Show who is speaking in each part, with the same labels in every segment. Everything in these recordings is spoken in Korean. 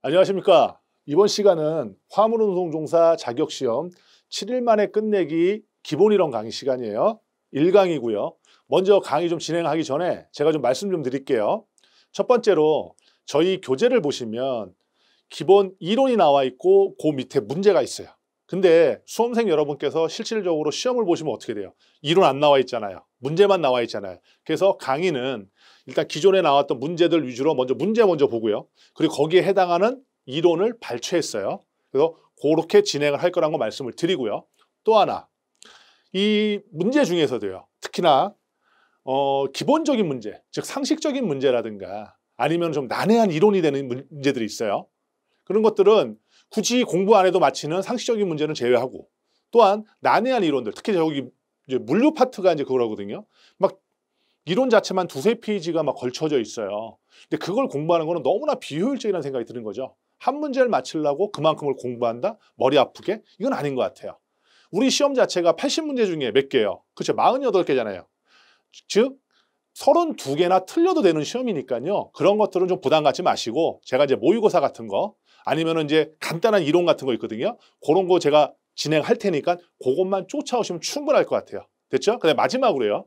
Speaker 1: 안녕하십니까. 이번 시간은 화물운송종사 자격시험 7일 만에 끝내기 기본이론 강의 시간이에요. 1강이고요. 먼저 강의 좀 진행하기 전에 제가 좀 말씀 좀 드릴게요. 첫 번째로 저희 교재를 보시면 기본 이론이 나와 있고 그 밑에 문제가 있어요. 근데 수험생 여러분께서 실질적으로 시험을 보시면 어떻게 돼요? 이론 안 나와 있잖아요. 문제만 나와 있잖아요. 그래서 강의는 일단 기존에 나왔던 문제들 위주로 문제 먼저 보고요. 그리고 거기에 해당하는 이론을 발췌했어요. 그래서 그렇게 진행을 할 거라는 거 말씀을 드리고요. 또 하나, 이 문제 중에서도요. 특히나 기본적인 문제, 즉 상식적인 문제라든가 아니면 좀 난해한 이론이 되는 문제들이 있어요. 그런 것들은 굳이 공부 안 해도 맞히는 상식적인 문제는 제외하고, 또한 난해한 이론들, 특히 저기 이제 물류 파트가 이제 그거거든요. 막 이론 자체만 두세 페이지가 막 걸쳐져 있어요. 근데 그걸 공부하는 거는 너무나 비효율적이라는 생각이 드는 거죠. 한 문제를 맞추려고 그만큼을 공부한다? 머리 아프게? 이건 아닌 것 같아요. 우리 시험 자체가 80문제 중에 몇 개예요? 그렇죠. 48개잖아요. 즉 32개나 틀려도 되는 시험이니까요. 그런 것들은 좀 부담 갖지 마시고, 제가 이제 모의고사 같은 거 아니면은 이제 간단한 이론 같은 거 있거든요. 그런 거 제가 진행할 테니까 그것만 쫓아오시면 충분할 것 같아요. 됐죠? 근데 마지막으로요.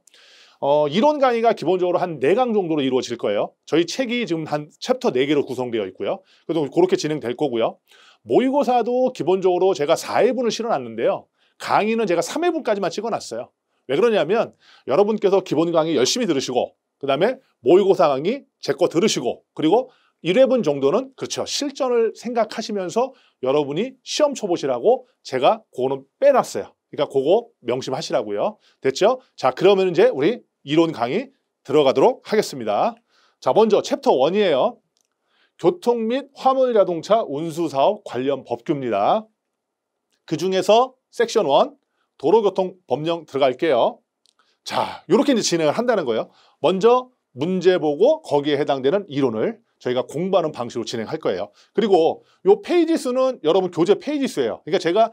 Speaker 1: 이론 강의가 기본적으로 한 4강 정도로 이루어질 거예요. 저희 책이 지금 한 챕터 4개로 구성되어 있고요. 그래서 그렇게 진행될 거고요. 모의고사도 기본적으로 제가 4회분을 실어놨는데요. 강의는 제가 3회분까지만 찍어놨어요. 왜 그러냐면 여러분께서 기본 강의 열심히 들으시고, 그 다음에 모의고사 강의 제 거 들으시고, 그리고 1회분 정도는 그렇죠. 실전을 생각하시면서 여러분이 시험 쳐보시라고 제가 그거는 빼놨어요. 그러니까 그거 명심하시라고요. 됐죠? 자, 그러면 이제 우리 이론 강의 들어가도록 하겠습니다. 자, 먼저 챕터 1이에요. 교통 및 화물자동차 운수사업 관련 법규입니다. 그 중에서 섹션 1, 도로교통법령 들어갈게요. 자, 이렇게 이제 진행을 한다는 거예요. 먼저 문제 보고 거기에 해당되는 이론을 저희가 공부하는 방식으로 진행할 거예요. 그리고 이 페이지 수는 여러분 교재 페이지 수예요. 그러니까 제가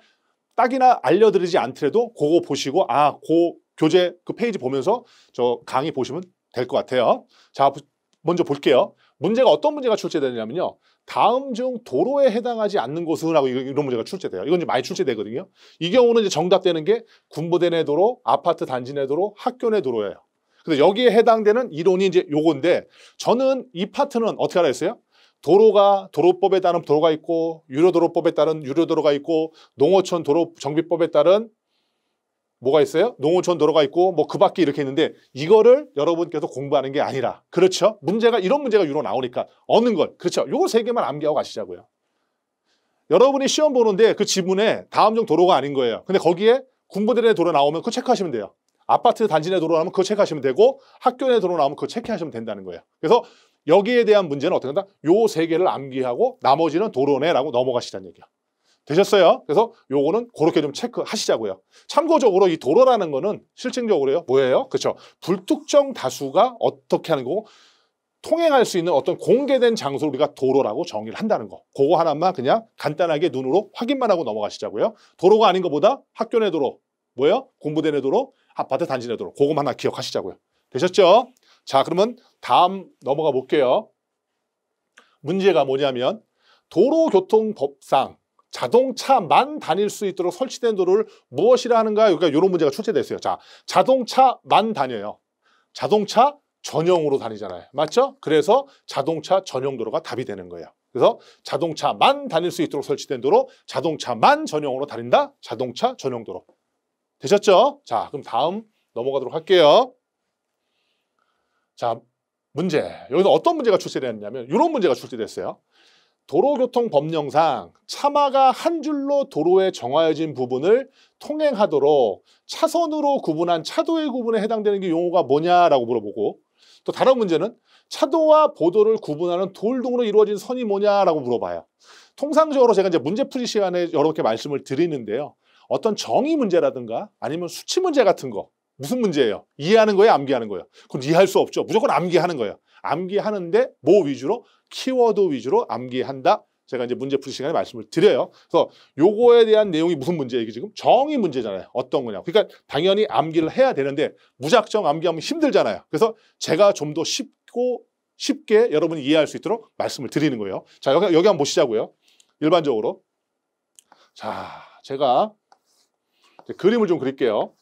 Speaker 1: 딱이나 알려드리지 않더라도 그거 보시고, 그 교재 그 페이지 보면서 저 강의 보시면 될 것 같아요. 자, 먼저 볼게요. 문제가 어떤 문제가 출제되냐면요. 다음 중 도로에 해당하지 않는 곳은 하고 이런 문제가 출제돼요. 이건 이제 많이 출제되거든요. 이 경우는 이제 정답되는 게 군부대 내 도로, 아파트 단지 내 도로, 학교 내 도로예요. 근데 여기에 해당되는 이론이 이제 요건데, 저는 이 파트는 어떻게 하라 했어요? 도로법에 따른 도로가 있고, 유료도로법에 따른 유료도로가 있고, 농어촌 도로 정비법에 따른 뭐가 있어요? 농어촌 도로가 있고, 뭐 그 밖에 이렇게 있는데, 이거를 여러분께서 공부하는 게 아니라, 그렇죠? 이런 문제가 유로 나오니까 얻는 걸, 그렇죠? 요거 3개만 암기하고 가시자고요. 여러분이 시험 보는데 그 지문에 다음 중 도로가 아닌 거예요. 근데 거기에 군부대 내 도로 나오면 그거 체크하시면 돼요. 아파트 단지 내 도로 나오면 그거 체크하시면 되고, 학교 내 도로 나오면 그거 체크하시면 된다는 거예요. 그래서 여기에 대한 문제는 어떻게 한다? 요 3개를 암기하고 나머지는 도로내라고 넘어가시라는 얘기야. 되셨어요? 그래서 요거는 그렇게 좀 체크하시자고요. 참고적으로 이 도로라는 거는 실증적으로요. 뭐예요? 그렇죠. 불특정 다수가 어떻게 하는 거고, 통행할 수 있는 어떤 공개된 장소를 우리가 도로라고 정의를 한다는 거. 그거 하나만 그냥 간단하게 눈으로 확인만 하고 넘어가시자고요. 도로가 아닌 것보다 학교 내 도로, 뭐예요? 공부대 내 도로, 아파트 단지 내 도로. 그거만 하나 기억하시자고요. 되셨죠? 자, 그러면 다음 넘어가 볼게요. 문제가 뭐냐면 도로교통법상 자동차만 다닐 수 있도록 설치된 도로를 무엇이라 하는가? 그러니까 이런 문제가 출제됐어요. 자, 자동차만 다녀요. 자동차 전용으로 다니잖아요. 맞죠? 그래서 자동차 전용 도로가 답이 되는 거예요. 그래서 자동차만 다닐 수 있도록 설치된 도로, 자동차만 전용으로 다닌다? 자동차 전용 도로. 되셨죠? 자, 그럼 다음 넘어가도록 할게요. 자, 문제. 여기서 어떤 문제가 출제됐냐면 이런 문제가 출제됐어요. 도로교통법령상 차마가 한 줄로 도로에 정하여진 부분을 통행하도록 차선으로 구분한 차도의 구분에 해당되는 게 용어가 뭐냐라고 물어보고, 또 다른 문제는 차도와 보도를 구분하는 돌동으로 이루어진 선이 뭐냐라고 물어봐요. 통상적으로 제가 이제 문제풀이 시간에 여러 개 말씀을 드리는데요. 어떤 정의 문제라든가 아니면 수치 문제 같은 거, 무슨 문제예요? 이해하는 거예요? 암기하는 거예요? 그건 이해할 수 없죠. 무조건 암기하는 거예요. 암기하는데 뭐 위주로? 키워드 위주로 암기한다. 제가 이제 문제 풀이 시간에 말씀을 드려요. 그래서 요거에 대한 내용이 무슨 문제예요? 이게 지금 정의 문제잖아요. 어떤 거냐. 그러니까 당연히 암기를 해야 되는데 무작정 암기하면 힘들잖아요. 그래서 제가 좀 더 쉽게 여러분이 이해할 수 있도록 말씀을 드리는 거예요. 자, 여기 한번 보시자고요. 일반적으로. 자, 제가 그림을 좀 그릴게요.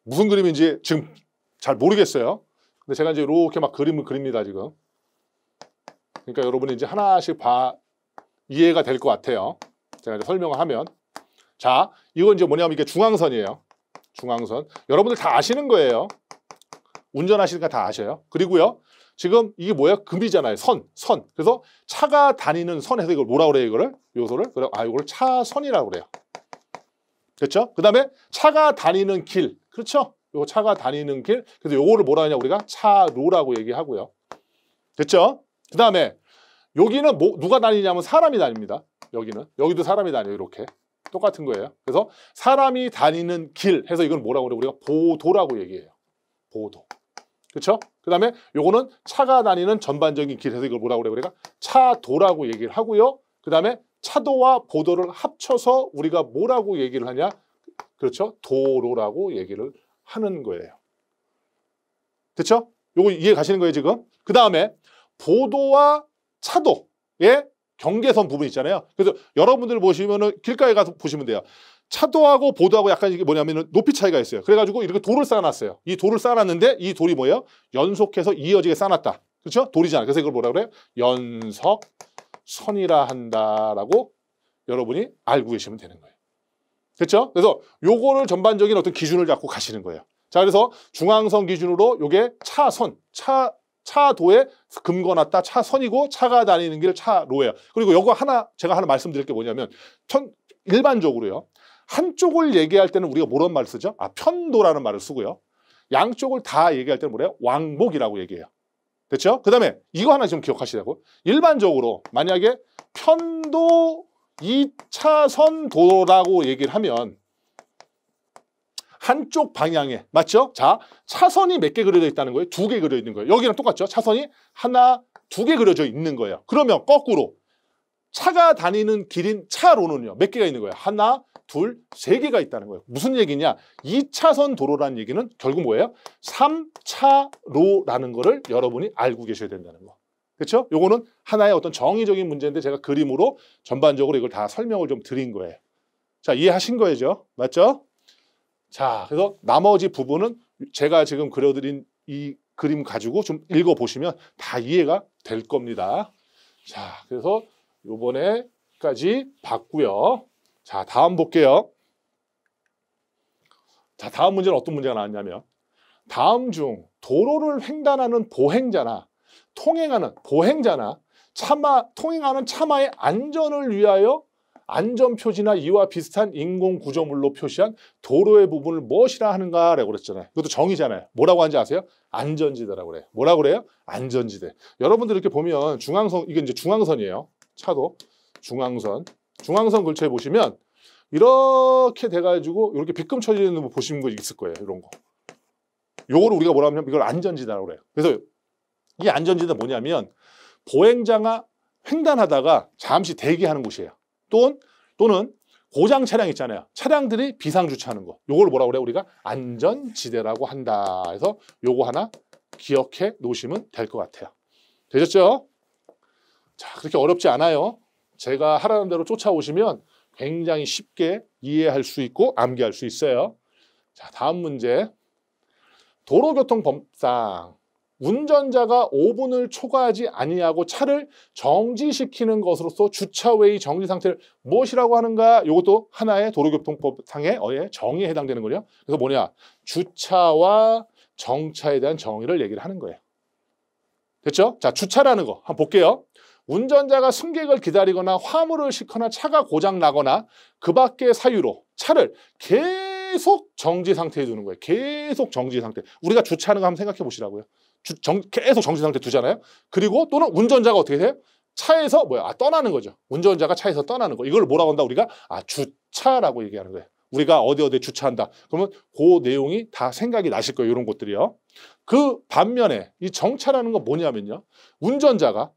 Speaker 1: 무슨 그림인지 지금 잘 모르겠어요. 근데 제가 이제 이렇게 막 그림을 그립니다, 지금. 그러니까 여러분이 이제 하나씩 이해가 될 것 같아요. 제가 이제 설명을 하면. 자, 이건 이제 뭐냐면 이게 중앙선이에요. 중앙선. 여러분들 다 아시는 거예요. 운전하시니까 다 아셔요. 그리고요. 지금 이게 뭐예요? 금이잖아요. 선. 그래서 차가 다니는 선에서 이걸 뭐라 그래요, 이거를? 요소를? 그래, 이거를 차선이라고 그래요. 그렇죠? 그 다음에 차가 다니는 길. 그렇죠? 요거 차가 다니는 길. 그래서 요거를 뭐라 하냐, 우리가 차로라고 얘기하고요. 됐죠? 그 다음에 여기는 누가 다니냐면 사람이 다닙니다. 여기도 사람이 다녀요. 이렇게. 똑같은 거예요. 그래서 사람이 다니는 길 해서 이건 뭐라고 그래요? 우리가 보도라고 얘기해요. 보도. 그렇죠? 그 다음에 요거는 차가 다니는 전반적인 길 해서 이걸 뭐라고 그래요? 우리가 차도라고 얘기를 하고요. 그 다음에 차도와 보도를 합쳐서 우리가 뭐라고 얘기를 하냐? 그렇죠? 도로라고 얘기를 하는 거예요. 됐죠? 요거 이해 가시는 거예요, 지금? 그 다음에 보도와 차도의 경계선 부분 있잖아요. 그래서 여러분들 보시면은 길가에 가서 보시면 돼요. 차도하고 보도하고 약간 이게 뭐냐면은 높이 차이가 있어요. 그래가지고 이렇게 돌을 쌓아놨어요. 이 돌을 쌓아놨는데 이 돌이 뭐예요? 연속해서 이어지게 쌓아놨다. 그렇죠? 돌이잖아요. 그래서 이걸 뭐라 그래요? 연석선이라 한다라고 여러분이 알고 계시면 되는 거예요. 됐죠? 그래서 요거를 전반적인 어떤 기준을 잡고 가시는 거예요. 자, 그래서 중앙선 기준으로 요게 차도에 금거놨다 차선이고 차가 다니는 길 차로예요. 그리고 요거 제가 하나 말씀드릴 게 뭐냐면 일반적으로요. 한쪽을 얘기할 때는 우리가 뭐라는 말을 쓰죠? 편도라는 말을 쓰고요. 양쪽을 다 얘기할 때는 뭐래요? 왕복이라고 얘기해요. 됐죠? 그 다음에 이거 하나 좀 기억하시라고. 일반적으로 만약에 편도 2차선 도로라고 얘기를 하면 한쪽 방향에 맞죠? 자, 차선이 몇 개 그려져 있다는 거예요? 2개 그려져 있는 거예요. 여기랑 똑같죠? 차선이 하나, 2개 그려져 있는 거예요. 그러면 거꾸로 차가 다니는 길인 차로는요. 몇 개가 있는 거예요? 하나, 둘, 3개가 있다는 거예요. 무슨 얘기냐? 2차선 도로라는 얘기는 결국 뭐예요? 3차로라는 거를 여러분이 알고 계셔야 된다는 거. 그렇죠? 요거는 하나의 어떤 정의적인 문제인데 제가 그림으로 전반적으로 이걸 다 설명을 좀 드린 거예요. 자, 이해하신 거죠? 맞죠? 자, 그래서 나머지 부분은 제가 지금 그려드린 이 그림 가지고 좀 읽어보시면 다 이해가 될 겁니다. 자, 그래서 요번에까지 봤고요. 자, 다음 볼게요. 자, 다음 문제는 어떤 문제가 나왔냐면 다음 중 도로를 횡단하는 보행자나 통행하는 차마의 안전을 위하여 안전표지나 이와 비슷한 인공구조물로 표시한 도로의 부분을 무엇이라 하는가라고 그랬잖아요. 이것도 정의잖아요. 뭐라고 하는지 아세요? 안전지대라고 그래요. 뭐라고 그래요? 안전지대. 여러분들 이렇게 보면 중앙선, 이게 이제 중앙선이에요. 차도 중앙선 근처에 보시면 이렇게 돼가지고 이렇게 빗금 쳐져 있는 거 보시는 거 있을 거예요. 이런 거. 요거를 우리가 뭐라 하면 이걸 안전지대라고 그래요. 그래서 이 안전지대 뭐냐면 보행자가 횡단하다가 잠시 대기하는 곳이에요. 또는 고장 차량 있잖아요. 차량들이 비상주차하는 거. 요걸 뭐라고 그래요? 우리가 안전지대라고 한다. 해서 요거 하나 기억해 놓으시면 될 것 같아요. 되셨죠? 자, 그렇게 어렵지 않아요. 제가 하라는 대로 쫓아오시면 굉장히 쉽게 이해할 수 있고 암기할 수 있어요. 자, 다음 문제. 도로교통법상 운전자가 5분을 초과하지 아니하고 차를 정지시키는 것으로서 주차 외의 정지 상태를 무엇이라고 하는가? 이것도 하나의 도로교통법상의 정의에 해당되는 거예요. 그래서 뭐냐? 주차와 정차에 대한 정의를 얘기를 하는 거예요. 됐죠? 자, 주차라는 거 한번 볼게요. 운전자가 승객을 기다리거나 화물을 싣거나 차가 고장 나거나 그 밖의 사유로 차를 계속 정지 상태에 두는 거예요. 계속 정지 상태. 우리가 주차하는 거 한번 생각해 보시라고요. 계속 정지 상태 두잖아요. 그리고 또는 운전자가 어떻게 돼요? 차에서 떠나는 거죠. 운전자가 차에서 떠나는 거. 이걸 뭐라고 한다? 우리가 주차라고 얘기하는 거예요. 우리가 어디 주차한다. 그러면 그 내용이 다 생각이 나실 거예요. 이런 것들이요. 그 반면에 이 정차라는 건 뭐냐면요. 운전자가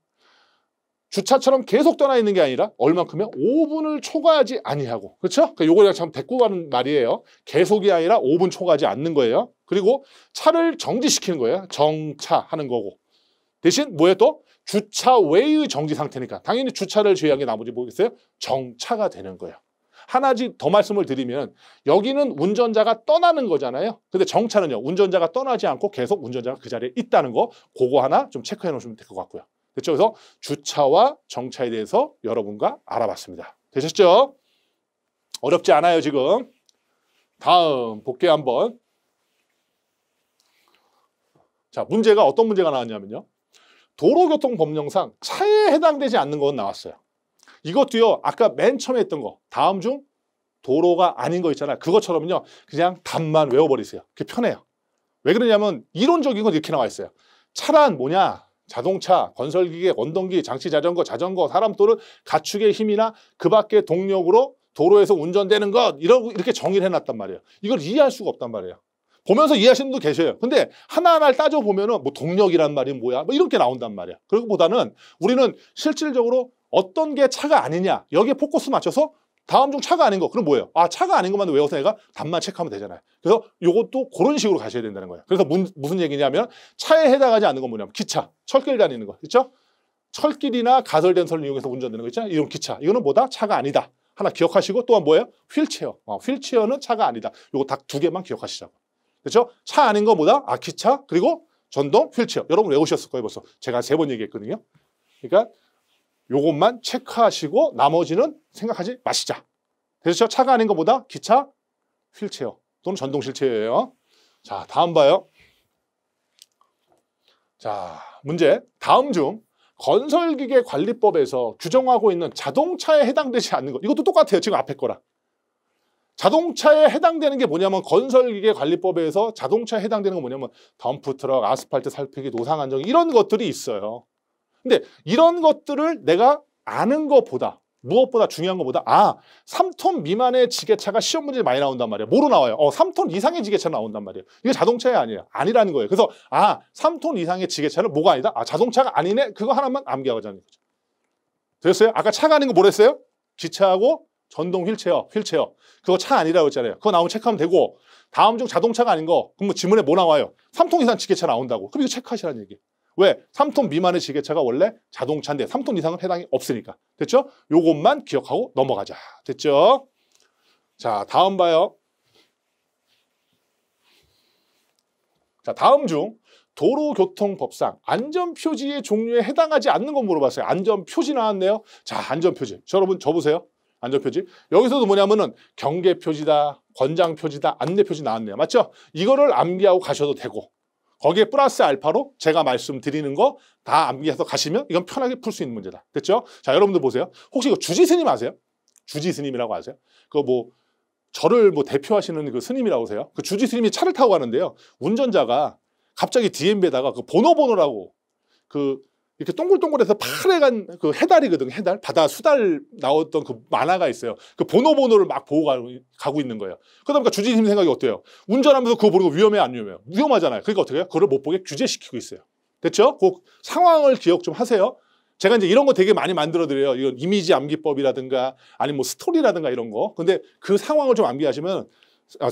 Speaker 1: 주차처럼 계속 떠나 있는 게 아니라 얼만큼이요? 5분을 초과하지 아니하고. 그렇죠? 그러니까 요걸 참 데리고 가는 말이에요. 계속이 아니라 5분 초과하지 않는 거예요. 그리고 차를 정지시키는 거예요. 정차하는 거고. 대신 뭐예요 또? 주차 외의 정지 상태니까 당연히 주차를 제외한 게 나머지 뭐겠어요? 정차가 되는 거예요. 하나씩 더 말씀을 드리면 여기는 운전자가 떠나는 거잖아요. 근데 정차는요. 운전자가 떠나지 않고 계속 운전자가 그 자리에 있다는 거 그거 하나 좀 체크해 놓으시면 될 것 같고요. 됐죠? 그래서 주차와 정차에 대해서 여러분과 알아봤습니다. 되셨죠? 어렵지 않아요 지금. 다음 볼게요 한번. 자, 문제가 어떤 문제가 나왔냐면요. 도로교통법령상 차에 해당되지 않는 건 나왔어요. 이것도요. 아까 맨 처음에 했던 거 다음 중 도로가 아닌 거 있잖아요. 그것처럼요. 그냥 답만 외워버리세요. 그게 편해요. 왜 그러냐면 이론적인 건 이렇게 나와 있어요. 차란 뭐냐? 자동차, 건설기계, 원동기, 장치자전거, 자전거, 사람 또는 가축의 힘이나 그 밖의 동력으로 도로에서 운전되는 것 이렇게 정의를 해놨단 말이에요. 이걸 이해할 수가 없단 말이에요. 보면서 이해하시는 분도 계셔요. 근데 하나하나를 따져보면은 뭐 동력이란 말이 뭐야? 뭐 이렇게 나온단 말이야. 그리고보다는 우리는 실질적으로 어떤 게 차가 아니냐 여기에 포커스 맞춰서 다음 중 차가 아닌 거 그럼 뭐예요? 아 차가 아닌 것만 외워서 내가 답만 체크하면 되잖아요. 그래서 이것도 그런 식으로 가셔야 된다는 거예요. 그래서 무슨 얘기냐면 차에 해당하지 않는 건 뭐냐면 기차, 철길 다니는 거 그렇죠? 철길이나 가설된 선을 이용해서 운전되는 거 있죠? 이런 기차 이거는 뭐다? 차가 아니다. 하나 기억하시고 또한 뭐예요? 휠체어. 휠체어는 차가 아니다. 요거 딱 두 개만 기억하시자고. 그렇죠? 차 아닌 거 뭐다? 아 기차 그리고 전동 휠체어. 여러분 외우셨을 거예요 벌써. 제가 3번 얘기했거든요. 그러니까 요것만 체크하시고 나머지는 생각하지 마시자. 그래서 차가 아닌 것보다 기차, 휠체어 또는 전동 휠체어예요. 자, 다음 봐요. 자, 문제. 다음 중 건설기계 관리법에서 규정하고 있는 자동차에 해당되지 않는 것. 이것도 똑같아요. 지금 앞에 거랑. 자동차에 해당되는 게 뭐냐면 건설기계 관리법에서 자동차에 해당되는 건 뭐냐면 덤프트럭, 아스팔트 살피기, 노상 안정 이런 것들이 있어요. 근데 이런 것들을 내가 아는 것보다 무엇보다 중요한 것보다 3톤 미만의 지게차가 시험 문제에 많이 나온단 말이에요. 뭐로 나와요? 3톤 이상의 지게차 나온단 말이에요. 이게 자동차에 아니에요. 아니라는 거예요. 그래서 3톤 이상의 지게차는 뭐가 아니다? 자동차가 아니네? 그거 하나만 암기하자는 거죠. 됐어요? 아까 차가 아닌 거 뭐랬어요? 기차하고 전동 휠체어. 그거 차 아니라고 했잖아요. 그거 나오면 체크하면 되고 다음 중 자동차가 아닌 거 그럼 뭐 지문에 뭐 나와요? 3톤 이상 지게차 나온다고. 그럼 이거 체크하시라는 얘기. 왜? 3톤 미만의 지게차가 원래 자동차인데 3톤 이상은 해당이 없으니까. 됐죠? 요것만 기억하고 넘어가자. 됐죠? 자, 다음 봐요. 자, 다음 중 도로교통법상 안전표지의 종류에 해당하지 않는 거 물어봤어요. 안전표지 나왔네요. 자, 안전표지. 여러분 적으세요. 안전표지. 여기서도 뭐냐면은 경계표지다, 권장표지다, 안내표지 나왔네요. 맞죠? 이거를 암기하고 가셔도 되고 거기에 플러스 알파로 제가 말씀드리는 거 다 암기해서 가시면 이건 편하게 풀 수 있는 문제다. 됐죠? 자, 여러분들 보세요. 혹시 이거 주지스님 아세요? 주지스님이라고 아세요? 그거 뭐 저를 뭐 대표하시는 그 스님이라고 하세요? 그 주지스님이 차를 타고 가는데요. 운전자가 갑자기 DMB에다가 그 번호라고 그 이렇게 동글동글해서 파래간 그 해달이거든. 해달. 바다 수달 나왔던 그 만화가 있어요. 그 번호를 막 보고 가고 있는 거예요. 그러다 보니까 주지스님 생각이 어때요? 운전하면서 그거 보는 거 위험해 안 위험해요? 위험하잖아요. 그러니까 어떻게 해요? 그걸 못 보게 규제시키고 있어요. 됐죠? 그 상황을 기억 좀 하세요. 제가 이제 이런 거 되게 많이 만들어 드려요. 이건 이미지 암기법이라든가 아니면 뭐 스토리라든가 이런 거. 근데 그 상황을 좀 암기하시면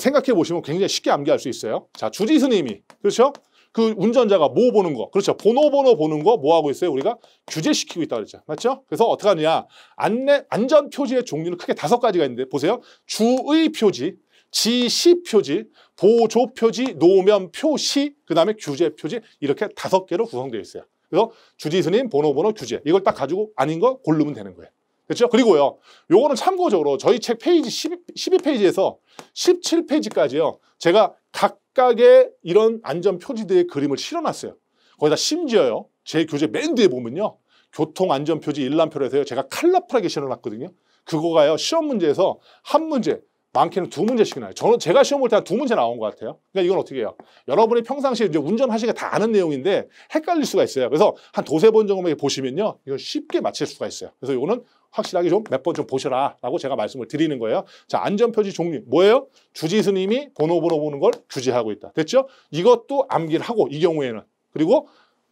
Speaker 1: 생각해 보시면 굉장히 쉽게 암기할 수 있어요. 자, 주지스님이 그렇죠? 그 운전자가 뭐 보는 거, 그렇죠? 번호 보는 거 뭐 하고 있어요? 우리가 규제시키고 있다고 그랬죠. 맞죠? 그래서 어떻게 하느냐? 안전 표지의 종류는 크게 5가지가 있는데 보세요. 주의 표지, 지시 표지, 보조 표지, 노면 표시, 그다음에 규제 표지 이렇게 5개로 구성되어 있어요. 그래서 주지스님 번호 규제 이걸 딱 가지고 아닌 거 고르면 되는 거예요. 그렇죠? 그리고요. 요거는 참고적으로 저희 책 페이지 12페이지에서 17페이지까지요. 제가 각각의 이런 안전 표지들의 그림을 실어놨어요. 거기다 심지어요. 제 교재 맨 뒤에 보면요. 교통안전표지 일람표로 해서요. 제가 컬러풀하게 실어놨거든요. 그거가요. 시험 문제에서 한 문제, 많게는 2문제씩 나와요. 제가 시험 볼 때 한 2문제 나온 것 같아요. 그러니까 이건 어떻게 해요? 여러분이 평상시에 이제 운전하시니까 다 아는 내용인데 헷갈릴 수가 있어요. 그래서 한 2-3번 정도만 보시면요. 이건 쉽게 맞힐 수가 있어요. 그래서 이거는 확실하게 좀 몇 번 좀 보셔라 라고 제가 말씀을 드리는 거예요. 자, 안전표지 종류 뭐예요? 주지 스님이 번호 보는 걸 규제하고 있다. 됐죠? 이것도 암기를 하고 이 경우에는. 그리고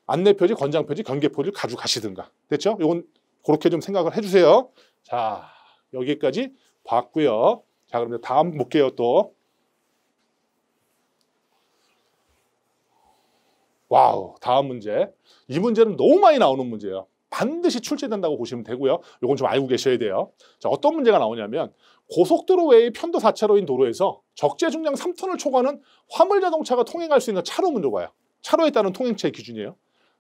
Speaker 1: 안내표지, 권장표지, 경계표지를 가져가시든가. 됐죠? 이건 그렇게 좀 생각을 해주세요. 자, 여기까지 봤고요. 자, 그럼 다음 볼게요 또. 와우, 다음 문제. 이 문제는 너무 많이 나오는 문제예요. 반드시 출제된다고 보시면 되고요. 이건 좀 알고 계셔야 돼요. 자, 어떤 문제가 나오냐면 고속도로 외의 편도 4차로인 도로에서 적재 중량 3톤을 초과하는 화물 자동차가 통행할 수 있는 차로 물어봐요. 차로에 따른 통행차의 기준이에요.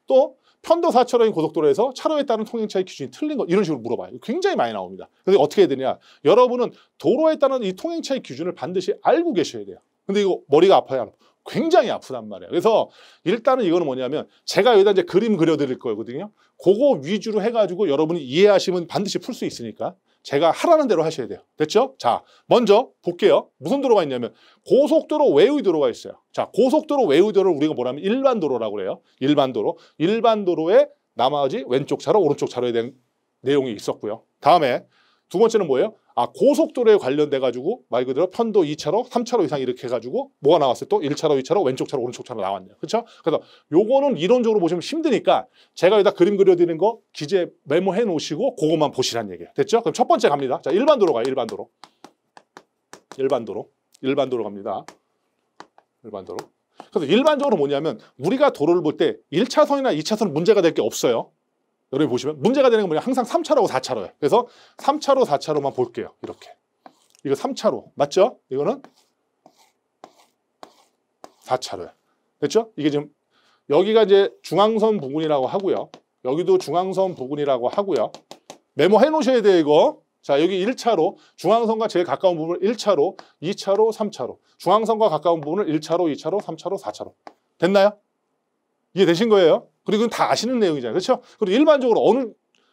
Speaker 1: 또 편도 4차로인 고속도로에서 차로에 따른 통행차의 기준이 틀린 것 이런 식으로 물어봐요. 굉장히 많이 나옵니다. 근데 어떻게 해야 되냐? 여러분은 도로에 따른 이 통행차의 기준을 반드시 알고 계셔야 돼요. 근데 이거 머리가 아파요. 굉장히 아프단 말이에요. 그래서 일단은 이거는 뭐냐면 제가 여기다 이제 그림 그려드릴 거거든요. 그거 위주로 해가지고 여러분이 이해하시면 반드시 풀 수 있으니까 제가 하라는 대로 하셔야 돼요. 됐죠? 자, 먼저 볼게요. 무슨 도로가 있냐면 고속도로 외의 도로가 있어요. 자, 고속도로 외의 도로를 우리가 뭐라면 일반도로라고 그래요. 일반도로. 일반도로에 나머지 왼쪽 차로, 오른쪽 차로에 대한 내용이 있었고요. 다음에 두 번째는 뭐예요? 아, 고속도로에 관련돼가지고 말 그대로 편도 2차로, 3차로 이상 이렇게 해가지고 뭐가 나왔어요? 또 1차로, 2차로, 왼쪽 차로, 오른쪽 차로 나왔네요. 그렇죠? 그래서 요거는 이론적으로 보시면 힘드니까 제가 여기다 그림 그려드리는 거 기재 메모해 놓으시고 그것만 보시라는 얘기예요. 됐죠? 그럼 첫 번째 갑니다. 자, 일반도로 가요. 일반도로. 일반도로 갑니다. 일반도로. 그래서 일반적으로 뭐냐면 우리가 도로를 볼 때 1차선이나 2차선은 문제가 될 게 없어요. 여러분 보시면 문제가 되는 건 뭐냐? 항상 3차로하고 4차로예요. 그래서 3차로, 4차로만 볼게요. 이렇게. 이거 3차로. 맞죠? 이거는 4차로예요. 됐죠? 이게 지금 여기가 이제 중앙선 부근이라고 하고요. 여기도 중앙선 부근이라고 하고요. 메모해 놓으셔야 돼요, 이거. 자, 여기 1차로, 중앙선과 제일 가까운 부분을 1차로, 2차로, 3차로. 중앙선과 가까운 부분을 1차로, 2차로, 3차로, 4차로. 됐나요? 이해되신 거예요? 그리고 다 아시는 내용이잖아요. 그렇죠? 그리고 일반적으로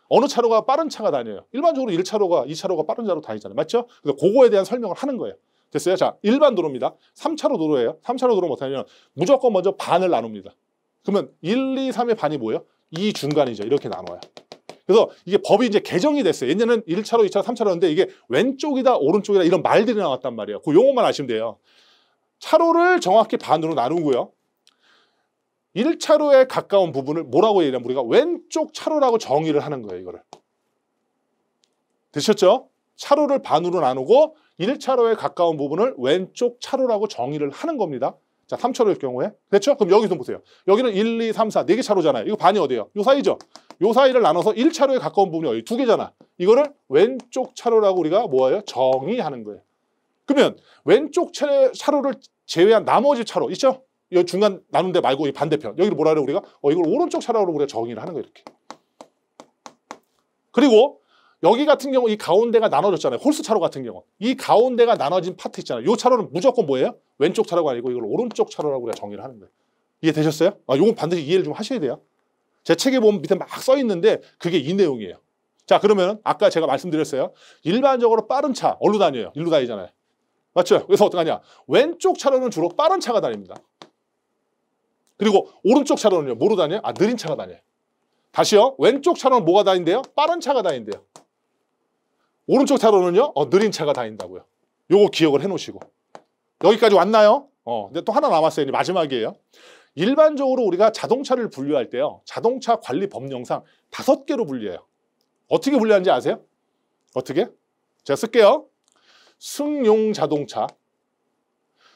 Speaker 1: 어느 차로가 빠른 차가 다녀요. 일반적으로 1차로가 2차로가 빠른 차로 다니잖아요. 맞죠? 그래서 그거에 대한 설명을 하는 거예요. 됐어요? 자, 일반 도로입니다. 3차로 도로예요. 3차로 도로 어떻게하냐면 무조건 먼저 반을 나눕니다. 그러면 1, 2, 3의 반이 뭐예요? 이 중간이죠. 이렇게 나눠요. 그래서 이게 법이 이제 개정이 됐어요. 예전에는 1차로, 2차로, 3차로였는데 이게 왼쪽이다, 오른쪽이다 이런 말들이 나왔단 말이에요. 그 용어만 아시면 돼요. 차로를 정확히 반으로 나누고요. 1차로에 가까운 부분을 뭐라고 얘기하면 우리가 왼쪽 차로라고 정의를 하는 거예요. 이거를. 되셨죠? 차로를 반으로 나누고 1차로에 가까운 부분을 왼쪽 차로라고 정의를 하는 겁니다. 자, 3차로일 경우에. 됐죠? 그럼 여기서 보세요. 여기는 1, 2, 3, 4, 4개 차로잖아요. 이거 반이 어디예요? 요 사이죠? 요 사이를 나눠서 1차로에 가까운 부분이 여기 2개잖아. 이거를 왼쪽 차로라고 우리가 뭐예요? 정의하는 거예요. 그러면 왼쪽 차로를 제외한 나머지 차로 있죠? 이 중간 나눈 데 말고 이 반대편. 여기를 뭐라 그래 우리가? 이걸 오른쪽 차로로 우리가 정의를 하는 거예요. 이렇게. 그리고 여기 같은 경우 이 가운데가 나눠졌잖아요. 홀스 차로 같은 경우. 이 가운데가 나눠진 파트 있잖아요. 이 차로는 무조건 뭐예요? 왼쪽 차로가 아니고 이걸 오른쪽 차로라고 우리가 정의를 하는 거예요. 이해되셨어요? 이건 반드시 이해를 좀 하셔야 돼요. 제 책에 보면 밑에 막 써 있는데 그게 이 내용이에요. 자, 그러면 아까 제가 말씀드렸어요. 일반적으로 빠른 차 어디로 다녀요? 일로 다니잖아요. 맞죠? 그래서 어떡하냐? 왼쪽 차로는 주로 빠른 차가 다닙니다. 그리고 오른쪽 차로는요. 뭐로 다녀요? 느린 차가 다녀요. 다시요. 왼쪽 차로는 뭐가 다닌대요? 빠른 차가 다닌대요. 오른쪽 차로는요. 느린 차가 다닌다고요. 요거 기억을 해놓으시고. 여기까지 왔나요? 근데 또 하나 남았어요. 이제 마지막이에요. 일반적으로 우리가 자동차를 분류할 때요. 자동차 관리 법령상 5개로 분류해요. 어떻게 분류하는지 아세요? 어떻게? 제가 쓸게요. 승용 자동차,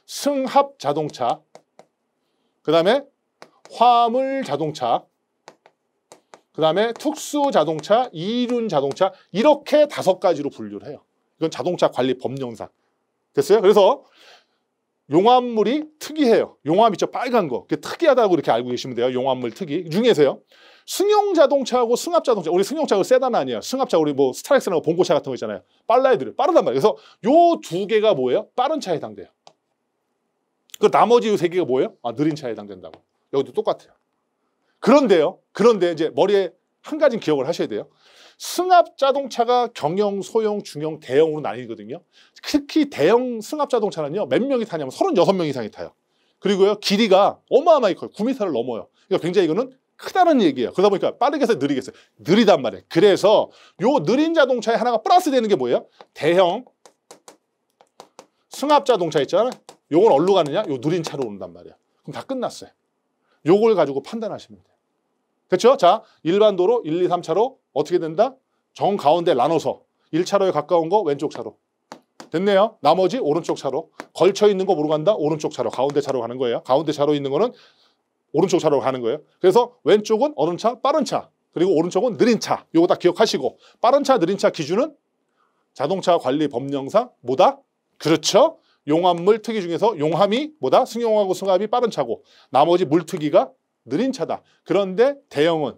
Speaker 1: 승합 자동차, 그 다음에 화물 자동차, 그 다음에 특수 자동차, 이륜 자동차 이렇게 5가지로 분류를 해요. 이건 자동차 관리 법령상. 됐어요? 그래서 용암물이 특이해요. 용암 있죠? 빨간 거. 그게 특이하다고 이렇게 알고 계시면 돼요. 용암물 특이. 중에서요. 승용 자동차하고 승합 자동차. 우리 승용차가 세단 아니야. 승합차 우리 뭐 스타렉스나 봉고차 같은 거 있잖아요. 빨라야 돼요. 빠르단 말이에요. 그래서 요 2개가 뭐예요? 빠른 차에 해당돼요. 그 나머지 요 3개가 뭐예요? 느린 차에 해당된다고. 여기도 똑같아요. 그런데 이제 머리에 한 가지 기억을 하셔야 돼요. 승합 자동차가 경영, 소형, 중형, 대형으로 나뉘거든요. 특히 대형 승합 자동차는요. 몇 명이 타냐면 36명 이상이 타요. 그리고요. 길이가 어마어마하게 커요. 9m를 넘어요. 그러니까 굉장히 이거는 크다는 얘기예요. 그러다 보니까 빠르게 해서 느리게 했어요. 느리단 말이에요. 그래서 요 느린 자동차에 하나가 플러스 되는 게 뭐예요? 대형 승합 자동차 있잖아요. 요건 어디로 가느냐? 요 느린 차로 온단 말이에요. 그럼 다 끝났어요. 요걸 가지고 판단하시면 돼요. 그렇죠? 자, 일반 도로 1, 2, 3차로 어떻게 된다? 정 가운데 나눠서 1차로에 가까운 거 왼쪽 차로. 됐네요. 나머지 오른쪽 차로. 걸쳐 있는 거 뭐로 간다? 오른쪽 차로. 가운데 차로 가는 거예요. 가운데 차로 있는 거는 오른쪽 차로 가는 거예요. 그래서 왼쪽은 어른 차, 빠른 차. 그리고 오른쪽은 느린 차. 요거 다 기억하시고 빠른 차, 느린 차 기준은 자동차 관리 법령상 뭐다? 그렇죠. 용암물 특이 중에서 용암이 뭐다? 승용하고 승합이 빠른 차고 나머지 물특이가 느린 차다. 그런데 대형은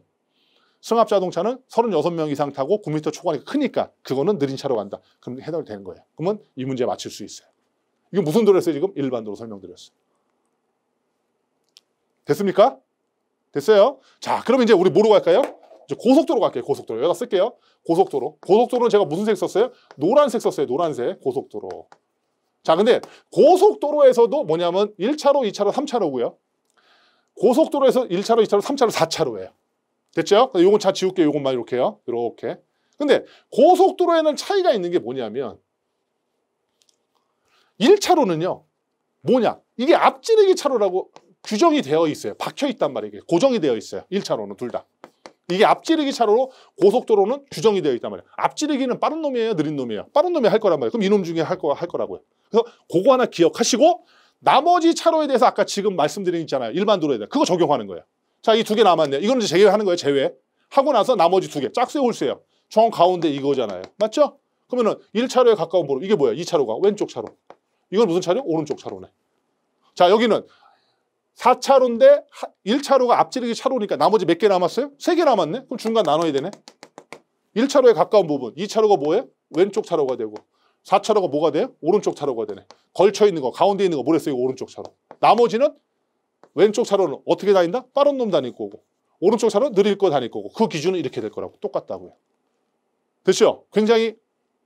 Speaker 1: 승합 자동차는 36명 이상 타고 9m 초과니까 크니까 그거는 느린 차로 간다. 그럼 해당되는 거예요. 그러면 이 문제 맞출 수 있어요. 이거 무슨 도로였어요? 지금 일반도로 설명드렸어요. 됐습니까? 됐어요? 자, 그럼 이제 우리 뭐로 갈까요? 이제 고속도로 갈게요. 고속도로. 여기다 쓸게요. 고속도로. 고속도로는 제가 무슨 색 썼어요? 노란색 썼어요. 노란색. 고속도로. 자, 근데 고속도로에서도 뭐냐면 1차로, 2차로, 3차로고요. 고속도로에서 1차로, 2차로, 3차로, 4차로예요. 됐죠? 요건 차 지울게요. 요것만 이렇게요. 이렇게. 근데 고속도로에는 차이가 있는 게 뭐냐면 1차로는요. 뭐냐? 이게 앞지르기 차로라고 규정이 되어 있어요. 박혀 있단 말이에요. 이게 고정이 되어 있어요. 1차로는 둘 다. 이게 앞지르기 차로로 고속도로는 규정이 되어 있단 말이에요. 앞지르기는 빠른 놈이에요? 느린 놈이에요? 빠른 놈이 할 거란 말이에요. 그럼 이놈 중에 할 거라고요. 그래서 그거 하나 기억하시고 나머지 차로에 대해서 아까 지금 말씀드린 있잖아요. 일반 도로에 대해 그거 적용하는 거예요. 자, 이 두 개 남았네요. 이거는 이제 제외하는 거예요. 제외. 하고 나서 나머지 두 개. 짝수의 홀수예요. 정 가운데 이거잖아요. 맞죠? 그러면은 1차로에 가까운 도로. 이게 뭐야? 2차로가 왼쪽 차로. 이건 무슨 차로? 오른쪽 차로네. 자, 여기는 4차로인데 1차로가 앞지르기 차로니까 나머지 몇 개 남았어요? 3개 남았네? 그럼 중간 나눠야 되네? 1차로에 가까운 부분. 2차로가 뭐예요? 왼쪽 차로가 되고 4차로가 뭐가 돼요? 오른쪽 차로가 되네. 걸쳐 있는 거, 가운데 있는 거 뭐랬어요? 오른쪽 차로. 나머지는 왼쪽 차로는 어떻게 다닌다? 빠른 놈 다닐 거고 오른쪽 차로는 느릴 거 다닐 거고 그 기준은 이렇게 될 거라고. 똑같다고요. 됐죠? 굉장히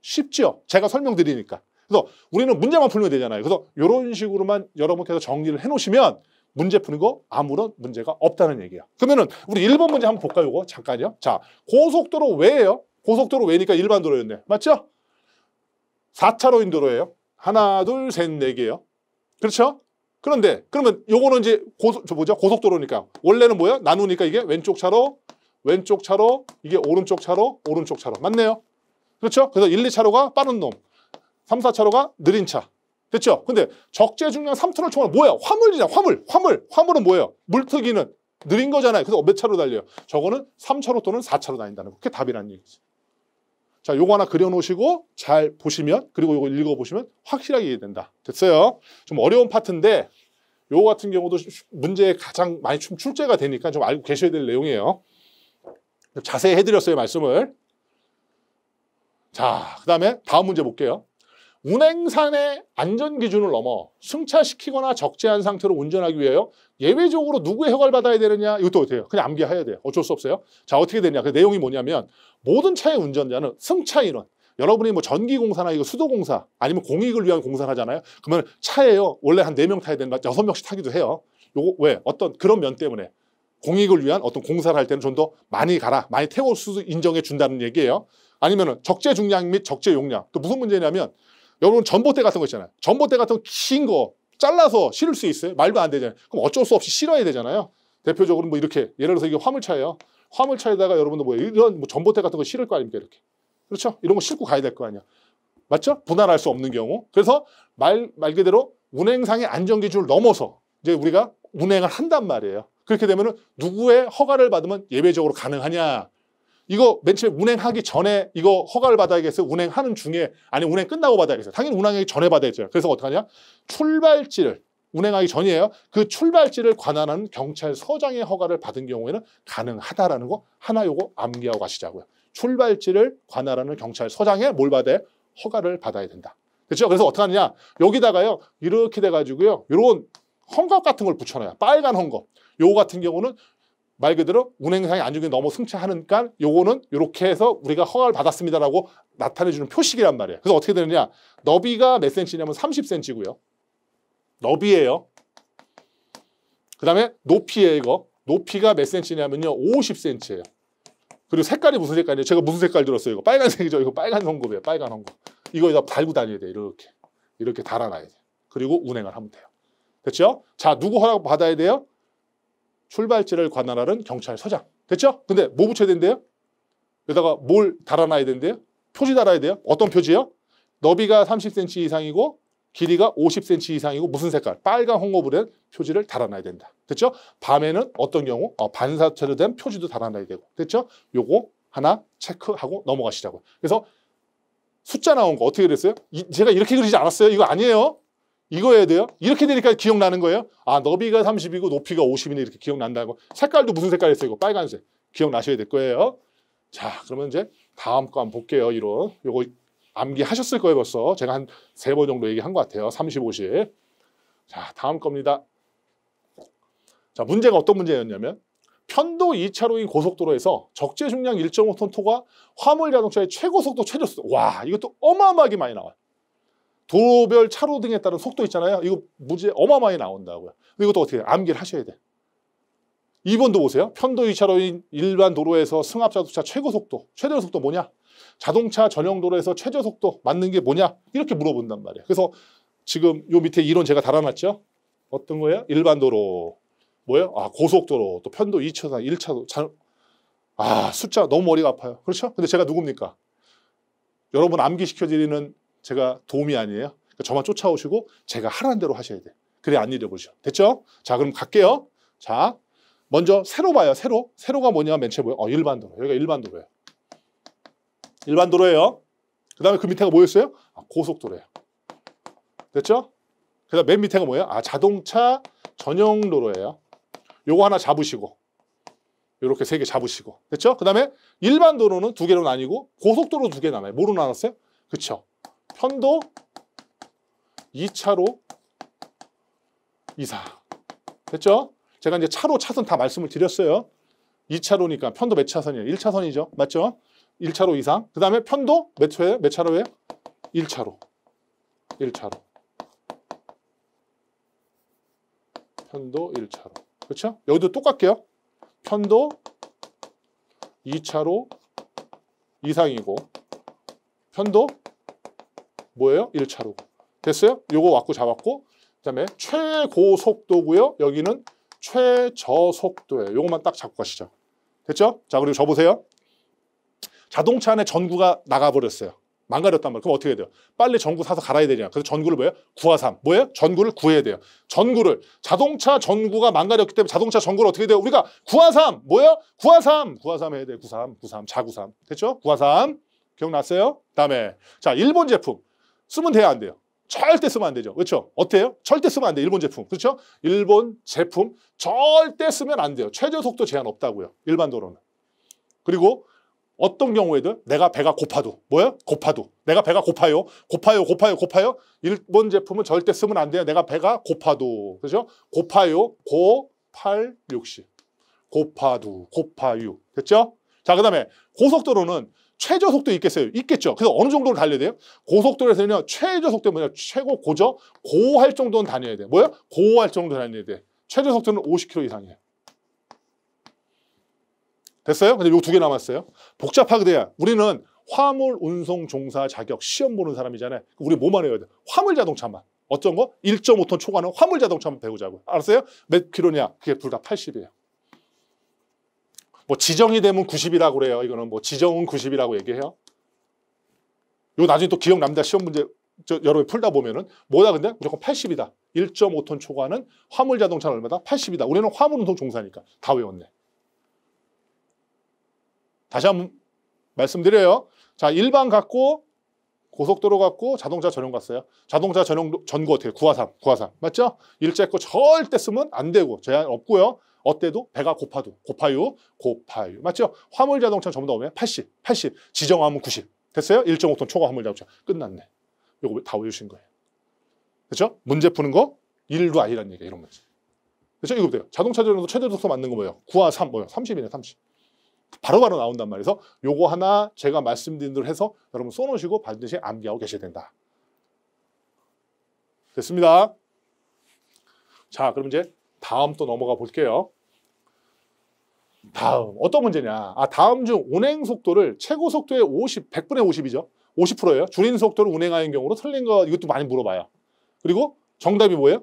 Speaker 1: 쉽죠? 제가 설명드리니까. 그래서 우리는 문제만 풀면 되잖아요. 그래서 이런 식으로만 여러분께서 정리를 해놓으시면 문제 푸는 거 아무런 문제가 없다는 얘기야. 그러면은 우리 1번 문제 한번 볼까요? 이거 잠깐요. 자, 고속도로 외예요. 고속도로 외니까 일반 도로였네. 맞죠? 4차로인 도로예요. 하나, 둘, 셋, 네 개요. 그렇죠? 그런데 그러면 요거는 이제 고속도로니까 원래는 뭐야? 나누니까 이게 왼쪽 차로, 이게 오른쪽 차로, 오른쪽 차로. 맞네요. 그렇죠? 그래서 1, 2차로가 빠른 놈, 3, 4차로가 느린 차. 됐죠? 근데 적재 중량 3톤을 총하는 뭐야? 화물이냐? 화물은 뭐예요? 물특이는 느린 거잖아요. 그래서 몇 차로 달려요? 저거는 3차로 또는 4차로 다닌다는 거. 그게 답이라는 얘기지. 자, 요거 하나 그려놓으시고 잘 보시면 그리고 요거 읽어보시면 확실하게 이해된다. 됐어요? 좀 어려운 파트인데 요거 같은 경우도 문제에 가장 많이 출제가 되니까 좀 알고 계셔야 될 내용이에요. 자세히 해드렸어요, 말씀을. 자, 그 다음에 다음 문제 볼게요. 운행상의 안전기준을 넘어 승차시키거나 적재한 상태로 운전하기 위하여 예외적으로 누구의 허가를 받아야 되느냐? 이것도 어때요? 돼요. 그냥 암기해야 돼요. 어쩔 수 없어요. 자, 어떻게 되냐? 그 내용이 뭐냐면 모든 차의 운전자는 승차인원, 여러분이 뭐 전기공사나 이거 수도공사 아니면 공익을 위한 공사를 하잖아요. 그러면 차에요. 원래 한 4명 타야 되는 6명씩 타기도 해요. 요거 왜? 어떤 그런 면 때문에 공익을 위한 어떤 공사를 할 때는 좀 더 많이 가라. 많이 태울 수 인정해 준다는 얘기예요. 아니면은 적재 중량 및 적재 용량. 또 무슨 문제냐면 여러분 전봇대 같은 거 있잖아요. 전봇대 같은 거 긴 거 잘라서 실을 수 있어요? 말도 안 되잖아요. 그럼 어쩔 수 없이 실어야 되잖아요. 대표적으로 뭐 이렇게 예를 들어서 이게 화물차예요. 화물차에다가 여러분들 뭐 이런 뭐 전봇대 같은 거 실을 거 아닙니까? 이렇게. 그렇죠? 이런 거 싣고 가야 될 거 아니야. 맞죠? 분할할 수 없는 경우. 그래서 말 그대로 운행상의 안전기준을 넘어서 이제 우리가 운행을 한단 말이에요. 그렇게 되면은 누구의 허가를 받으면 예외적으로 가능하냐? 이거 맨 처음에 운행하기 전에 이거 허가를 받아야겠어요? 운행하는 중에 아니면 운행 끝나고 받아야겠어요? 당연히 운행하기 전에 받아야죠. 그래서 어떡하냐? 출발지를 운행하기 전이에요. 그 출발지를 관할하는 경찰서장의 허가를 받은 경우에는 가능하다라는 거 하나 요거 암기하고 가시자고요. 출발지를 관할하는 경찰서장의 뭘 받아야? 허가를 받아야 된다. 그렇죠? 그래서 어떻게 하느냐? 여기다가요. 이렇게 돼가지고요. 이런 헝겊 같은 걸 붙여놔요. 빨간 헝겊. 요거 같은 경우는 말 그대로 운행상의 안전기준을 넘어 승차하니까 요거는 이렇게 해서 우리가 허가를 받았습니다라고 나타내주는 표식이란 말이에요. 그래서 어떻게 되느냐? 너비가 몇 cm냐면 30cm고요. 너비예요. 그 다음에 높이예요, 이거. 높이가 몇 센치냐면요. 50cm예요. 그리고 색깔이 무슨 색깔이에요? 제가 무슨 색깔 들었어요? 이거 빨간색이죠. 이거 빨간 송급이에요. 빨간 송급. 이거 여기다 달고 다녀야 돼. 이렇게 달아놔야 돼. 그리고 운행을 하면 돼요. 됐죠? 자, 누구 허락 받아야 돼요? 출발지를 관할하는 경찰서장. 됐죠? 근데 뭐 붙여야 된대요? 여기다가 뭘 달아놔야 된대요? 표지 달아야 돼요. 어떤 표지요? 너비가 30cm 이상이고 길이가 50cm 이상이고 무슨 색깔? 빨간 홍업으로 된 표지를 달아놔야 된다. 됐죠? 밤에는 어떤 경우? 반사체로 된 표지도 달아놔야 되고. 됐죠? 요거 하나 체크하고 넘어가시자고요. 그래서 숫자 나온 거 어떻게 그랬어요? 제가 이렇게 그리지 않았어요. 이거 아니에요. 이거 해야 돼요. 이렇게 되니까 기억나는 거예요. 아, 너비가 30이고 높이가 50이네 이렇게 기억난다고. 색깔도 무슨 색깔이었어요? 이거 빨간색. 기억나셔야 될 거예요. 자, 그러면 이제 다음 거 한번 볼게요. 이런 요거 암기하셨을 거예요 벌써. 제가 한 3번 정도 얘기한 것 같아요. 30, 50. 자, 다음 겁니다. 자, 문제가 어떤 문제였냐면 편도 2차로인 고속도로에서 적재 중량 1.5톤 토가 화물 자동차의 최고 속도 최저속도. 와, 이것도 어마어마하게 많이 나와요. 도로별 차로 등에 따른 속도 있잖아요. 이거 문제 어마어마하게 나온다고요. 이것도 어떻게 해요? 암기를 하셔야 돼. 2번도 보세요. 편도 2차로인 일반 도로에서 승합 자동차 최고 속도, 최저 속도 뭐냐? 자동차 전용 도로에서 최저 속도 맞는 게 뭐냐? 이렇게 물어본단 말이에요. 그래서 지금 요 밑에 이론 제가 달아놨죠? 어떤 거예요? 일반 도로. 뭐예요? 아, 고속도로, 또 편도 2차선, 1차도. 숫자 너무 머리가 아파요. 그렇죠? 근데 제가 누굽니까? 여러분 암기시켜드리는 제가 도움이 아니에요. 그러니까 저만 쫓아오시고 제가 하라는 대로 하셔야 돼. 그래 안 잊어버리죠. 됐죠? 자, 그럼 갈게요. 자, 먼저 세로 봐요. 세로. 세로가 뭐냐? 맨 처음에 뭐예요? 일반 도로. 여기가 일반 도로예요. 일반 도로예요. 그 다음에 그 밑에가 뭐였어요? 고속도로예요. 됐죠? 그 다음 맨 밑에가 뭐예요? 자동차 전용 도로예요. 요거 하나 잡으시고 요렇게 3개 잡으시고. 됐죠? 그 다음에 일반 도로는 2개로 나뉘고 고속도로 2개 나눠요. 뭐로 나눴어요? 그쵸? 편도 2차로 이상. 됐죠? 제가 이제 차로 차선 다 말씀을 드렸어요. 2차로니까 편도 몇 차선이에요? 1차선이죠. 맞죠? 1차로 이상. 그 다음에 편도 몇 초예요? 몇 차로예요? 1차로. 1차로. 편도 1차로. 그렇죠? 여기도 똑같게요. 편도 2차로 이상이고 편도 뭐예요? 1차로. 됐어요? 요거 왔고 잡았고 그다음에 최고속도고요. 여기는 최저속도예요. 요것만 딱 잡고 가시죠. 됐죠? 자, 그리고 저 보세요. 자동차 안에 전구가 나가버렸어요. 망가졌단 말이에요. 그럼 어떻게 해야 돼요? 빨리 전구 사서 갈아야 되잖아요. 그래서 전구를 뭐예요? 구하삼. 뭐예요? 전구를 구해야 돼요. 전구를. 자동차 전구가 망가졌기 때문에 자동차 전구를 어떻게 돼요? 우리가 구하삼. 뭐예요? 구하삼. 구하삼 해야 돼요. 구삼. 자구삼. 됐죠? 구하삼. 기억났어요? 그다음에 자, 일본 제품. 쓰면 돼야 안 돼요? 절대 쓰면 안 되죠. 그렇죠? 어때요? 절대 쓰면 안 돼요. 일본 제품. 그렇죠? 일본 제품 절대 쓰면 안 돼요. 최저 속도 제한 없다고요. 일반 도로는. 그리고 어떤 경우에도 내가 배가 고파도 뭐예요? 고파도 내가 배가 고파요. 고파요. 일본 제품은 절대 쓰면 안 돼요. 내가 배가 고파도. 그렇죠? 고파요. 고팔 60. 고파도 고파유. 됐죠? 자, 그다음에 고속도로는 최저 속도 있겠어요? 있겠죠. 그래서 어느 정도를 달려야 돼요? 고속도로에서는요. 최저 속도 뭐냐? 최고 고저 고할 정도는 다녀야 돼. 뭐예요? 고할 정도 다녀야 돼. 최저 속도는 50km 이상이에요. 됐어요? 근데 요 2개 남았어요. 복잡하거든요. 우리는 화물 운송 종사 자격 시험 보는 사람이잖아요. 우리 뭐만 해야 돼? 화물 자동차만. 어떤 거? 1.5톤 초과는 화물 자동차만 배우자고요. 알았어요? 몇 킬로냐? 그게 둘 다 80이에요. 뭐 지정이 되면 90이라고 그래요. 이거는 뭐 지정은 90이라고 얘기해요. 이거 나중에 또 기억납니다. 시험 문제 여러분 풀다 보면은 뭐다 근데 무조건 80이다. 1.5톤 초과는 화물 자동차는 얼마다? 80이다. 우리는 화물 운송 종사니까 다 외웠네. 다시 한번 말씀드려요. 자, 일반 갖고 고속도로 갖고 자동차 전용 갔어요. 자동차 전용 전구 어떻게? 구하삼. 맞죠? 일제 거 절대 쓰면 안 되고 제한 없고요. 어때도 배가 고파도 고파요. 맞죠? 화물 자동차 전부 다 오면 80. 지정하면 90. 됐어요? 1.5톤 초과 화물 자동차. 끝났네. 요거 다 외우신 거예요. 그렇죠? 문제 푸는 거 일도 아니란 얘기예요. 이런 문제. 그렇죠? 이거 보세요. 자동차 전용도 최저 속도 맞는 거 뭐예요? 9와3 뭐예요? 30이네. 30. 바로바로 나온단 말이에요. 요거 하나 제가 말씀드린 대로 해서 여러분 써놓으시고 반드시 암기하고 계셔야 된다. 됐습니다. 자, 그럼 이제 다음 또 넘어가 볼게요. 다음 어떤 문제냐? 다음 중 운행 속도를 최고 속도의 100분의 50이죠. 50%예요. 줄인 속도를 운행하는 경우로 틀린 거 이것도 많이 물어봐요. 그리고 정답이 뭐예요?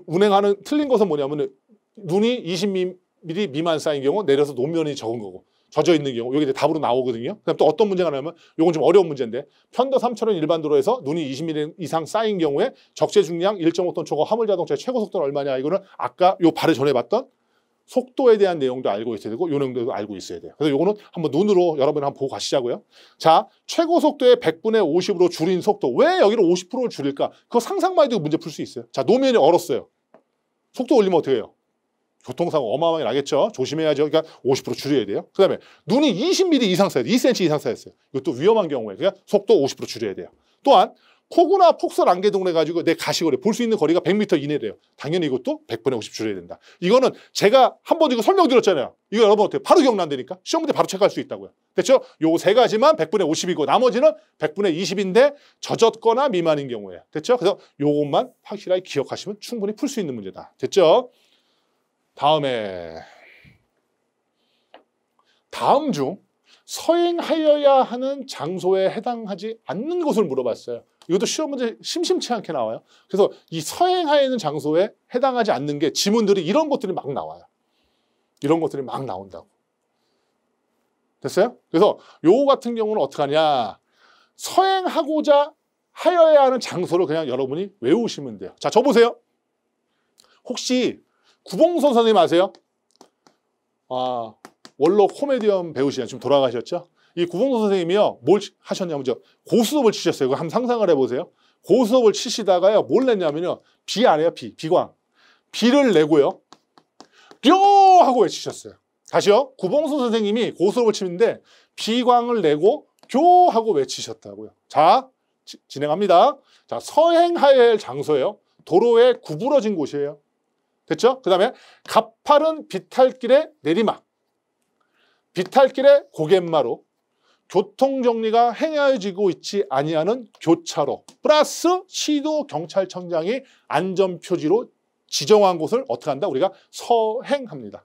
Speaker 1: 운행하는 틀린 것은 뭐냐면 눈이 20mm 미만 쌓인 경우 내려서 노면이 적은 거고 젖어 있는 경우 여기 이제 답으로 나오거든요. 그다음 또 어떤 문제가 나오면 이건 좀 어려운 문제인데 편도 3차로인 일반 도로에서 눈이 20mm 이상 쌓인 경우에 적재 중량 1.5톤 초과 화물 자동차의 최고 속도는 얼마냐? 이거는 아까 요 바로 전에 봤던 속도에 대한 내용도 알고 있어야 되고 요 내용도 알고 있어야 돼요. 그래서 요거는 한번 눈으로 여러분 한번 보고 가시자고요. 자, 최고 속도의 100분의 50으로 줄인 속도. 왜 여기를 50%를 줄일까? 그거 상상만 해도 문제 풀 수 있어요. 자, 노면이 얼었어요. 속도 올리면 어떻게 해요? 교통사고 어마어마하게 나겠죠. 조심해야죠. 그러니까 50% 줄여야 돼요. 그 다음에 눈이 20mm 이상 쌓여요. 2cm 이상 쌓였어요. 이것도 위험한 경우에 그러니까 속도 50% 줄여야 돼요. 또한 폭우나 폭설 안개 등으로 해가지고 내 가시거리 볼 수 있는 거리가 100m 이내래요. 당연히 이것도 100분의 50 줄여야 된다. 이거는 제가 한 번 이거 설명드렸잖아요. 이거 여러분 어때요? 바로 기억난다니까. 시험 문제 바로 체크할 수 있다고요. 됐죠? 요 세 가지만 100분의 50이고 나머지는 100분의 20인데 젖었거나 미만인 경우에. 됐죠? 그래서 요것만 확실하게 기억하시면 충분히 풀 수 있는 문제다. 됐죠? 다음 중 서행하여야 하는 장소에 해당하지 않는 것을 물어봤어요. 이것도 시험 문제 심심치 않게 나와요. 그래서 이 서행하여야 장소에 해당하지 않는 게 지문들이 이런 것들이 막 나와요. 이런 것들이 막 나온다고. 됐어요? 그래서 요 같은 경우는 어떻게 하냐. 서행하고자 하여야 하는 장소를 그냥 여러분이 외우시면 돼요. 자, 저 보세요. 혹시 구봉선 선생님 아세요? 원로 코미디언 배우시잖아요. 지금 돌아가셨죠? 이 구봉선 선생님이요. 뭘 하셨냐면 고수업을 치셨어요. 이거 한번 상상을 해보세요. 고수업을 치시다가요. 뭘 냈냐면요. 비 아니에요. 비광. 비를 내고요. 뾰 하고 외치셨어요. 다시요. 구봉선 선생님이 고수업을 치는데 비광을 내고 교 하고 외치셨다고요. 자, 진행합니다. 자, 서행하여야 할 장소예요. 도로에 구부러진 곳이에요. 됐죠? 그 다음에 가파른 비탈길의 내리막, 비탈길의 고갯마루, 교통정리가 행해지고 있지 아니하는 교차로, 플러스 시도 경찰청장이 안전표지로 지정한 곳을 어떻게 한다? 우리가 서행합니다.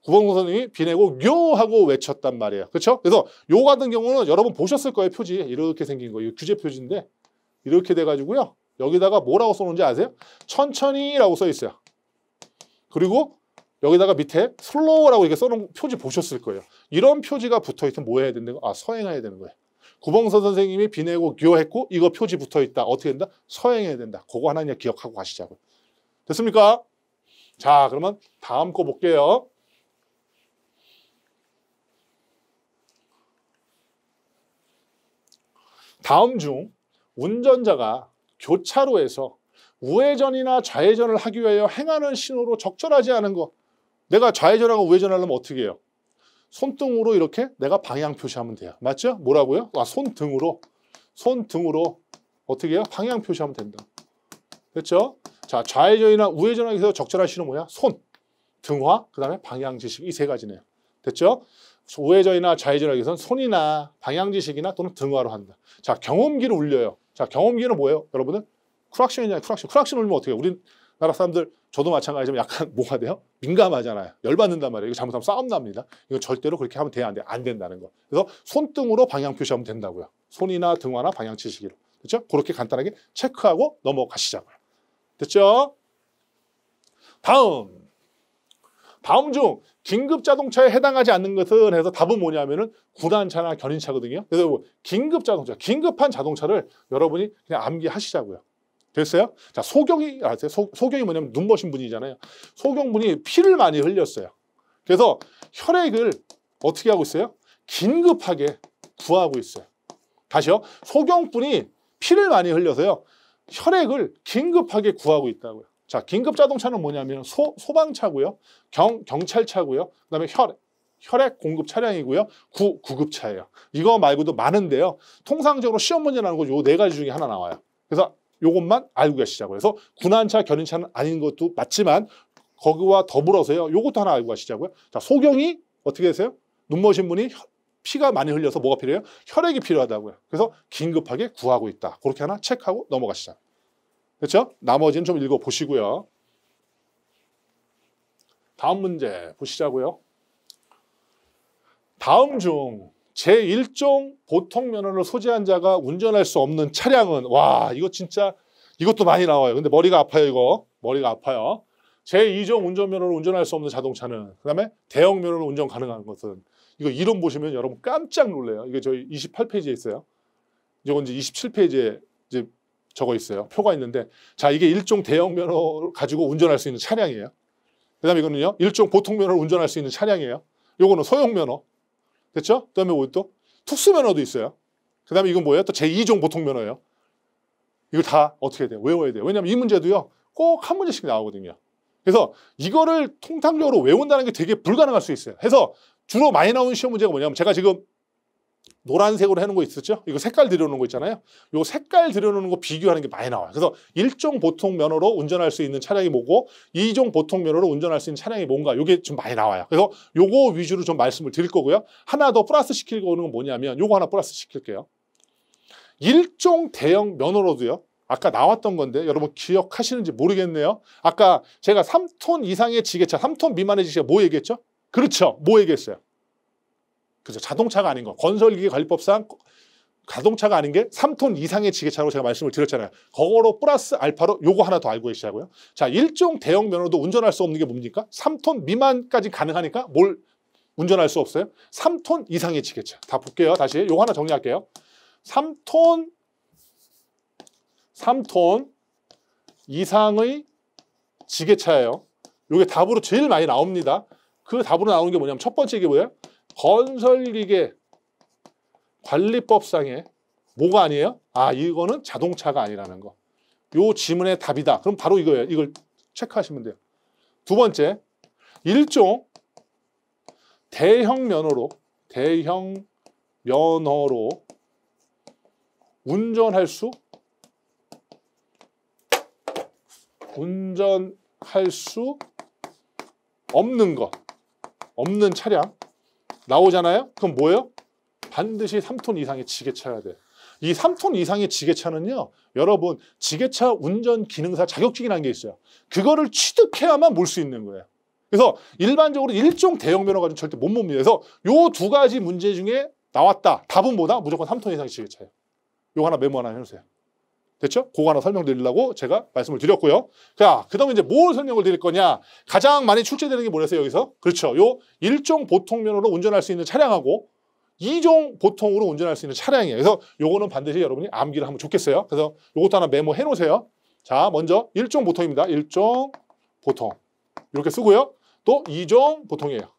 Speaker 1: 구봉선 선생님이 비 내고 묘하고 외쳤단 말이에요. 그렇죠? 그래서 요 같은 경우는 여러분 보셨을 거예요. 표지 이렇게 생긴 거예요. 규제 표지인데 이렇게 돼가지고요. 여기다가 뭐라고 써놓은지 아세요? 천천히라고 써 있어요. 그리고 여기다가 밑에 슬로우라고 이렇게 써놓은 표지 보셨을 거예요. 이런 표지가 붙어있으면 뭐 해야 된다고? 서행해야 되는 거예요. 구봉선 선생님이 비 내고 교했고 이거 표지 붙어있다. 어떻게 된다? 서행해야 된다. 그거 하나 그냥 기억하고 가시자고요. 됐습니까? 자, 그러면 다음 거 볼게요. 다음 중 운전자가 교차로에서 우회전이나 좌회전을 하기 위하여 행하는 신호로 적절하지 않은 거. 내가 좌회전하고 우회전하려면 어떻게 해요? 손등으로 이렇게 내가 방향 표시하면 돼요. 맞죠? 뭐라고요? 손등으로 어떻게 해요? 방향 표시하면 된다. 됐죠? 자, 좌회전이나 우회전하기 위해서 적절한 신호 뭐야? 손, 등화, 그 다음에 방향 지식. 이 세 가지네요. 됐죠? 우회전이나 좌회전하기 위해서는 손이나 방향 지식이나 또는 등화로 한다. 자, 경험기를 울려요. 자, 경험기는 뭐예요? 여러분은 크락션이냐, 크락션 울리면 어떻게 해요? 우리나라 사람들, 저도 마찬가지지만 약간 뭐가 돼요? 민감하잖아요. 열받는단 말이에요. 이거 잘못하면 싸움 납니다. 이거 절대로 그렇게 하면 돼, 안 돼? 안 된다는 거. 그래서 손등으로 방향 표시하면 된다고요. 손이나 등화나 방향 지시기로. 됐죠? 그렇게 간단하게 체크하고 넘어가시자고요. 됐죠? 다음 중 긴급 자동차에 해당하지 않는 것은 해서 답은 뭐냐면은 구단차나 견인차거든요. 그래서 긴급 자동차, 긴급한 자동차를 여러분이 그냥 암기하시자고요. 됐어요? 자, 소경이 아세요? 소경이 뭐냐면 눈머신 분이잖아요. 소경분이 피를 많이 흘렸어요. 그래서 혈액을 어떻게 하고 있어요? 긴급하게 구하고 있어요. 다시요. 소경분이 피를 많이 흘려서요. 혈액을 긴급하게 구하고 있다고요. 자, 긴급 자동차는 뭐냐면 소방차고요. 경찰차고요. 그다음에 혈액 공급 차량이고요. 구급차예요. 이거 말고도 많은데요. 통상적으로 시험 문제 나오는 거 요 네 가지 중에 하나 나와요. 그래서 요것만 알고 가시자고요. 그래서 군안차, 견인차는 아닌 것도 맞지만 거기와 더불어서요. 요것도 하나 알고 가시자고요. 자, 소경이 어떻게 되세요? 눈머신 분이 피가 많이 흘려서 뭐가 필요해요? 혈액이 필요하다고요. 그래서 긴급하게 구하고 있다. 그렇게 하나 체크하고 넘어가시자. 그렇죠? 나머지는 좀 읽어보시고요. 다음 문제 보시자고요. 다음 중 제1종 보통면허를 소지한 자가 운전할 수 없는 차량은, 와, 이거 진짜 이것도 많이 나와요. 근데 머리가 아파요. 이거 머리가 아파요. 제2종 운전면허로 운전할 수 없는 자동차는, 그다음에 대형면허로 운전 가능한 것은, 이거 이론 보시면 여러분 깜짝 놀래요. 이게 저희 28페이지에 있어요. 이건 이제 27페이지에 이제 적어 있어요. 표가 있는데, 자, 이게 일종 대형면허 가지고 운전할 수 있는 차량이에요. 그다음에 이거는요, 일종 보통면허로 운전할 수 있는 차량이에요. 요거는 소형면허. 됐죠? 그다음에 뭐 또 특수면허도 있어요. 그다음에 이건 뭐예요? 또 제2종 보통면허예요. 이거 다 어떻게 돼요? 외워야 돼요. 왜냐하면 이 문제도요, 꼭 한 문제씩 나오거든요. 그래서 이거를 통상적으로 외운다는 게 되게 불가능할 수 있어요. 해서 주로 많이 나오는 시험 문제가 뭐냐면, 제가 지금 노란색으로 해놓은 거 있었죠? 이거 색깔 들여놓은 거 있잖아요. 요 색깔 들여놓은 거 비교하는 게 많이 나와요. 그래서 1종 보통 면허로 운전할 수 있는 차량이 뭐고 2종 보통 면허로 운전할 수 있는 차량이 뭔가, 요게 좀 많이 나와요. 그래서 요거 위주로 좀 말씀을 드릴 거고요. 하나 더 플러스 시킬 거는 뭐냐면, 요거 하나 플러스 시킬게요. 1종 대형 면허로도요, 아까 나왔던 건데 여러분 기억하시는지 모르겠네요. 아까 제가 3톤 이상의 지게차, 3톤 미만의 지게차 뭐 얘기했죠? 그렇죠. 뭐 얘기했어요? 그죠. 자동차가 아닌 거. 건설기계 관리법상 자동차가 아닌 게 3톤 이상의 지게차라고 제가 말씀을 드렸잖아요. 그거로 플러스 알파로 요거 하나 더 알고 계시자고요. 자, 일종 대형 면허도 운전할 수 없는 게 뭡니까? 3톤 미만까지 가능하니까 뭘 운전할 수 없어요? 3톤 이상의 지게차. 다 볼게요. 다시 요거 하나 정리할게요. 3톤 이상의 지게차예요. 요게 답으로 제일 많이 나옵니다. 그 답으로 나오는 게 뭐냐면, 첫 번째 이게 뭐예요? 건설기계 관리법상에 뭐가 아니에요? 아, 이거는 자동차가 아니라는 거. 요 지문의 답이다. 그럼 바로 이거예요. 이걸 체크하시면 돼요. 두 번째, 일종 대형 면허로 운전할 수 없는 거, 없는 차량 나오잖아요. 그럼 뭐예요? 반드시 3톤 이상의 지게차여야 돼. 이 3톤 이상의 지게차는요, 여러분 지게차 운전 기능사 자격증이라는 게 있어요. 그거를 취득해야만 몰 수 있는 거예요. 그래서 일반적으로 일종 대형 면허 가지고 절대 못 봅니다. 그래서 요 두 가지 문제 중에 나왔다. 답은 뭐다? 무조건 3톤 이상의 지게차예요. 요거 하나 메모 하나 해놓으세요. 됐죠? 그거 하나 설명드리려고 제가 말씀을 드렸고요. 자, 그 다음에 이제 뭘 설명을 드릴 거냐? 가장 많이 출제되는 게 뭐랬어요, 여기서? 그렇죠. 요 일종 보통면허로 운전할 수 있는 차량하고 2종 보통으로 운전할 수 있는 차량이에요. 그래서 요거는 반드시 여러분이 암기를 하면 좋겠어요. 그래서 요것도 하나 메모해 놓으세요. 자, 먼저 1종 보통입니다. 1종 보통. 이렇게 쓰고요. 또 2종 보통이에요.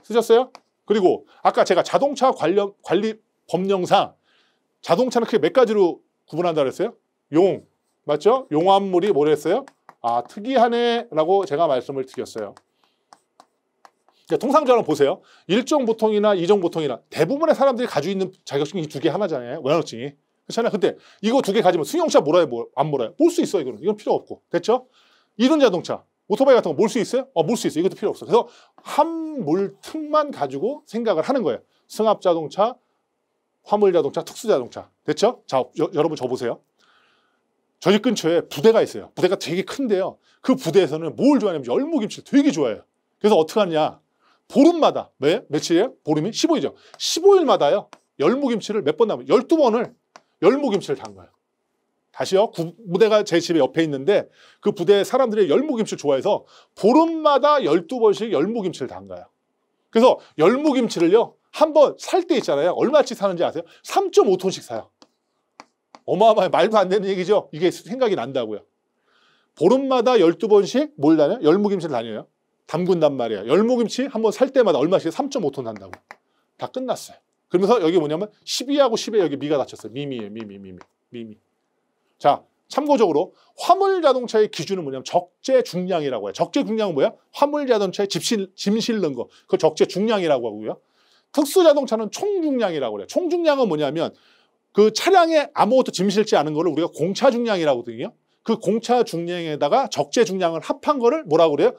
Speaker 1: 쓰셨어요? 그리고 아까 제가 자동차 관리 법령상 자동차는 크게 몇 가지로 구분한다 그랬어요? 용, 맞죠? 용암물이 뭐랬어요? 아, 특이하네라고 제가 말씀을 드렸어요. 통상적으로 보세요. 1종 보통이나 2종 보통이나 대부분의 사람들이 가지고 있는 자격증이 이 두 개 하나잖아요. 면허증이. 그렇잖아요. 근데 이거 두 개 가지면 승용차 몰아요? 안 몰아요? 몰 수 있어, 이거는. 이건 필요 없고. 됐죠? 이륜 자동차, 오토바이 같은 거 몰 수 있어요? 몰 수 있어요. 이것도 필요 없어. 그래서 한 물특만 가지고 생각을 하는 거예요. 승합 자동차, 화물 자동차, 특수 자동차. 됐죠? 자, 여러분 저 보세요. 저희 근처에 부대가 있어요. 부대가 되게 큰데요. 그 부대에서는 뭘 좋아하냐면 열무김치를 되게 좋아해요. 그래서 어떻게 하느냐? 보름마다, 며칠이에요? 보름이? 15일이죠. 15일마다요. 열무김치를 몇 번 남아요? 12번을 열무김치를 담가요. 다시요. 부대가 제 집에 옆에 있는데 그 부대 사람들이 열무김치를 좋아해서 보름마다 12번씩 열무김치를 담가요. 그래서 열무김치를요, 한 번 살 때 있잖아요. 얼마치 사는지 아세요? 3.5톤씩 사요. 어마어마해. 말도 안 되는 얘기죠. 이게 생각이 난다고요. 보름마다 12번씩 뭘 다녀요? 열무김치를 다녀요. 담근단 말이에요. 열무김치 한 번 살 때마다 얼마씩 3.5톤 한다고. 다 끝났어요. 그러면서 여기 뭐냐면 12하고 10에 여기 미가 닫혔어요. 미미. 자, 참고적으로 화물 자동차의 기준은 뭐냐면 적재 중량이라고 해요. 적재 중량은 뭐야? 화물 자동차에 짐 실는 거. 그걸 적재 중량이라고 하고요. 특수 자동차는 총 중량이라고 그래요. 총 중량은 뭐냐면 그 차량에 아무것도 짐 실지 않은 거를 우리가 공차 중량이라고 하거든요. 그 공차 중량에다가 적재 중량을 합한 거를 뭐라고 그래요?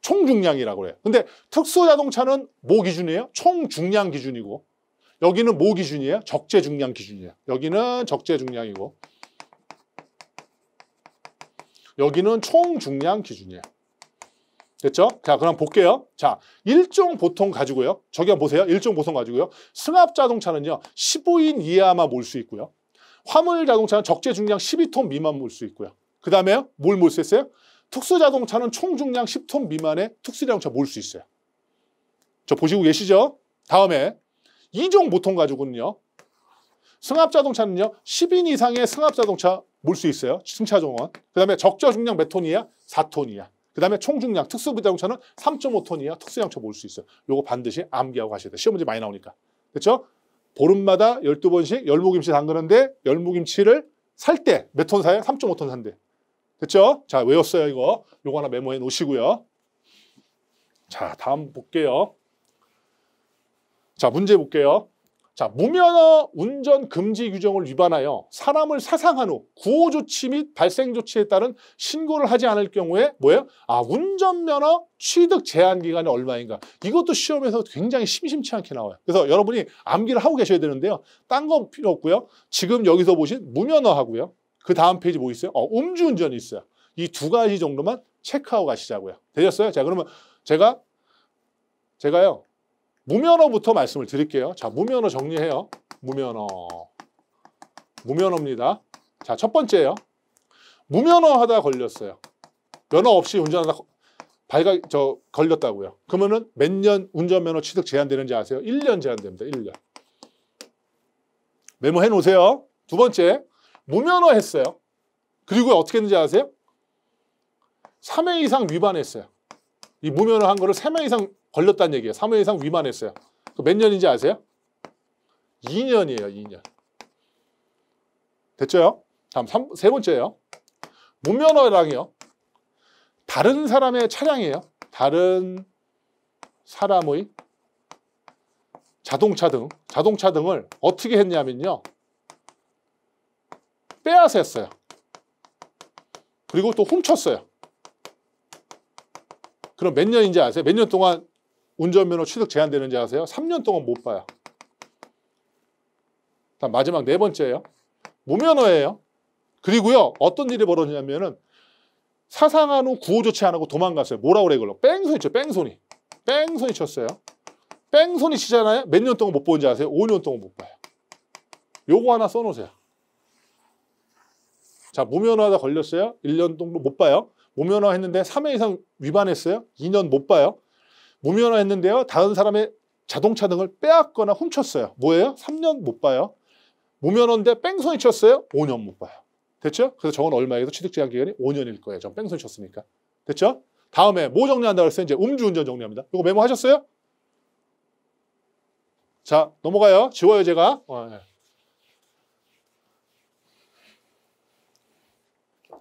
Speaker 1: 총 중량이라고 그래요. 근데 특수 자동차는 뭐 기준이에요? 총 중량 기준이고, 여기는 뭐 기준이에요? 적재 중량 기준이에요. 여기는 적재 중량이고 여기는 총 중량 기준이에요. 됐죠? 자, 그럼 볼게요. 자, 일종 보통 가지고요. 저기 한번 보세요. 일종 보통 가지고요. 승합 자동차는요. 15인 이하만 몰 수 있고요. 화물 자동차는 적재 중량 12톤 미만 몰 수 있고요. 그 다음에 뭘 몰 수 있어요? 특수 자동차는 총 중량 10톤 미만의 특수 자동차 몰 수 있어요. 저 보시고 계시죠? 다음에 이종 보통 가지고는요. 승합 자동차는요. 10인 이상의 승합 자동차 몰 수 있어요. 승차 정원. 그 다음에 적재 중량 몇 톤이야? 4톤이야. 그 다음에 총 중량 특수 자동차는 3.5톤 이하 특수 자동차 몰 수 있어요. 요거 반드시 암기하고 가셔야 돼요. 시험 문제 많이 나오니까. 그렇죠? 보름마다 12번씩 열무김치 담그는데 열무김치를 살 때 몇 톤 사요? 3.5톤 산대. 됐죠? 자, 외웠어요, 이거. 요거 하나 메모해 놓으시고요. 자, 다음 볼게요. 자, 문제 볼게요. 자, 무면허 운전 금지 규정을 위반하여 사람을 사상한 후 구호 조치 및 발생 조치에 따른 신고를 하지 않을 경우에 뭐예요? 아, 운전면허 취득 제한 기간이 얼마인가? 이것도 시험에서 굉장히 심심치 않게 나와요. 그래서 여러분이 암기를 하고 계셔야 되는데요. 딴 건 필요 없고요. 지금 여기서 보신 무면허 하고요. 그 다음 페이지 뭐 있어요? 음주운전이 있어요. 이 두 가지 정도만 체크하고 가시자고요. 되셨어요? 자, 그러면 제가요. 무면허부터 말씀을 드릴게요. 자, 무면허 정리해요. 무면허입니다. 자, 첫 번째요. 무면허 하다 걸렸어요. 면허 없이 운전하다 걸렸다고요. 그러면은 몇 년 운전면허 취득 제한되는지 아세요? 1년 제한됩니다. 1년. 메모해 놓으세요. 두 번째, 무면허 했어요. 그리고 어떻게 했는지 아세요? 3회 이상 위반했어요. 이 무면허 한 거를 3회 이상 걸렸다는 얘기예요. 3회 이상 위반했어요. 몇 년인지 아세요? 2년이에요. 2년. 됐죠? 다음 세 번째예요. 무면허랑이요. 다른 사람의 차량이에요. 다른 사람의 자동차 등을 어떻게 했냐면요. 빼앗아 했어요. 그리고 또 훔쳤어요. 그럼 몇 년인지 아세요? 몇 년 동안 운전면허 취득 제한되는지 아세요? 3년 동안 못 봐요. 다음 마지막 네 번째예요. 무면허예요. 그리고요. 어떤 일이 벌어지냐면은 사상한 후 구호 조치 안 하고 도망갔어요. 뭐라고 그래 그걸로? 뺑소니 쳤죠. 뺑소니. 뺑소니 쳤어요. 뺑소니 치잖아요. 몇 년 동안 못 보는지 아세요? 5년 동안 못 봐요. 요거 하나 써놓으세요. 자, 무면허하다 걸렸어요. 1년 동안 못 봐요. 무면허 했는데 3회 이상 위반했어요. 2년 못 봐요. 무면허 했는데요. 다른 사람의 자동차 등을 빼앗거나 훔쳤어요. 뭐예요? 3년 못 봐요. 무면허인데 뺑소니 쳤어요. 5년 못 봐요. 됐죠? 그래서 저건 얼마에도 취득 제한 기간이 5년일 거예요. 전 뺑소니 쳤으니까. 됐죠? 다음에 뭐 정리한다고 했어요? 이제 음주운전 정리합니다. 이거 메모하셨어요? 자, 넘어가요. 지워요, 제가. 네.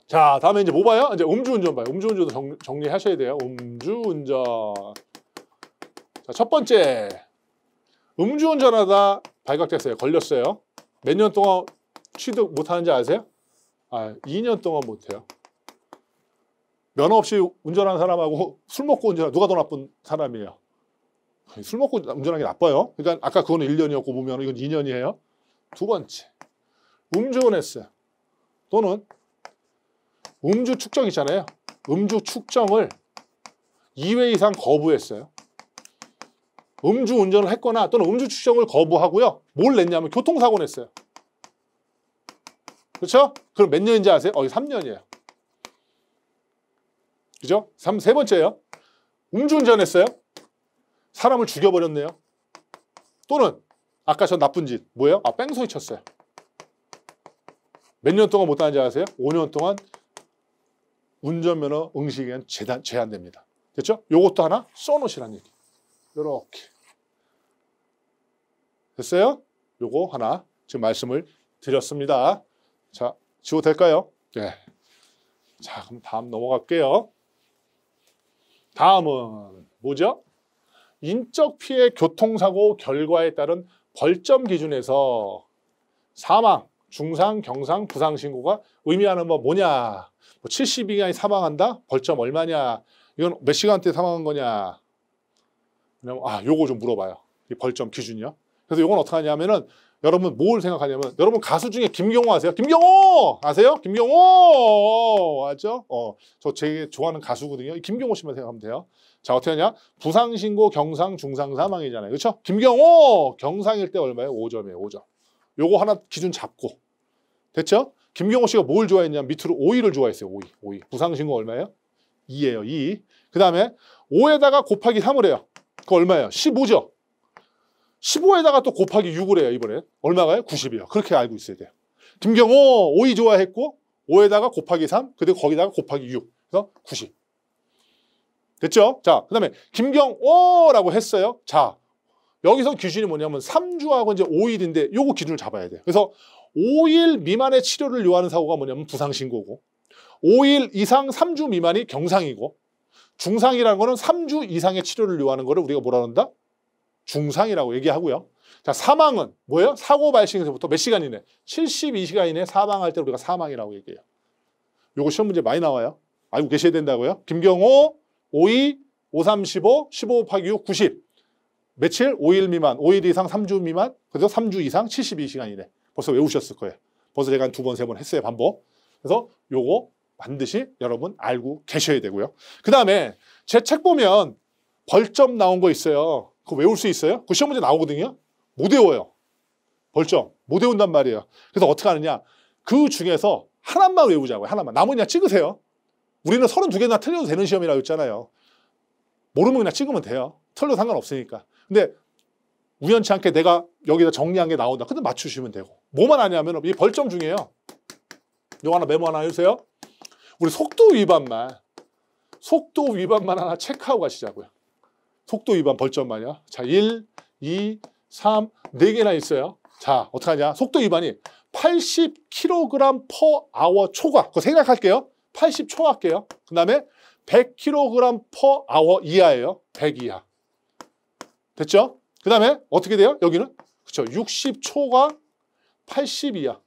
Speaker 1: 자, 다음에 이제 뭐 봐요? 이제 음주운전 봐요. 음주운전도 정리하셔야 돼요. 음주운전. 자, 첫 번째. 음주운전하다 발각됐어요. 걸렸어요. 몇 년 동안 취득 못하는지 아세요? 2년 동안 못해요. 면허 없이 운전하는 사람하고 술 먹고 운전하는 누가 더 나쁜 사람이에요? 술 먹고 운전하는 게 나빠요. 그러니까 아까 그거는 1년이었고 보면 이건 2년이에요. 두 번째. 음주운했어요. 또는 음주 측정 있잖아요. 음주 측정을 2회 이상 거부했어요. 음주 운전을 했거나 또는 음주 측정을 거부하고요. 뭘 냈냐면 교통사고 냈어요. 그렇죠? 그럼 몇 년인지 아세요? 3년이에요. 그죠? 세 번째예요. 음주운전 했어요. 사람을 죽여버렸네요. 또는 아까 전 나쁜 짓 뭐예요? 뺑소니 쳤어요. 몇 년 동안 못하는지 아세요? 5년 동안 운전면허 응시기간 제한됩니다. 됐죠? 요것도 하나 써놓으시라는 얘기. 요렇게. 됐어요? 요거 하나 지금 말씀을 드렸습니다. 자, 지워도 될까요? 네. 자, 그럼 다음 넘어갈게요. 다음은 뭐죠? 인적 피해 교통사고 결과에 따른 벌점 기준에서 사망, 중상, 경상, 부상 신고가 의미하는 뭐 뭐냐? 70인이 사망한다? 벌점 얼마냐? 이건 몇 시간대 사망한 거냐? 요거 좀 물어봐요. 이 벌점 기준이요. 그래서 요건 어떻게 하냐면은 여러분 뭘 생각하냐면 여러분 가수 중에 김경호 아세요? 김경호 아세요? 김경호 알죠? 저 제일 좋아하는 가수거든요. 이 김경호 씨만 생각하면 돼요. 자, 어떻게 하냐? 부상신고 경상 중상 사망이잖아요. 그렇죠? 김경호 경상일 때 얼마예요? 5점이에요. 5점. 요거 하나 기준 잡고 됐죠? 김경호 씨가 뭘 좋아했냐? 밑으로 5위를 좋아했어요. 5위. 부상신고 얼마예요? 2예요. 2. 그 다음에 5에다가 곱하기 3을 해요. 그거 얼마예요? 15죠? 15에다가 또 곱하기 6을 해요. 이번엔. 얼마가요? 90이요. 그렇게 알고 있어야 돼요. 김경호 5위 좋아했고 5에다가 곱하기 3 그리고 거기다가 곱하기 6 그래서 90. 됐죠? 자, 그 다음에 김경호라고 했어요. 자, 여기서 기준이 뭐냐면 3주하고 이제 5일인데 요거 기준을 잡아야 돼요. 그래서 5일 미만의 치료를 요하는 사고가 뭐냐면 부상신고고 5일 이상 3주 미만이 경상이고 중상이라는 거는 3주 이상의 치료를 요하는 거를 우리가 뭐라 그런다? 중상이라고 얘기하고요. 자, 사망은 뭐예요? 사고 발생에서부터 몇 시간 이내? 72시간 이내 사망할 때 우리가 사망이라고 얘기해요. 요거 시험 문제 많이 나와요. 알고 계셔야 된다고요. 김경호 5위 5, 3, 15, 15 곱하기 6, 90. 며칠? 5일 미만, 5일 이상 3주 미만, 그래서 3주 이상 72시간 이내. 벌써 외우셨을 거예요. 벌써 제가 한 2번, 3번 했어요, 반복. 그래서 요거 반드시 여러분 알고 계셔야 되고요. 그 다음에 제 책 보면 벌점 나온 거 있어요. 그거 외울 수 있어요? 그 시험 문제 나오거든요. 못 외워요. 벌점. 못 외운단 말이에요. 그래서 어떻게 하느냐. 그 중에서 하나만 외우자고요. 하나만. 나머지 그냥 찍으세요. 우리는 32개나 틀려도 되는 시험이라고 했잖아요. 모르면 그냥 찍으면 돼요. 틀려도 상관없으니까. 근데 우연치 않게 내가 여기다 정리한 게 나온다. 근데 맞추시면 되고. 뭐만 하냐면 이 벌점 중에요. 이거 하나 메모 하나 해주세요. 우리 속도 위반만 하나 체크하고 가시자고요. 속도 위반 벌점만요. 자, 1, 2, 3, 4개나 있어요. 자, 어떡하냐. 속도 위반이 80kg/h 초과. 그거 생각할게요. 80초 할게요. 그 다음에 100kg/h 이하예요. 100 이하. 됐죠? 그 다음에 어떻게 돼요? 여기는? 그렇죠. 60초가 80 이하.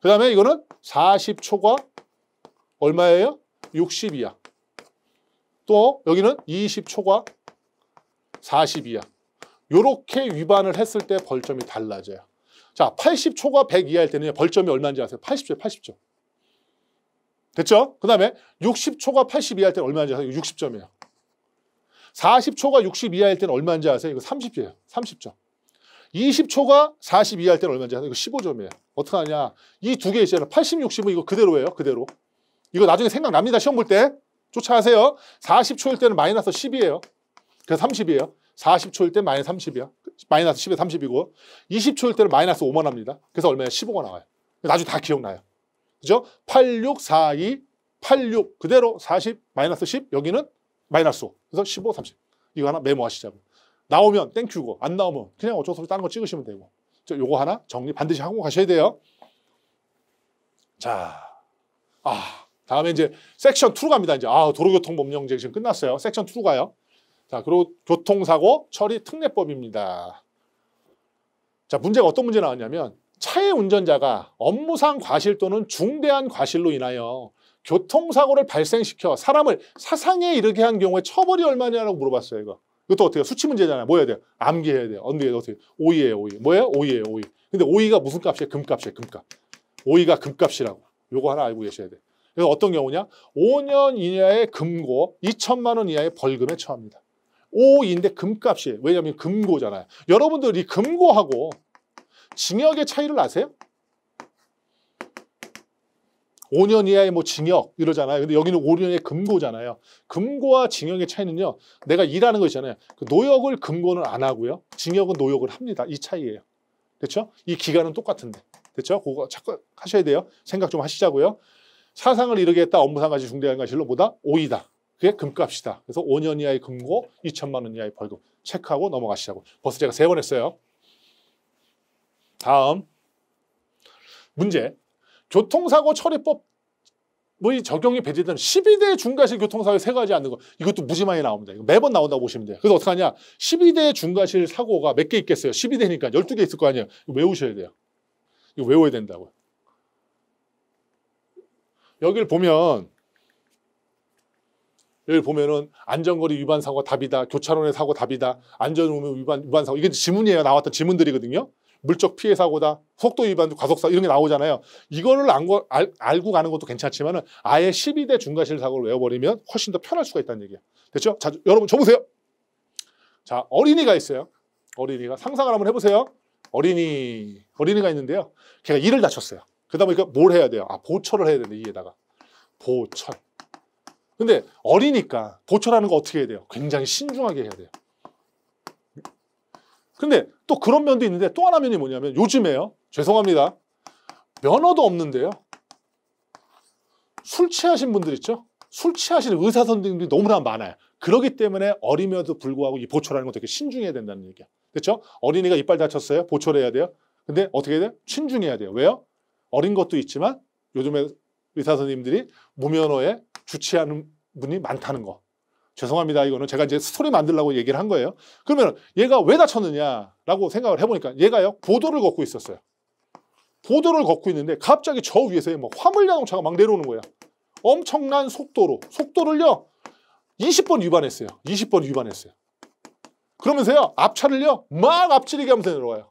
Speaker 1: 그 다음에 이거는 40초가 얼마예요? 60 이하. 또 여기는 20초가 40 이하. 요렇게 위반을 했을 때 벌점이 달라져요. 자, 80초가 100 이하일 때는 벌점이 얼마인지 아세요? 80초, 80점. 됐죠? 그 다음에 60초가 80 이하일 때는 얼마인지 아세요? 60점이에요. 40초가 60 이하일 때는 얼마인지 아세요? 이거 30이에요. 30점. 20초가 40 이하일 때는 얼마인지 아세요? 이거 15점이에요. 어떻게 하냐? 이 두 개 있잖아요. 80, 60은 이거 그대로예요. 그대로. 이거 나중에 생각납니다. 시험 볼 때. 쫓아가세요. 40초일 때는 마이너스 10이에요. 그래서 30이에요. 40초일 때 마이너스 30이야. 마이너스 10에 30이고 20초일 때는 마이너스 5만 합니다. 그래서 얼마예요? 15가 나와요. 나중에 다 기억나요. 그죠? 86, 42, 86 그대로 40, 마이너스 10 여기는 마이너스 5. 그래서 15, 30. 이거 하나 메모하시자고. 나오면 땡큐고 안 나오면 그냥 어쩔 수 없이 다른 거 찍으시면 되고. 요거 하나 정리 반드시 하고 가셔야 돼요. 자, 다음에 이제 섹션 2로 갑니다. 이제 도로교통법령제 지금 끝났어요. 섹션 2로 가요. 자, 그리고 교통사고 처리 특례법입니다. 자, 문제가 어떤 문제 나왔냐면 차의 운전자가 업무상 과실 또는 중대한 과실로 인하여 교통사고를 발생시켜 사람을 사상에 이르게 한 경우에 처벌이 얼마냐라고 물어봤어요. 이것도 어떻게 해요? 수치 문제잖아요. 뭐 해야 돼요? 암기해야 돼요. 어떻게? 5위예요, 5위. 뭐예요? 5위예요, 5위. 근데 5위가 무슨 값이에요? 금값이에요, 금값. 5위가 금값이라고. 요거 하나 알고 계셔야 돼요. 그래서 어떤 경우냐? 5년 이하의 금고, 2천만 원 이하의 벌금에 처합니다. 5인데 금값이에요. 왜냐하면 금고잖아요. 여러분들 이 금고하고 징역의 차이를 아세요? 5년 이하의 뭐 징역 이러잖아요. 근데 여기는 5년의 금고잖아요. 금고와 징역의 차이는요. 내가 일하는 거 있잖아요. 그 노역을 금고는 안 하고요. 징역은 노역을 합니다. 이 차이예요. 그렇죠? 이 기간은 똑같은데. 그렇죠? 그거 자꾸 하셔야 돼요. 생각 좀 하시자고요. 사상을 이르게 했다. 업무상 과실 중대한 과실로 보다 5이다. 그게 금값이다. 그래서 5년 이하의 금고, 2천만 원 이하의 벌금 체크하고 넘어가시자고. 벌써 제가 3번 했어요. 다음 문제. 교통사고 처리법 적용이 배제되는 12대 중과실 교통사고에 3가지 않는 거. 이것도 무지 많이 나옵니다. 이거 매번 나온다고 보시면 돼요. 그래서 어떻게 하냐. 12대 중과실 사고가 몇 개 있겠어요? 12대니까 12개 있을 거 아니에요. 이거 외우셔야 돼요. 이거 외워야 된다고요. 여기를 보면은 안전거리 위반 사고 답이다. 교차로의 사고 답이다. 안전운행 위반 사고. 이게 지문이에요. 나왔던 지문들이거든요. 물적 피해 사고다, 속도 위반, 과속사 이런 게 나오잖아요. 이거를 알고 가는 것도 괜찮지만은 아예 12대 중과실 사고를 외워버리면 훨씬 더 편할 수가 있다는 얘기예요. 됐죠? 자, 여러분 줘보세요. 자, 어린이가 있어요. 어린이가 상상을 한번 해보세요. 어린이가 있는데요. 걔가 이를 다쳤어요. 그러다 보니까 뭘 해야 돼요? 아, 보철을 해야 되는데 이에다가 보철. 근데 어리니까 보철하는 거 어떻게 해야 돼요? 굉장히 신중하게 해야 돼요. 근데 또 그런 면도 있는데 또 하나 면이 뭐냐면 요즘에요. 죄송합니다. 면허도 없는데요. 술 취하신 분들 있죠? 술 취하시는 의사 선생님들이 너무나 많아요. 그렇기 때문에 어리면도 불구하고 이 보철하는 거 되게 신중해야 된다는 얘기야. 그렇죠? 어린이가 이빨 다쳤어요. 보철해야 돼요. 근데 어떻게 해야 돼요? 신중해야 돼요. 왜요? 어린 것도 있지만 요즘에 의사 선생님들이 무면허에 주치하는 분이 많다는 거. 죄송합니다. 이거는 제가 이제 스토리 만들려고 얘기를 한 거예요. 그러면 얘가 왜 다쳤느냐라고 생각을 해보니까 얘가요. 보도를 걷고 있었어요. 보도를 걷고 있는데 갑자기 저 위에서 뭐 화물 자동차가 막 내려오는 거예요. 엄청난 속도를요. 20번 위반했어요. 20번 위반했어요. 그러면서요. 앞차를요. 막 앞지르게 하면서 내려와요.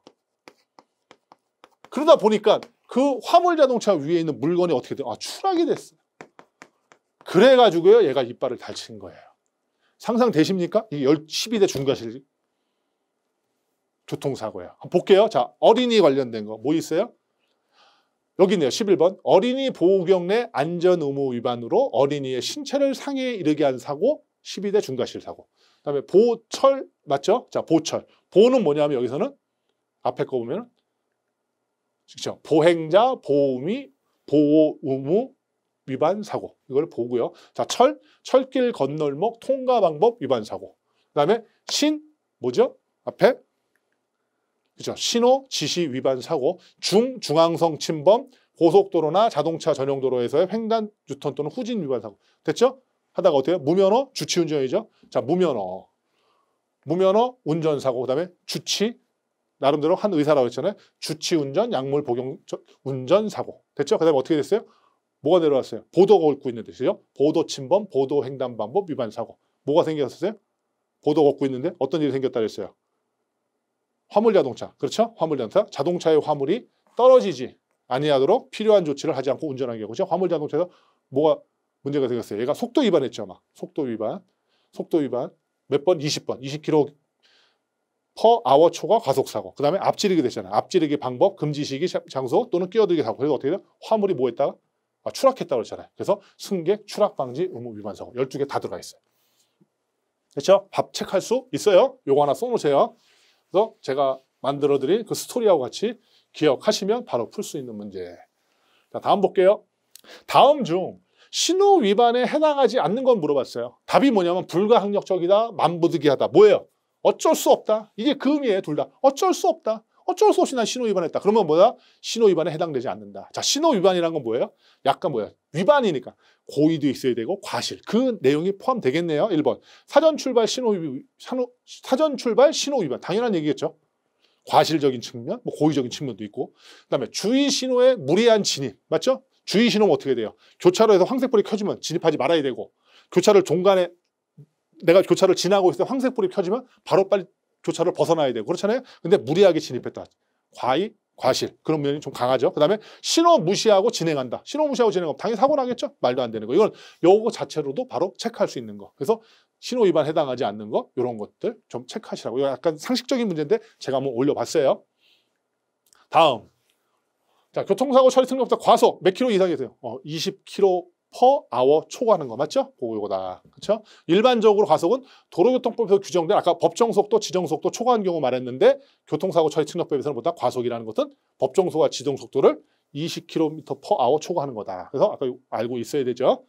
Speaker 1: 그러다 보니까 그 화물 자동차 위에 있는 물건이 어떻게 돼요? 아, 추락이 됐어요. 그래가지고요. 얘가 이빨을 다친 거예요. 상상되십니까? 이게 12대 중과실 교통사고예요. 한번 볼게요. 자, 어린이 관련된 거 뭐 있어요? 여기 있네요. 11번. 어린이 보호구역 내 안전의무 위반으로 어린이의 신체를 상해에 이르게 한 사고 12대 중과실 사고. 그다음에 보철 맞죠? 자, 보철. 보는 뭐냐면 여기서는 앞에 거 보면 그렇죠. 보행자 보호의 보호 의무 위반 사고. 이걸 보고요. 자, 철길 건널목 통과 방법 위반 사고. 그다음에 뭐죠? 앞에 그죠? 신호 지시 위반 사고, 중앙성 침범, 고속도로나 자동차 전용 도로에서의 횡단 유턴 또는 후진 위반 사고. 됐죠? 하다가 어때요? 무면허 주치운전이죠. 자, 무면허 운전사고, 그다음에 주치 나름대로 한 의사라고 했잖아요. 주치운전 약물 복용 운전 사고. 됐죠? 그다음에 어떻게 됐어요? 뭐가 내려왔어요? 보도가 걷고 있는 데서요. 보도 침범, 보도 횡단 방법 위반 사고. 뭐가 생겼었어요? 보도 걷고 있는데 어떤 일이 생겼다 그랬어요? 화물 자동차. 그렇죠? 화물 자동차. 자동차의 화물이 떨어지지 아니하도록 필요한 조치를 하지 않고 운전하는 경우. 그렇죠? 화물 자동차에서 뭐가 문제가 생겼어요? 얘가 속도 위반했죠, 아마. 속도 위반. 몇 번? 20번. 20km per hour 초과 과속 사고. 그다음에 앞지르기 됐잖아요. 앞지르기 방법, 금지 시기, 장소 또는 끼어들기 사고. 그래서 어떻게 돼요? 화물이 뭐 했다가 추락했다고 그랬잖아요. 그래서 승객 추락 방지 의무 위반 사고. 12개 다 들어가 있어요. 그렇죠? 밥 체크할 수 있어요. 요거 하나 써놓으세요. 그래서 제가 만들어드린 그 스토리하고 같이 기억하시면 바로 풀 수 있는 문제. 자, 다음 볼게요. 다음 중 신호 위반에 해당하지 않는 건 물어봤어요. 답이 뭐냐면 불가항력적이다, 만부득이하다. 뭐예요? 어쩔 수 없다. 이게 그 의미예요, 둘 다. 어쩔 수 없다. 어쩔 수 없이 난 신호 위반했다. 그러면 뭐야? 신호 위반에 해당되지 않는다. 자, 신호 위반이란 건 뭐예요? 약간 뭐야? 위반이니까 고의도 있어야 되고 과실. 그 내용이 포함되겠네요. 1번. 사전 출발 신호 위반. 당연한 얘기겠죠. 과실적인 측면, 뭐 고의적인 측면도 있고. 그다음에 주의 신호에 무리한 진입. 맞죠? 주의 신호는 어떻게 돼요? 교차로에서 황색불이 켜지면 진입하지 말아야 되고, 내가 교차를 지나고 있을 때 황색불이 켜지면 바로 빨리 교차를 벗어나야 되고, 그렇잖아요. 근데 무리하게 진입했다. 과실. 그런 면이 좀 강하죠. 그다음에 신호 무시하고 진행한다. 신호 무시하고 진행하면 당연히 사고 나겠죠. 말도 안 되는 거. 이건 요거 자체로도 바로 체크할 수 있는 거. 그래서 신호 위반 해당하지 않는 거, 이런 것들 좀 체크하시라고. 이거 약간 상식적인 문제인데 제가 한번 올려봤어요. 다음. 자, 교통사고 처리 승객보다 과속 몇 킬로 이상이세요? 20km per hour 초과하는 거 맞죠? 그거다. 그렇죠? 일반적으로 과속은 도로교통법에서 규정된 아까 법정속도, 지정속도 초과한 경우 말했는데 교통사고 처리 측량법에서는 보다 과속이라는 것은 법정속도와 지정속도를 20km per hour 초과하는 거다. 그래서 아까 알고 있어야 되죠.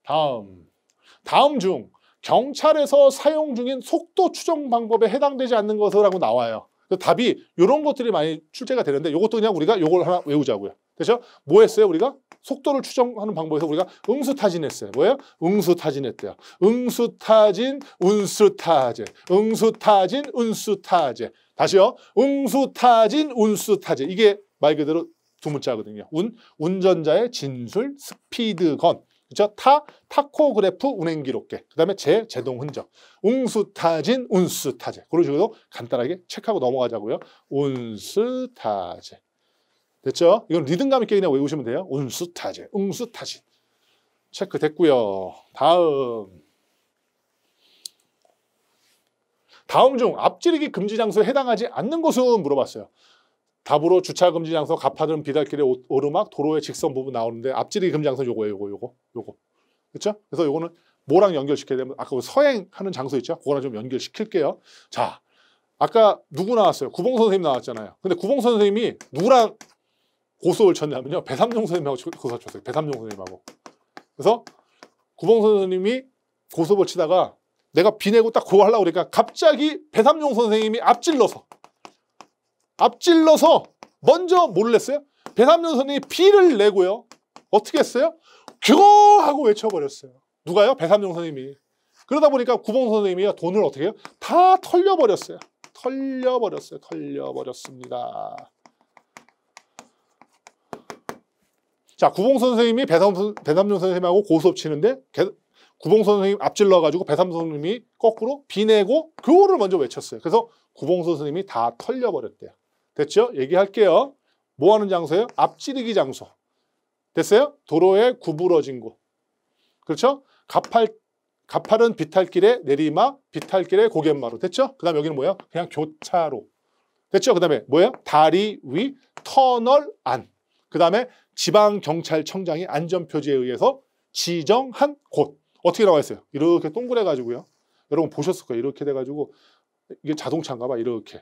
Speaker 1: 다음 중 경찰에서 사용 중인 속도 추정 방법에 해당되지 않는 것이라고 나와요. 답이 이런 것들이 많이 출제가 되는데 이것도 그냥 우리가 이걸 하나 외우자고요. 그렇죠? 뭐 했어요? 우리가 속도를 추정하는 방법에서 우리가 응수타진했어요. 뭐예요? 응수타진했대요. 응수타진, 운수타제. 응수타진, 운수타제. 다시요. 응수타진, 운수타제. 이게 말 그대로 두 문자거든요. 운전자의 진술, 스피드건. 그렇죠? 타코그래프 운행 기록계. 그다음에 제동 흔적. 웅수타진, 운수타제. 그런 식으로 간단하게 체크하고 넘어가자고요. 운수타제. 됐죠? 이건 리듬감 있게 그냥 외우시면 돼요. 운수타제, 웅수타진. 체크 됐고요. 다음 중 앞지르기 금지 장소에 해당하지 않는 곳은 물어봤어요. 답으로 주차 금지 장소, 가파른 비달길의 오르막, 도로의 직선 부분 나오는데 앞지르기 금지 장소 요거예요. 요거. 그렇죠? 그래서 요거는 뭐랑 연결시켜야 되면 아까 서행하는 장소 있죠? 그거랑 좀 연결시킬게요. 자, 아까 누구 나왔어요? 구봉 선생님 나왔잖아요. 근데 구봉 선생님이 누구랑 고소를 쳤냐면요. 배삼종 선생님하고 고소 쳤어요. 배삼종 선생님하고. 그래서 구봉 선생님이 고소를 치다가 내가 비내고 딱 그거 하려고 그러니까 갑자기 배삼종 선생님이 앞질러서 먼저 뭐를 냈어요? 배삼종 선생님이 비를 내고요. 어떻게 했어요? 규고 하고 외쳐버렸어요. 누가요? 배삼종 선생님이. 그러다 보니까 구봉 선생님이 돈을 어떻게 해요? 다 털려버렸어요. 털려버렸습니다. 자, 구봉 선생님이 배삼종 선생님하고 고수업 치는데 구봉 선생님 앞질러가지고 배삼종 선생님이 거꾸로 비내고 교를 먼저 외쳤어요. 그래서 구봉 선생님이 다 털려버렸대요. 됐죠? 얘기할게요. 뭐 하는 장소예요? 앞지르기 장소. 됐어요? 도로에 구부러진 곳. 그렇죠? 가파른 비탈길의 내리막, 비탈길의 고갯마루. 됐죠? 그 다음에 여기는 뭐예요? 그냥 교차로. 됐죠? 그 다음에 뭐예요? 다리 위, 터널 안. 그 다음에 지방경찰청장이 안전표지에 의해서 지정한 곳. 어떻게 나와 있어요? 이렇게 동그래가지고요. 여러분 보셨을 거예요. 이렇게 돼가지고 이게 자동차인가 봐. 이렇게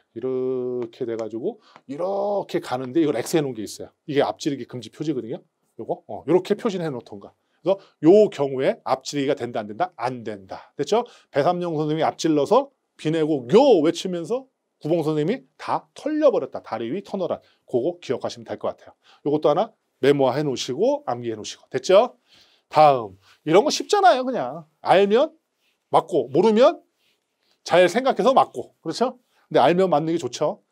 Speaker 1: 돼가지고 이렇게 가는데 이걸 X해 놓은 게 있어요. 이게 앞지르기 금지 표지거든요. 요거 이렇게 표시를 해 놓던가. 그래서 요 경우에 앞지르기가 된다 안 된다? 안 된다. 됐죠? 배삼용 선생님이 앞질러서 비내고 요 외치면서 구봉 선생님이 다 털려버렸다. 다리 위 터널안. 그거 기억하시면 될 것 같아요. 요것도 하나 메모해 놓으시고 암기해 놓으시고. 됐죠? 다음. 이런 거 쉽잖아요. 그냥 알면 맞고 모르면 잘 생각해서 맞고. 그렇죠? 근데 알면 맞는 게 좋죠.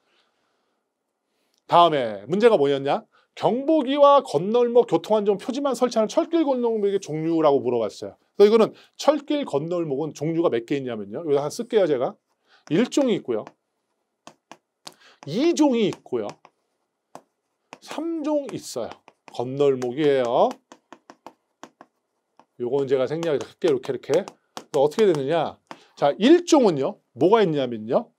Speaker 1: 다음에 문제가 뭐였냐? 경보기와 건널목 교통안전 표지만 설치하는 철길 건널목의 종류라고 물어봤어요. 그래서 이거는 철길 건널목은 종류가 몇 개 있냐면요. 여기다 하나 쓸게요. 제가. 1종이 있고요. 2종이 있고요. 3종 있어요. 건널목이에요. 요건 제가 생략해서 할게요. 이렇게. 어떻게 되느냐? 자, 1종은요. 뭐가 있냐면요.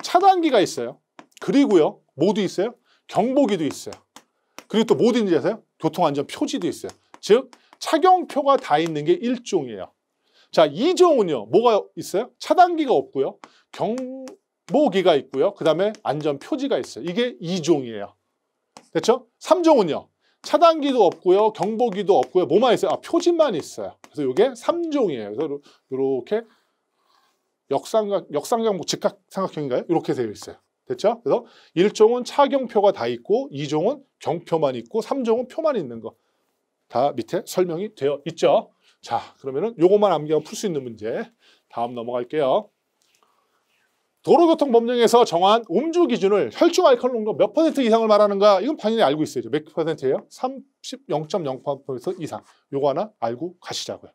Speaker 1: 차단기가 있어요. 그리고요. 뭐도 있어요? 경보기도 있어요. 그리고 또 뭐 있는지 아세요? 교통안전 표지도 있어요. 즉 착용표가 다 있는 게 1종이에요. 자, 2종은요. 뭐가 있어요? 차단기가 없고요. 경보기가 있고요. 그 다음에 안전 표지가 있어요. 이게 2종이에요. 됐죠? 3종은요. 차단기도 없고요. 경보기도 없고요. 뭐만 있어요? 표지만 있어요. 그래서 이게 3종이에요. 그래서 이렇게 역삼각 직각삼각형인가요? 이렇게 되어 있어요. 됐죠? 그래서 1종은 착용표가 다 있고 2종은 경표만 있고 3종은 표만 있는 거. 다 밑에 설명이 되어 있죠. 자, 그러면은 요것만 암기하면 풀 수 있는 문제. 다음 넘어갈게요. 도로교통법령에서 정한 음주 기준을 혈중 알코올 농도 몇 % 이상을 말하는가? 이건 당연히 알고 있어야죠. 몇 %예요? 0.0% 이상. 요거 하나 알고 가시자고요.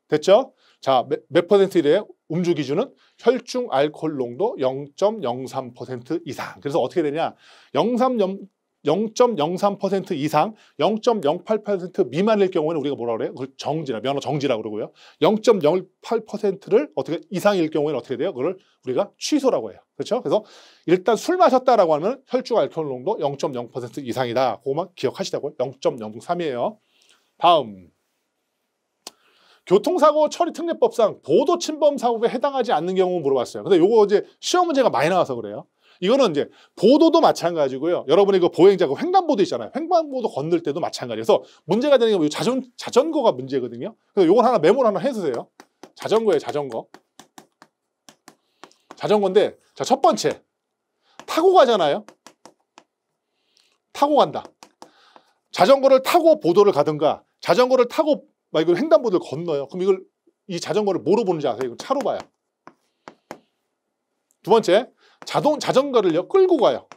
Speaker 1: 됐죠? 자, 몇 %이래요? 음주 기준은 혈중 알코올 농도 0.03% 이상. 그래서 어떻게 되냐? 0.03% 이상, 0.08% 미만일 경우에는 우리가 뭐라 그래요? 그걸 정지라, 면허 정지라고 그러고요. 0.08%를 어떻게 이상일 경우에는 어떻게 돼요? 그걸 우리가 취소라고 해요. 그렇죠? 그래서 일단 술 마셨다라고 하면 혈중 알코올 농도 0.0% 이상이다. 그거만 기억하시자고요. 0.03이에요. 다음. 교통사고 처리 특례법상 보도 침범 사고에 해당하지 않는 경우 물어봤어요. 근데 요거 이제 시험 문제가 많이 나와서 그래요. 이거는 이제 보도도 마찬가지고요. 여러분이 그 보행자 그 횡단보도 있잖아요. 횡단보도 건널 때도 마찬가지여서 문제가 되는 게 자전거가 문제거든요. 그래서 요건 하나 메모를 하나 해주세요. 자전거예요, 자전거. 자전거인데 자, 첫 번째 타고 가잖아요. 타고 간다. 자전거를 타고 보도를 가든가 자전거를 타고 막 이걸 횡단보도를 건너요. 그럼 이 자전거를 뭐로 보는지 아세요? 이걸 차로 봐요. 두 번째, 자전거를요 끌고 가요.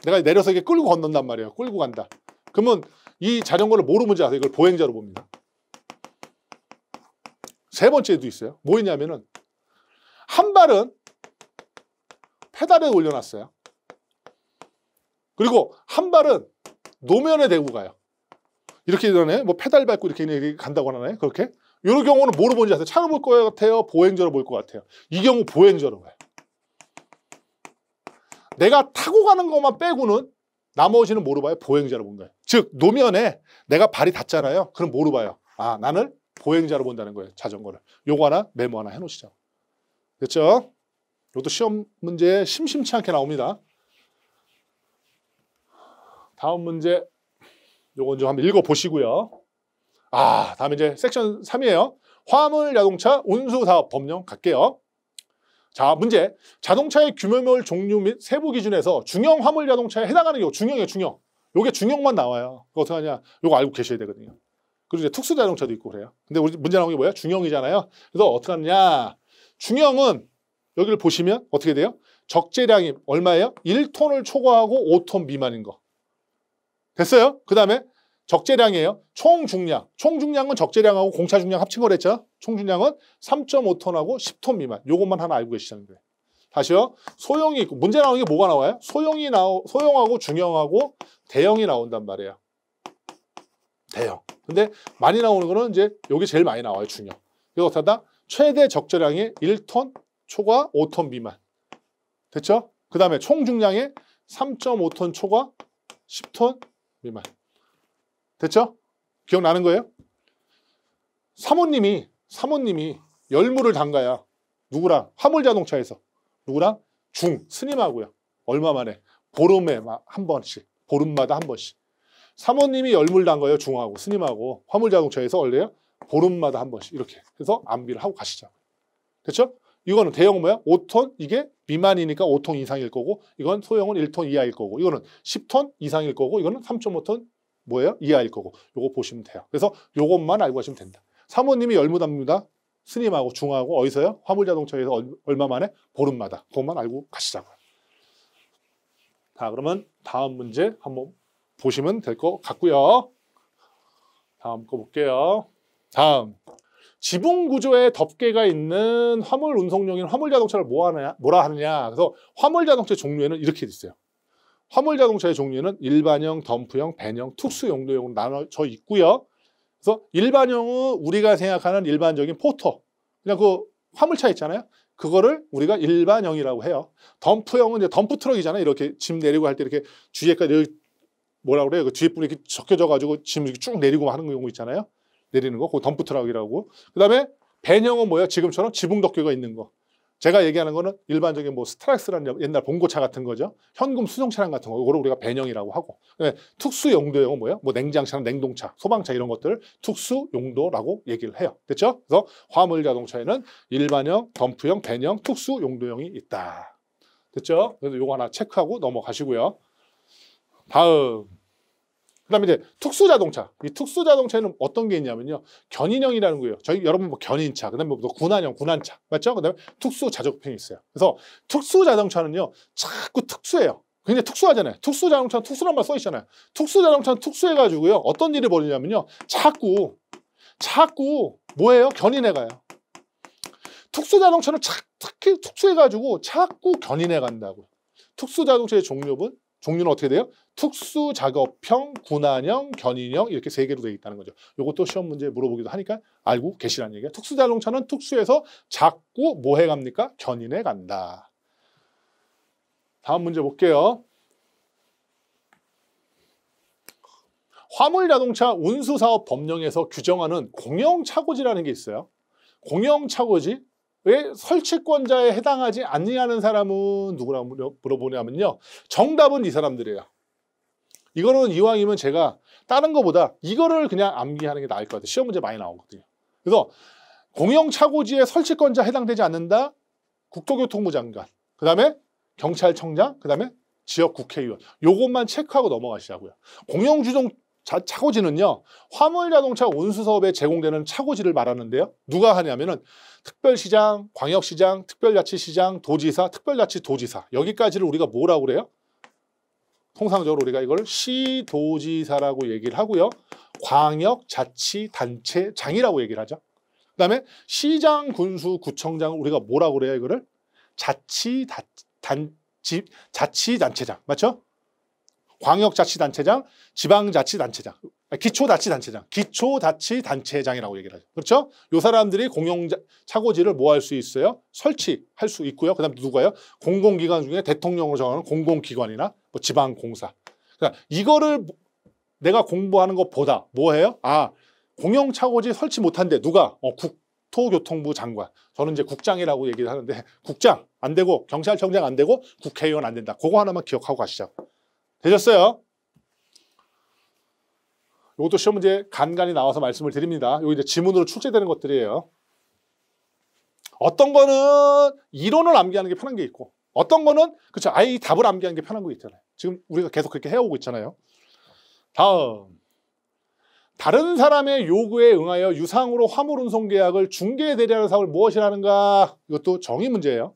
Speaker 1: 내가 내려서 이게 끌고 건넌단 말이에요. 끌고 간다. 그러면 이 자전거를 뭐로 보는지 아세요? 이걸 보행자로 봅니다. 세 번째도 있어요. 뭐 있냐면은 한 발은 페달에 올려놨어요. 그리고 한 발은 노면에 대고 가요. 이렇게 전에 뭐 페달 밟고 이렇게 간다고 하나요? 그렇게? 이런 경우는 뭐로 보는지 아세요? 차로 볼 것 같아요? 보행자로 볼 것 같아요? 이 경우 보행자로 가요. 내가 타고 가는 것만 빼고는 나머지는 뭐로 봐요? 보행자로 본 거예요. 즉 노면에 내가 발이 닿잖아요. 그럼 뭐로 봐요? 아, 나는 보행자로 본다는 거예요. 자전거를. 요거 하나 메모 하나 해놓으시죠. 됐죠? 이것도 시험 문제 심심치 않게 나옵니다. 다음 문제 요건 좀 한번 읽어보시고요. 다음에 이제 섹션 3이에요. 화물 자동차 운수사업 법령 갈게요. 자, 문제. 자동차의 규모별 종류 및 세부 기준에서 중형 화물 자동차에 해당하는 경우, 중형이에요, 중형. 요게 중형만 나와요. 그거 어떻게 하냐? 요거 알고 계셔야 되거든요. 그리고 이제 특수 자동차도 있고 그래요. 근데 우리 문제 나온 게 뭐야? 중형이잖아요. 그래서 어떻게 하느냐? 중형은 여기를 보시면 어떻게 돼요? 적재량이 얼마예요? 1톤을 초과하고 5톤 미만인 거. 됐어요? 그 다음에 적재량이에요. 총중량. 총중량은 적재량하고 공차 중량 합친 거랬죠? 총중량은 3.5톤하고 10톤 미만. 요것만 하나 알고 계시자는 거예요. 다시요. 소형이 있고 문제 나오는 게 뭐가 나와요? 소형하고 중형하고 대형이 나온단 말이에요. 대형. 근데 많이 나오는 거는 이제 여기 제일 많이 나와요. 중형. 이거 어떻게 하다? 최대 적재량이 1톤 초과 5톤 미만. 됐죠? 그 다음에 총중량이 3.5톤 초과 10톤 미만. 됐죠? 기억나는 거예요? 사모님이 열무를 담가야 누구랑? 화물자동차에서 누구랑? 스님하고요. 얼마 만에? 보름에 한 번씩. 보름마다 한 번씩. 사모님이 열무를 담가요. 중하고 스님하고 화물자동차에서 원래요. 보름마다 한 번씩 이렇게 해서 안비를 하고 가시죠. 됐죠? 이거는 대형은 뭐야? 5톤 이게 미만이니까 5톤 이상일 거고 이건 소형은 1톤 이하일 거고 이거는 10톤 이상일 거고 이거는 3.5톤 뭐예요? 이하일 거고 요거 보시면 돼요. 그래서 요것만 알고 가시면 된다. 사모님이 열무 담니다. 스님하고 중하고 어디서요? 화물자동차에서 얼마 만에? 보름마다. 그것만 알고 가시자고요. 자, 그러면 다음 문제 한번 보시면 될 것 같고요. 다음 거 볼게요. 다음. 지붕 구조에 덮개가 있는 화물 운송용인 화물 자동차를 뭐라 하느냐? 그래서 화물 자동차 종류에는 이렇게 있어요. 화물 자동차의 종류는 일반형, 덤프형, 밴형, 특수 용도형으로 나눠져 있고요. 그래서 일반형은 우리가 생각하는 일반적인 포터, 그냥 그 화물차 있잖아요. 그거를 우리가 일반형이라고 해요. 덤프형은 이제 덤프 트럭이잖아요. 이렇게 짐 내리고 할 때 이렇게 뒤에까지 뭐라 그래요? 그 뒤에 분이 이렇게 적혀져가지고 짐 이렇게 쭉 내리고 하는 경우 있잖아요. 내리는 거, 그거 덤프 트럭이라고. 그다음에 밴형은 뭐야? 지금처럼 지붕 덮개가 있는 거. 제가 얘기하는 거는 일반적인 뭐 스트라이스라는 옛날 봉고차 같은 거죠. 현금 수송 차량 같은 거, 그거를 우리가 밴형이라고 하고. 특수 용도형은 뭐예요? 뭐 냉장차나 냉동차, 소방차 이런 것들을 특수 용도라고 얘기를 해요. 됐죠? 그래서 화물 자동차에는 일반형, 덤프형, 밴형, 특수 용도형이 있다. 됐죠? 그래서 요거 하나 체크하고 넘어가시고요. 다음. 그다음에 이제 특수자동차. 이 특수자동차에는 어떤 게 있냐면요. 견인형이라는 거예요. 여러분 뭐 견인차, 그다음에 뭐 군안형, 군안차, 맞죠? 그다음에 특수자족형이 있어요. 그래서 특수자동차는요, 자꾸 특수해요. 굉장히 특수하잖아요. 특수자동차는 특수란 말 써 있잖아요. 특수자동차는 특수해가지고요. 어떤 일이 벌어지냐면요, 자꾸 뭐예요? 견인해 가요. 특수자동차는 특히 특수해가지고 자꾸 견인해 간다고요. 특수자동차의 종류는 어떻게 돼요? 특수작업형, 군안형, 견인형 이렇게 세 개로 되어 있다는 거죠. 이것도 시험 문제 물어보기도 하니까 알고 계시라는 얘기예요. 특수자동차는 특수해서 자꾸 뭐 해갑니까? 견인해 간다. 다음 문제 볼게요. 화물자동차 운수사업 법령에서 규정하는 공영차고지라는 게 있어요. 공영차고지 왜 설치권자에 해당하지 않느냐는 사람은 누구라고 물어보냐면요. 정답은 이 사람들이에요. 이거는 이왕이면 제가 다른 거보다 이거를 그냥 암기하는 게 나을 것 같아요. 시험 문제 많이 나오거든요. 그래서 공영차고지에 설치권자 해당되지 않는다. 국토교통부 장관, 그 다음에 경찰청장, 그 다음에 지역 국회의원. 요것만 체크하고 넘어가시자고요. 공영차고지는요. 화물자동차 운수사업에 제공되는 차고지를 말하는데요. 누가 하냐면은 특별시장, 광역시장, 특별자치시장, 도지사, 특별자치도지사 여기까지를 우리가 뭐라고 그래요? 통상적으로 우리가 이걸 시도지사라고 얘기를 하고요. 광역자치단체장이라고 얘기를 하죠. 그다음에 시장, 군수, 구청장을 우리가 뭐라고 그래요? 이거를 자치단체장 맞죠? 광역자치단체장, 지방자치단체장, 기초자치단체장이라고 얘기를 하죠. 그렇죠? 요 사람들이 공용차고지를 뭐 할 수 있어요? 설치할 수 있고요. 그다음 누가요? 공공기관 중에 대통령으로 정하는 공공기관이나 뭐 지방공사. 그러니까 이거를 내가 공부하는 것보다 뭐 해요? 아, 공용차고지 설치 못한데 누가? 국토교통부 장관. 저는 이제 국장이라고 얘기를 하는데 국장 안 되고 경찰청장 안 되고 국회의원 안 된다. 그거 하나만 기억하고 가시죠. 되셨어요? 이것도 시험 문제 간간히 나와서 말씀을 드립니다. 이거 이제 지문으로 출제되는 것들이에요. 어떤 거는 이론을 암기하는 게 편한 게 있고 어떤 거는 그렇죠. 아예 이 답을 암기하는 게 편한 거 있잖아요. 지금 우리가 계속 그렇게 해오고 있잖아요. 다음. 다른 사람의 요구에 응하여 유상으로 화물운송 계약을 중개대리하는 사업을 무엇이라는가? 이것도 정의 문제예요.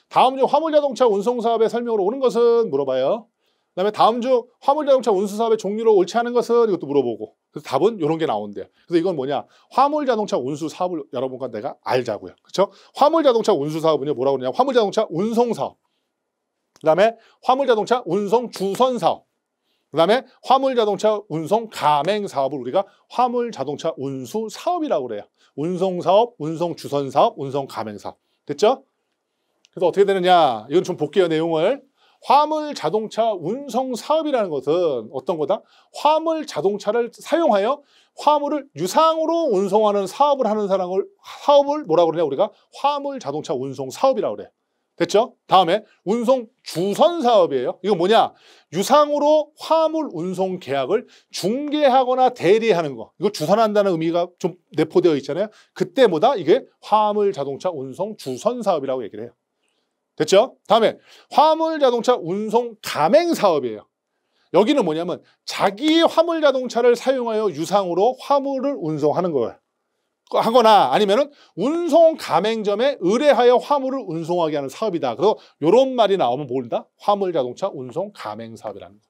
Speaker 1: 다음 중 화물자동차 운송사업의 설명으로 오는 것은 물어봐요. 그다음에 다음 중 화물자동차 운수사업의 종류로 옳지 않은 것은 이것도 물어보고 그래서 답은 이런 게 나온대요. 그래서 이건 뭐냐? 화물자동차 운수사업을 여러분과 내가 알자고요. 그렇죠? 화물자동차 운수사업은요 뭐라고 그러냐? 화물자동차 운송사업 그다음에 화물자동차 운송주선사업 그다음에 화물자동차 운송 가맹사업을 우리가 화물자동차 운수사업이라고 그래요. 운송사업, 운송주선사업, 운송가맹사업. 됐죠? 그래서 어떻게 되느냐? 이건 좀 볼게요, 내용을. 화물자동차 운송사업이라는 것은 어떤 거다? 화물자동차를 사용하여 화물을 유상으로 운송하는 사업을 하는 사업을 뭐라고 그러냐? 우리가 화물자동차 운송사업이라고 그래요. 됐죠? 다음에 운송주선사업이에요. 이거 뭐냐? 유상으로 화물 운송 계약을 중개하거나 대리하는 거. 이거 주선한다는 의미가 좀 내포되어 있잖아요. 그때 뭐다? 이게 화물자동차 운송주선사업이라고 얘기를 해요. 됐죠? 다음에 화물자동차 운송 가맹사업이에요. 여기는 뭐냐면 자기 화물자동차를 사용하여 유상으로 화물을 운송하는 거예요. 하거나 아니면은 운송 가맹점에 의뢰하여 화물을 운송하게 하는 사업이다. 그래서 이런 말이 나오면 모른다. 화물자동차 운송 가맹사업이라는 거.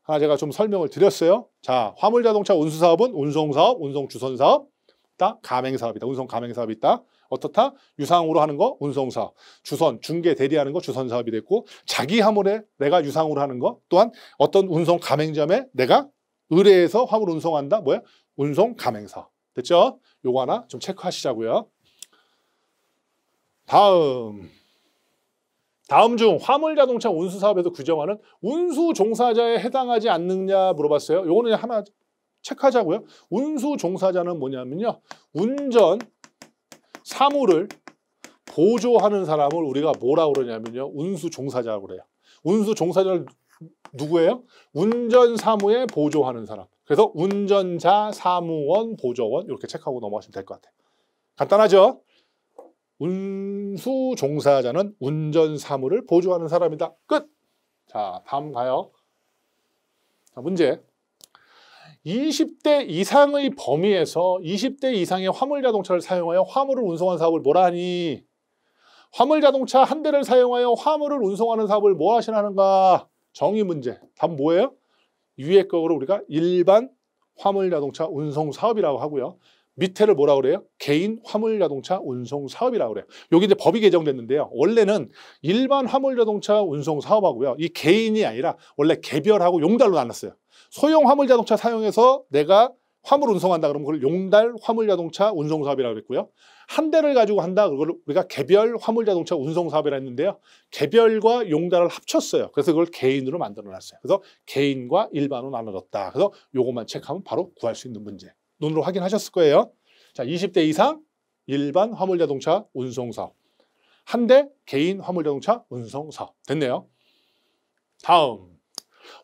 Speaker 1: 하나 제가 좀 설명을 드렸어요. 자, 화물자동차 운수사업은 운송사업, 운송주선사업, 가맹사업이다. 운송 가맹사업이 있다. 어떻다? 유상으로 하는 거 운송사업, 주선, 중개, 대리하는 거 주선사업이 됐고 자기 화물에 내가 유상으로 하는 거 또한 어떤 운송 가맹점에 내가 의뢰해서 화물 운송한다. 뭐야? 운송 가맹사업. 됐죠? 요거 하나 좀 체크하시자고요. 다음 중 화물자동차 운수사업에서 규정하는 운수종사자에 해당하지 않느냐 물어봤어요. 요거는 하나 체크하자고요. 운수종사자는 뭐냐면요. 운전 사무를 보조하는 사람을 우리가 뭐라고 그러냐면요. 운수종사자라고 그래요. 운수종사자는 누구예요? 운전 사무에 보조하는 사람. 그래서 운전자, 사무원, 보조원 이렇게 체크하고 넘어가시면 될 것 같아요. 간단하죠? 운수 종사자는 운전 사무를 보조하는 사람이다. 끝! 자, 다음 가요. 자, 문제. 20대 이상의 범위에서 20대 이상의 화물자동차를 사용하여 화물을 운송하는 사업을 뭐라 하니? 화물자동차 한 대를 사용하여 화물을 운송하는 사업을 뭐 하시라는가? 정의 문제. 답 뭐예요? 위에 거를 우리가 일반 화물자동차 운송사업이라고 하고요. 밑에를 뭐라고 그래요? 개인 화물자동차 운송사업이라고 그래요. 여기 이제 법이 개정됐는데요. 원래는 일반 화물자동차 운송사업하고요. 이 개인이 아니라 원래 개별하고 용달로 나눴어요. 소형 화물자동차 사용해서 내가 화물 운송한다 그러면 그걸 용달 화물자동차 운송사업이라고 그랬고요. 한 대를 가지고 한다 그걸 우리가 개별 화물자동차 운송사업이라 했는데요. 개별과 용달을 합쳤어요. 그래서 그걸 개인으로 만들어놨어요. 그래서 개인과 일반으로 나눠졌다. 그래서 요것만 체크하면 바로 구할 수 있는 문제. 눈으로 확인하셨을 거예요. 자, 20대 이상 일반 화물자동차 운송사업. 한 대 개인 화물자동차 운송사업. 됐네요. 다음.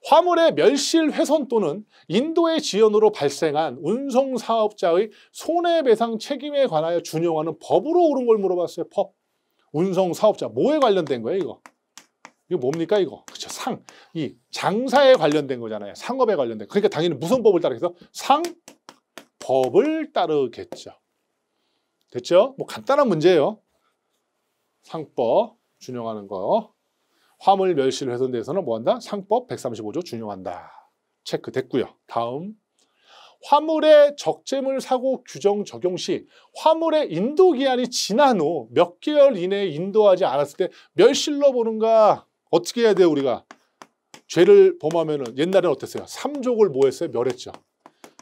Speaker 1: 화물의 멸실 훼손 또는 인도의 지연으로 발생한 운송사업자의 손해배상 책임에 관하여 준용하는 법으로 옳은 걸 물어봤어요. 법. 운송사업자. 뭐에 관련된 거예요, 이거? 이거 뭡니까, 이거? 그렇죠. 이 장사에 관련된 거잖아요. 상업에 관련된. 그러니까 당연히 무슨 법을 따르겠어? 상법을 따르겠죠. 됐죠? 뭐 간단한 문제예요. 상법 준용하는 거. 화물 멸실 훼손 대해서는 뭐한다? 상법 135조 준용한다. 체크됐고요. 다음. 화물의 적재물 사고 규정 적용 시 화물의 인도 기한이 지난 후 몇 개월 이내에 인도하지 않았을 때 멸실로 보는가? 어떻게 해야 돼요, 우리가? 죄를 범하면은 옛날에는 어땠어요? 삼족을 뭐 했어요? 멸했죠.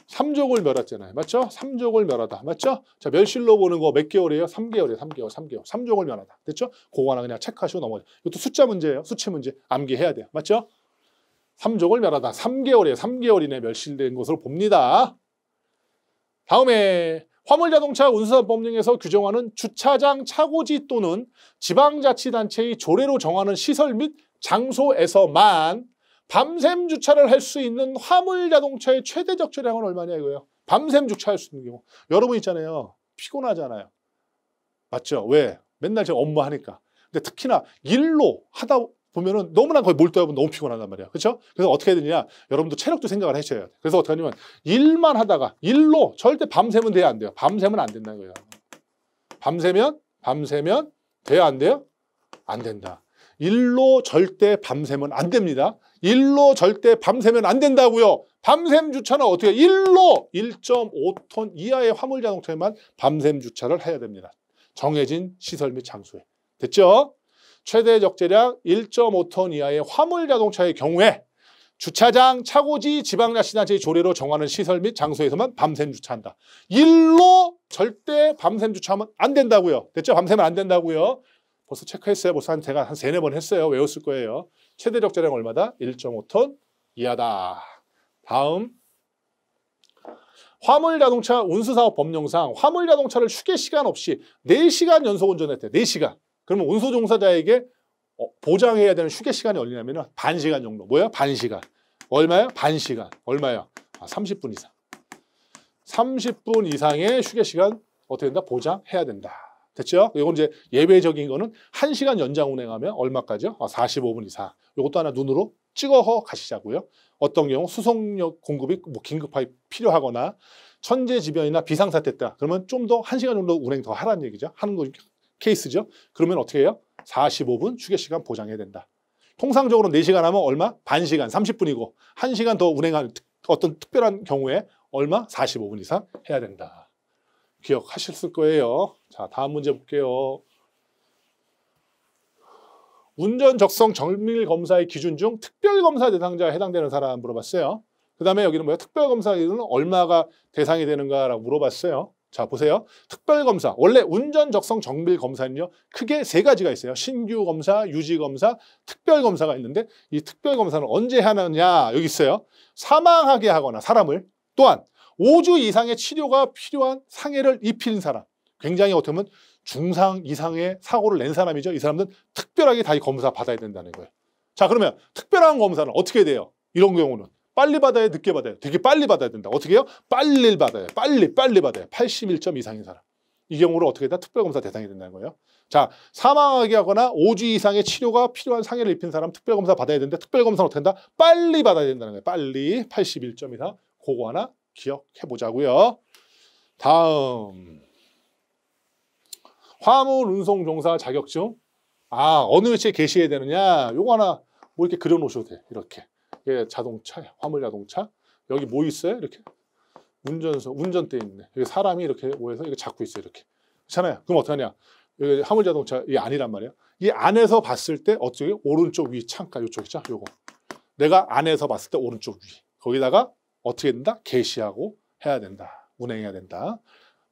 Speaker 1: 삼족을 멸했잖아요. 맞죠? 삼족을 멸하다. 맞죠? 자, 멸실로 보는 거 몇 개월이에요? 3개월이에요. 3개월. 삼족을 멸하다. 됐죠? 그거 하나 그냥 체크하시고 넘어가요. 이것도 숫자 문제예요. 수치 문제. 암기해야 돼요. 맞죠? 삼족을 멸하다. 3개월이에요. 3개월 이내에 멸실된 것으로 봅니다. 다음에 화물자동차 운수사법령에서 규정하는 주차장 차고지 또는 지방자치단체의 조례로 정하는 시설 및 장소에서만 밤샘 주차를 할 수 있는 화물자동차의 최대 적재량은 얼마냐 이거예요. 밤샘 주차할 수 있는 경우. 여러분 있잖아요. 피곤하잖아요. 맞죠? 왜? 맨날 제가 업무하니까. 근데 특히나 일로 하다 보면은 너무나 거의 몰두하고 너무 피곤하단 말이야. 그렇죠? 그래서 어떻게 해야 되냐? 여러분도 체력도 생각을 하셔야 돼. 그래서 어떻게 하냐면 일만 하다가 일로 절대 밤새면 돼야 안 돼요. 밤새면 안 된다는 거예요. 밤새면 돼야 안 돼요? 안 된다. 일로 절대 밤새면 안 됩니다. 일로 절대 밤새면 안 된다고요. 밤샘 주차는 어떻게 해요? 일로 1.5톤 이하의 화물 자동차에만 밤샘 주차를 해야 됩니다. 정해진 시설 및 장소에. 됐죠? 최대 적재량 1.5톤 이하의 화물 자동차의 경우에 주차장, 차고지, 지방자치단체의 조례로 정하는 시설 및 장소에서만 밤샘 주차한다. 일로 절대 밤샘 주차하면 안 된다고요. 됐죠? 밤새면 안 된다고요. 벌써 체크했어요. 벌써 제가 한 3-4번 했어요. 외웠을 거예요. 최대 적재량 얼마다? 1.5톤 이하다. 다음. 화물자동차 운수사업 법령상 화물자동차를 휴게 시간 없이 4시간 연속 운전했대요. 4시간. 그러면 운수종사자에게 보장해야 되는 휴게 시간이 얼마냐면 반 시간 정도. 뭐야? 반 시간. 얼마야? 반 시간. 얼마야? 30분 이상. 30분 이상의 휴게 시간 어떻게 된다? 보장해야 된다. 됐죠? 이건 이제 예외적인 거는 1시간 연장 운행하면 얼마까지요? 45분 이상. 이것도 하나 눈으로 찍어 가시자고요. 어떤 경우 수송력 공급이 뭐 긴급하게 필요하거나 천재지변이나 비상사태 있다. 그러면 좀 더 1시간 정도 운행 더 하라는 얘기죠. 하는 거 케이스죠. 그러면 어떻게 해요? 45분 휴게시간 보장해야 된다. 통상적으로 4시간 하면 얼마? 반 시간, 30분이고 1시간 더 운행하는 어떤 특별한 경우에 얼마? 45분 이상 해야 된다. 기억하셨을 거예요. 자, 다음 문제 볼게요. 운전 적성 정밀 검사의 기준 중 특별검사 대상자에 해당되는 사람 물어봤어요. 그 다음에 여기는 뭐야? 특별검사는 얼마가 대상이 되는가라고 물어봤어요. 자, 보세요. 특별검사. 원래 운전 적성 정밀 검사는요. 크게 3가지가 있어요. 신규 검사, 유지 검사, 특별검사가 있는데 이 특별검사는 언제 하느냐? 여기 있어요. 사망하게 하거나 사람을 또한 5주 이상의 치료가 필요한 상해를 입힌 사람. 굉장히 어떻게 보면 중상 이상의 사고를 낸 사람이죠. 이 사람들은 특별하게 다 이 검사 받아야 된다는 거예요. 자, 그러면 특별한 검사는 어떻게 돼요? 이런 경우는 빨리 받아야 늦게 받아요? 되게 빨리 받아야 된다. 어떻게 해요? 빨리 받아요. 빨리 받아요. 81점 이상인 사람. 이 경우로 어떻게 된다? 특별검사 대상이 된다는 거예요. 자, 사망하게 하거나 5주 이상의 치료가 필요한 상해를 입힌 사람 특별검사 받아야 되는데 특별검사는 어떻게 된다? 빨리 받아야 된다는 거예요. 빨리 81점 이상. 그거 하나 기억해 보자고요. 다음. 화물 운송 종사 자격증. 어느 위치에 게시해야 되느냐? 요거 하나 뭐 이렇게 그려 놓으셔도 돼요. 이렇게. 이게 자동차, 화물 자동차. 여기 뭐 있어요? 이렇게. 운전석, 운전대 있네. 여기 사람이 이렇게 모여서 이거 잡고 있어요. 이렇게. 그렇잖아요. 그럼 어떻게 하냐? 여기 화물 자동차 이 안이란 말이에요. 이 안에서 봤을 때 어떻게 오른쪽 위 창가 요쪽 있죠? 요거. 내가 안에서 봤을 때 오른쪽 위. 거기다가 어떻게 된다? 게시하고 해야 된다. 운행해야 된다.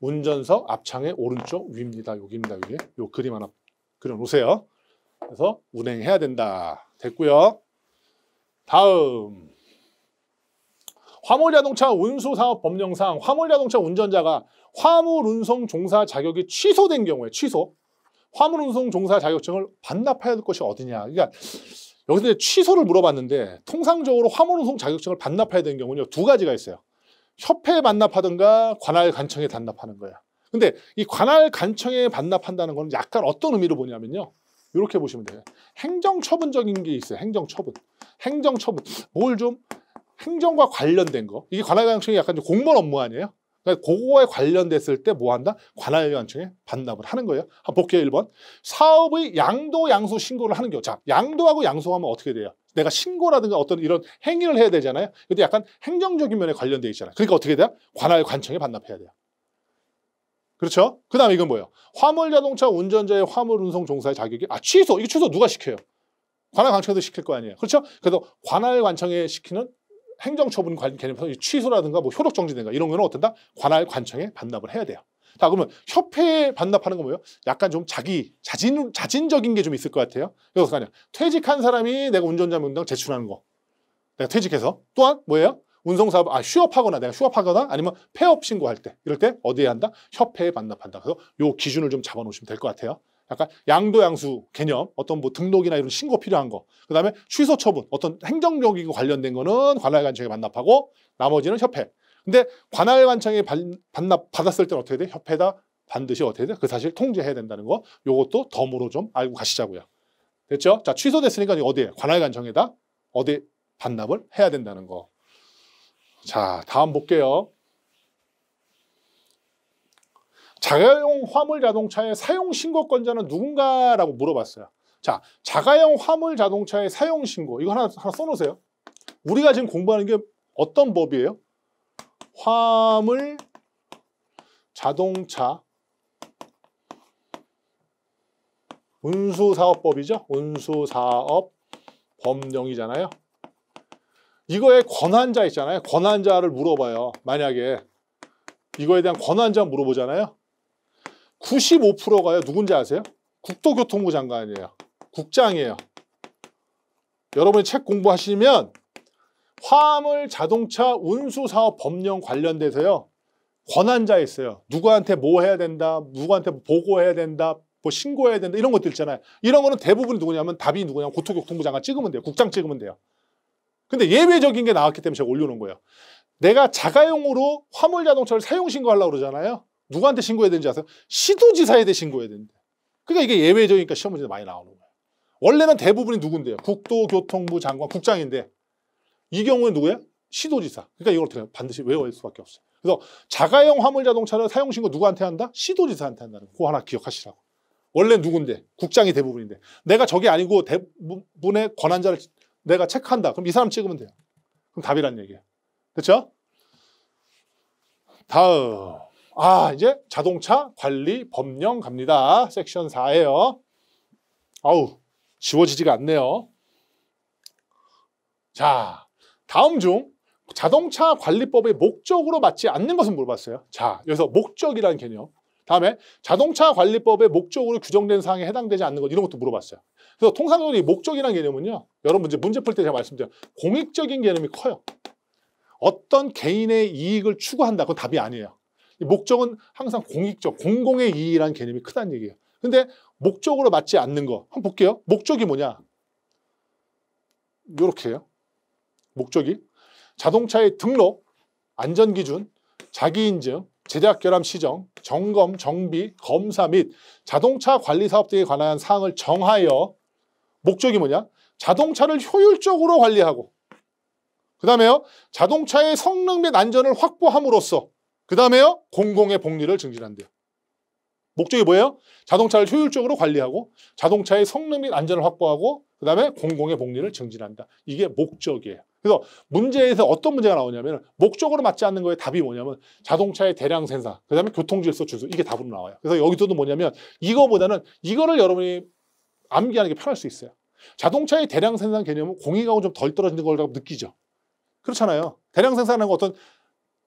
Speaker 1: 운전석 앞창의 오른쪽 위입니다. 여기입니다. 여기. 요 그림 하나 그려 놓으세요. 그래서 운행해야 된다. 됐고요. 다음. 화물자동차 운수사업법령상 화물자동차 운전자가 화물운송 종사 자격이 취소된 경우에 화물운송 종사 자격증을 반납해야 될 것이 어디냐. 그러니까 여기서 취소를 물어봤는데 통상적으로 화물운송 자격증을 반납해야 되는 경우는 2가지가 있어요. 협회에 반납하든가 관할관청에 반납하는 거야. 근데 이 관할관청에 반납한다는 건 약간 어떤 의미로 보냐면요. 이렇게 보시면 돼요. 행정처분적인 게 있어요. 행정처분. 뭘 좀 행정과 관련된 거. 이게 관할관청이 약간 좀 공무원 업무 아니에요? 그러니까 그거에 관련됐을 때 뭐 한다? 관할관청에 반납을 하는 거예요. 한번 볼게요. 1번. 사업의 양도 양수 신고를 하는 경우. 자, 양도하고 양수하면 어떻게 돼요? 내가 신고라든가 어떤 이런 행위를 해야 되잖아요. 근데 약간 행정적인 면에 관련돼 있잖아요. 그러니까 어떻게 돼요? 관할 관청에 반납해야 돼요. 그렇죠? 그 다음에 이건 뭐예요? 화물자동차 운전자의 화물 운송 종사의 자격이 취소. 이거 취소 누가 시켜요? 관할 관청에도 시킬 거 아니에요. 그렇죠? 그래서 관할 관청에 시키는 행정처분 개념에서 취소라든가 뭐 효력 정지든가 이런 거는 어떤다? 관할 관청에 반납을 해야 돼요. 자, 그러면 협회에 반납하는 건 뭐예요? 약간 좀 자진적인 게 좀 있을 것 같아요. 그래서 그냥 퇴직한 사람이 내가 운전자 명단 제출하는 거. 내가 퇴직해서. 또한 뭐예요? 운송사업, 휴업하거나 내가 휴업하거나 아니면 폐업 신고할 때 이럴 때 어디에 한다? 협회에 반납한다. 그래서 요 기준을 좀 잡아놓으시면 될 것 같아요. 약간 양도양수 개념, 어떤 뭐 등록이나 이런 신고 필요한 거, 그 다음에 취소 처분, 어떤 행정적이고 관련된 거는 관할관청에 반납하고 나머지는 협회. 근데 관할관청에 반납 받았을 때는 어떻게 돼? 협회에다 반드시 어떻게 돼? 그 사실 통지해야 된다는 거. 요것도 덤으로 좀 알고 가시자고요. 됐죠? 자, 취소됐으니까 어디에? 관할관청에다 어디 반납을 해야 된다는 거. 자, 다음 볼게요. 자가용 화물 자동차의 사용 신고권자는 누군가라고 물어봤어요. 자, 자가용 화물 자동차의 사용 신고 이거 하나 써놓으세요. 우리가 지금 공부하는 게 어떤 법이에요? 화물 자동차 운수사업법이죠. 운수사업 법령이잖아요. 이거에 권한자 있잖아요. 권한자를 물어봐요. 만약에 이거에 대한 권한자 물어보잖아요. 95%가요. 누군지 아세요? 국토교통부 장관이에요. 국장이에요. 여러분이 책 공부하시면 화물 자동차 운수사업 법령 관련돼서요. 권한자 있어요. 누구한테 뭐 해야 된다. 누구한테 보고해야 된다. 뭐 신고해야 된다. 이런 것들 있잖아요. 이런 거는 대부분이 누구냐면 답이 누구냐면 국토교통부 장관 찍으면 돼요. 국장 찍으면 돼요. 근데 예외적인 게 나왔기 때문에 제가 올려놓은 거예요. 내가 자가용으로 화물 자동차를 사용 신고하려고 그러잖아요. 누구한테 신고해야 되는지 아세요? 시도지사에 신고해야 된대. 그러니까 이게 예외적이니까 시험 문제에 많이 나오는 거예요. 원래는 대부분이 누군데요? 국토교통부 장관, 국장인데 이 경우는 누구예요? 시도지사. 그러니까 이걸 어떻게 해요? 반드시 외워야 할 수밖에 없어요. 그래서 자가용 화물 자동차를 사용 신고 누구한테 한다? 시도지사한테 한다는 거. 그거 하나 기억하시라고. 원래 누군데? 국장이 대부분인데. 내가 저게 아니고 대부분의 권한자를 내가 체크한다. 그럼 이 사람 찍으면 돼요. 그럼 답이란 얘기예요. 됐죠? 다음. 이제 자동차 관리 법령 갑니다. 섹션 4예요. 아우, 지워지지가 않네요. 자, 다음 중 자동차 관리법의 목적으로 맞지 않는 것은 물어봤어요. 자, 여기서 목적이라는 개념. 다음에 자동차 관리법의 목적으로 규정된 사항에 해당되지 않는 것 이런 것도 물어봤어요. 그래서 통상적으로 이 목적이라는 개념은요. 여러분 문제 풀 때 제가 말씀드려요. 공익적인 개념이 커요. 어떤 개인의 이익을 추구한다. 그건 답이 아니에요. 이 목적은 항상 공익적, 공공의 이익이라는 개념이 크다는 얘기예요. 근데 목적으로 맞지 않는 거 한번 볼게요. 목적이 뭐냐? 이렇게 해요. 목적이 자동차의 등록, 안전기준, 자기인증, 제작 결함 시정, 점검, 정비, 검사 및 자동차 관리 사업 등에 관한 사항을 정하여 목적이 뭐냐? 자동차를 효율적으로 관리하고 그 다음에요. 자동차의 성능 및 안전을 확보함으로써 그 다음에요. 공공의 복리를 증진한대요. 목적이 뭐예요? 자동차를 효율적으로 관리하고 자동차의 성능 및 안전을 확보하고 그 다음에 공공의 복리를 증진한다. 이게 목적이에요. 그래서 문제에서 어떤 문제가 나오냐면 목적으로 맞지 않는 거에 답이 뭐냐면 자동차의 대량 생산, 그 다음에 교통질서 준수 이게 답으로 나와요. 그래서 여기서도 뭐냐면 이거보다는 이거를 여러분이 암기하는 게 편할 수 있어요. 자동차의 대량 생산 개념은 공익하고 좀 덜 떨어지는 거라고 느끼죠. 그렇잖아요. 대량 생산하는 거 어떤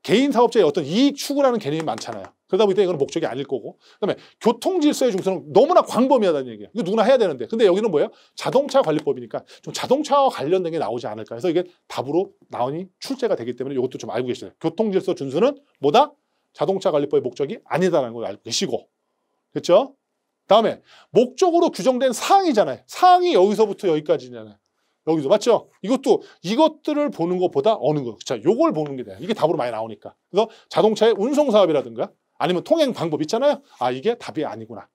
Speaker 1: 개인 사업자의 어떤 이익 추구라는 개념이 많잖아요. 그러다 보니까 이건 목적이 아닐 거고. 그다음에 교통질서의 중수는 너무나 광범위하다는 얘기예요. 이거 누구나 해야 되는데. 근데 여기는 뭐예요? 자동차 관리법이니까 좀 자동차와 관련된 게 나오지 않을까. 그래서 이게 답으로 나오니 출제가 되기 때문에 이것도 좀 알고 계셔야 돼요. 교통질서 준수는 뭐다? 자동차 관리법의 목적이 아니다라는 걸 알고 계시고. 됐죠? 다음에 목적으로 규정된 사항이잖아요. 사항이 여기서부터 여기까지잖아요. 여기도 맞죠? 이것들을 보는 것보다 어느 거. 자, 요걸 보는 게 돼요. 이게 답으로 많이 나오니까. 그래서 자동차의 운송 사업이라든가 아니면 통행 방법 있잖아요. 이게 답이 아니구나.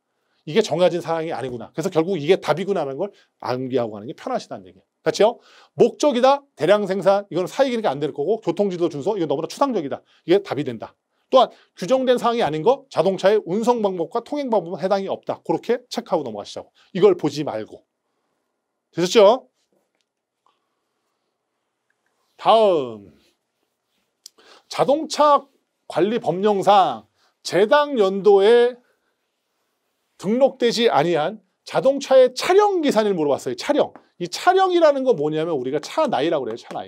Speaker 1: 이게 정해진 사항이 아니구나. 그래서 결국 이게 답이구나라는 걸 암기하고 가는 게 편하시다는 얘기예요. 같이요? 목적이다. 대량 생산. 이건 사익이니까 안 될 거고 교통지도 준수. 이건 너무나 추상적이다. 이게 답이 된다. 또한 규정된 사항이 아닌 거 자동차의 운송 방법과 통행 방법은 해당이 없다. 그렇게 체크하고 넘어가시자고. 이걸 보지 말고. 되셨죠? 다음 자동차 관리 법령상 제당 연도에 등록되지 아니한 자동차의 차량 기산을 물어봤어요. 차량. 이 차량이라는 건 뭐냐면 우리가 차 나이라고 그래요. 차 나이.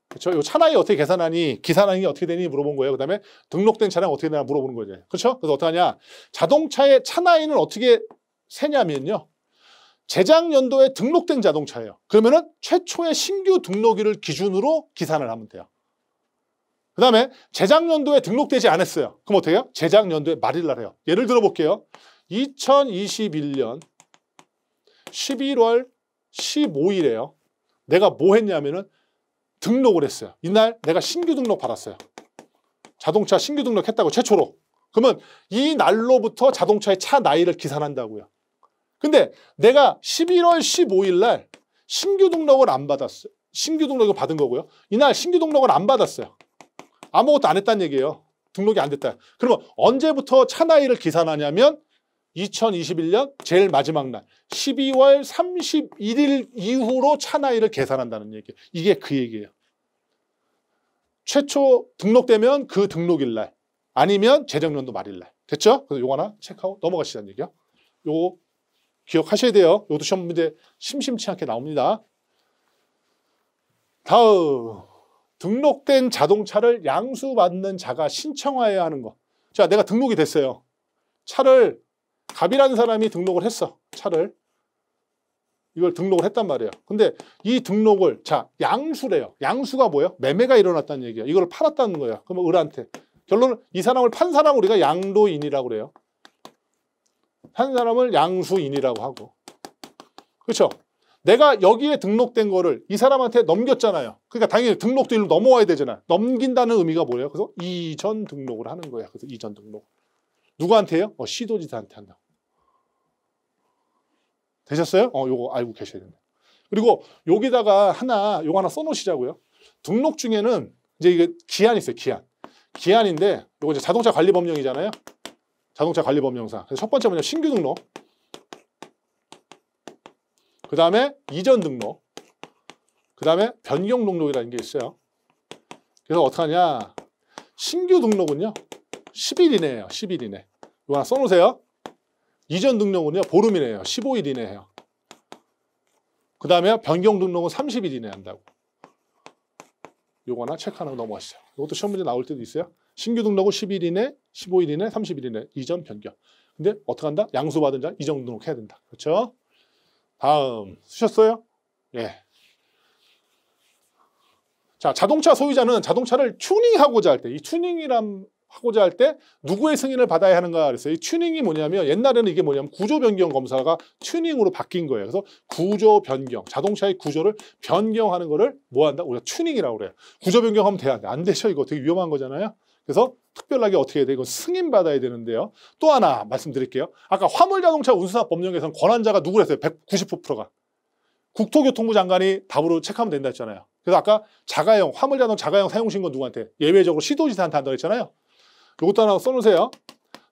Speaker 1: 그렇죠? 이 차 나이 어떻게 계산하니? 기산하는 어떻게 되니? 물어본 거예요. 그다음에 등록된 차량 어떻게 되나 물어보는 거죠. 그렇죠? 그래서 어떻게 하냐? 자동차의 차 나이는 어떻게 세냐면요. 제작 연도에 등록된 자동차예요. 그러면은 최초의 신규 등록일을 기준으로 기산을 하면 돼요. 그 다음에 제작 연도에 등록되지 않았어요. 그럼 어떻게 해요? 제작 연도의 말일날 해요. 예를 들어 볼게요. 2021년 11월 15일에요. 내가 뭐 했냐면은 등록을 했어요. 이날 내가 신규 등록 받았어요. 자동차 신규 등록했다고 최초로. 그러면 이 날로부터 자동차의 차 나이를 기산한다고요. 근데 내가 11월 15일 날 신규 등록을 안 받았어요. 신규 등록을 받은 거고요. 이날 신규 등록을 안 받았어요. 아무것도 안 했다는 얘기예요. 등록이 안 됐다. 그러면 언제부터 차 나이를 기산하냐면 2021년 제일 마지막 날 12월 31일 이후로 차 나이를 계산한다는 얘기예요. 이게 그 얘기예요. 최초 등록되면 그 등록일 날 아니면 제정연도 말일 날. 됐죠? 그래서 요거 하나 체크하고 넘어가시자는 얘기요. 요거 기억하셔야 돼요. 이것도 시험 문제 심심치 않게 나옵니다. 다음 등록된 자동차를 양수받는 자가 신청하여야 하는 거. 자, 내가 등록이 됐어요. 차를 갑이라는 사람이 등록을 했어. 차를. 이걸 등록을 했단 말이에요. 근데 이 등록을 자 양수래요. 양수가 뭐예요? 매매가 일어났다는 얘기예요. 이걸 팔았다는 거예요. 그러면 을한테. 결론은 이 사람을 판 사람을 우리가 양도인이라고 그래요. 한 사람을 양수인이라고 하고. 그렇죠? 내가 여기에 등록된 거를 이 사람한테 넘겼잖아요. 그러니까 당연히 등록도 일로 넘어와야 되잖아요. 넘긴다는 의미가 뭐예요? 그래서 이전 등록을 하는 거야. 그래서 이전 등록. 누구한테요? 시도지사한테 한다고. 되셨어요? 요거 알고 계셔야 됩니다. 그리고 여기다가 요거 하나 써놓으시자고요. 등록 중에는 이제 이게 기한이 있어요. 기한인데 요거 이제 자동차 관리 법령이잖아요. 자동차 관리 법령상. 그래서 첫 번째 뭐냐? 신규 등록. 그 다음에 이전 등록. 그 다음에 변경 등록이라는 게 있어요. 그래서 어떻게 하냐? 신규 등록은요. 10일 이내예요. 10일 이내. 이거 하나 써놓으세요. 이전 등록은요. 보름 이내예요. 15일 이내 해요. 그 다음에 변경 등록은 30일 이내 한다고. 요거 하나 체크하고 넘어가시죠. 이것도 시험 문제 나올 때도 있어요. 신규 등록은 10일 이내, 15일 이내, 30일 이내, 이전 변경. 근데 어떻게 한다? 양수받은 자 이전 등록해야 된다. 그렇죠? 다음 쓰셨어요? 예. 자, 자동차 소유자는 자동차를 튜닝하고자 할 때, 이 튜닝이란 하고자 할 때 누구의 승인을 받아야 하는가 그랬어요. 이 튜닝이 뭐냐면 옛날에는 이게 뭐냐면 구조 변경 검사가 튜닝으로 바뀐 거예요. 그래서 구조 변경, 자동차의 구조를 변경하는 거를 뭐 한다? 우리가 튜닝이라고 그래요. 구조 변경하면 돼야 돼. 안 되죠. 이거 되게 위험한 거잖아요. 그래서 특별하게 어떻게 해야 돼? 이건 승인 받아야 되는데요. 또 하나 말씀드릴게요. 아까 화물자동차 운수사업 법령에서는 권한자가 누구랬어요? 190%가. 국토교통부 장관이 답으로 체크하면 된다 했잖아요. 그래서 아까 자가용, 화물자동 자가용 사용신고 누구한테? 예외적으로 시도지사한테 한다고 했잖아요. 이것도 하나 써놓으세요.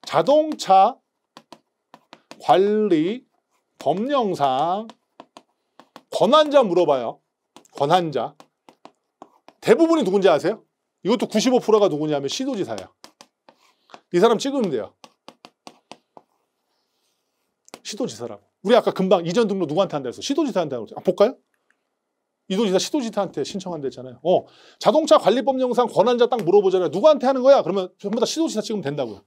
Speaker 1: 자동차 관리 법령상 권한자 물어봐요. 권한자. 대부분이 누군지 아세요? 이것도 95%가 누구냐면 시도지사예요. 이 사람 찍으면 돼요. 시도지사라고. 우리 아까 금방 이전 등록 누구한테 한다 했어? 시도지사한테 한다 했어. 볼까요? 이도지사 시도지사한테 신청한다 했잖아요. 자동차 관리법령상 권한자 딱 물어보잖아요. 누구한테 하는 거야? 그러면 전부 다 시도지사 찍으면 된다고요.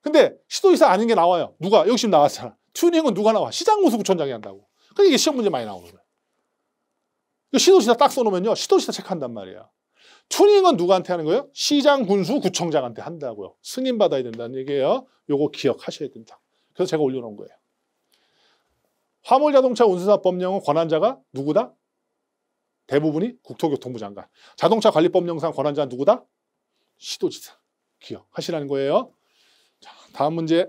Speaker 1: 근데 시도지사 아닌 게 나와요. 누가? 여기 지금 나왔잖아. 튜닝은 누가 나와? 시장군수구청장이 한다고. 그러니까 이게 시험 문제 많이 나오는 거예요. 시도지사 딱 써놓으면요. 시도지사 체크한단 말이에요. 튜닝은 누구한테 하는 거예요? 시장군수구청장한테 한다고요. 승인받아야 된다는 얘기예요. 요거 기억하셔야 된다. 그래서 제가 올려놓은 거예요. 화물자동차 운수사업 법령은 권한자가 누구다? 대부분이 국토교통부 장관. 자동차 관리법령상 권한자는 누구다? 시도지사. 기억하시라는 거예요. 자, 다음 문제.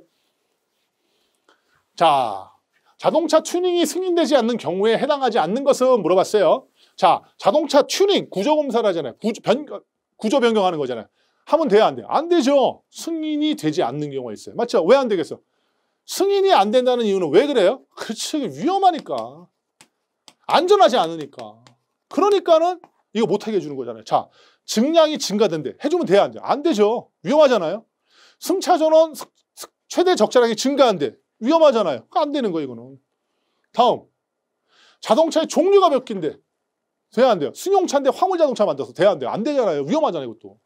Speaker 1: 자, 자동차 튜닝이 승인되지 않는 경우에 해당하지 않는 것은 물어봤어요. 자, 자동차 튜닝 구조검사를 하잖아요. 구조 변경하는 거잖아요. 하면 돼요, 안 돼요? 안 되죠. 승인이 되지 않는 경우가 있어요. 맞죠? 왜 안 되겠어? 승인이 안 된다는 이유는 왜 그래요? 그렇지, 위험하니까. 안전하지 않으니까. 그러니까는 이거 못하게 해주는 거잖아요. 자, 증량이 증가된대. 해주면 돼야 안 돼? 안 되죠. 위험하잖아요. 승차전원 최대 적자량이 증가한대. 위험하잖아요. 안 되는 거예요, 이거는. 다음. 자동차의 종류가 몇 개인데 돼야 안 돼요. 승용차인데 화물자동차 만들어서 돼야 안 돼요. 안 되잖아요. 위험하잖아요, 이것도.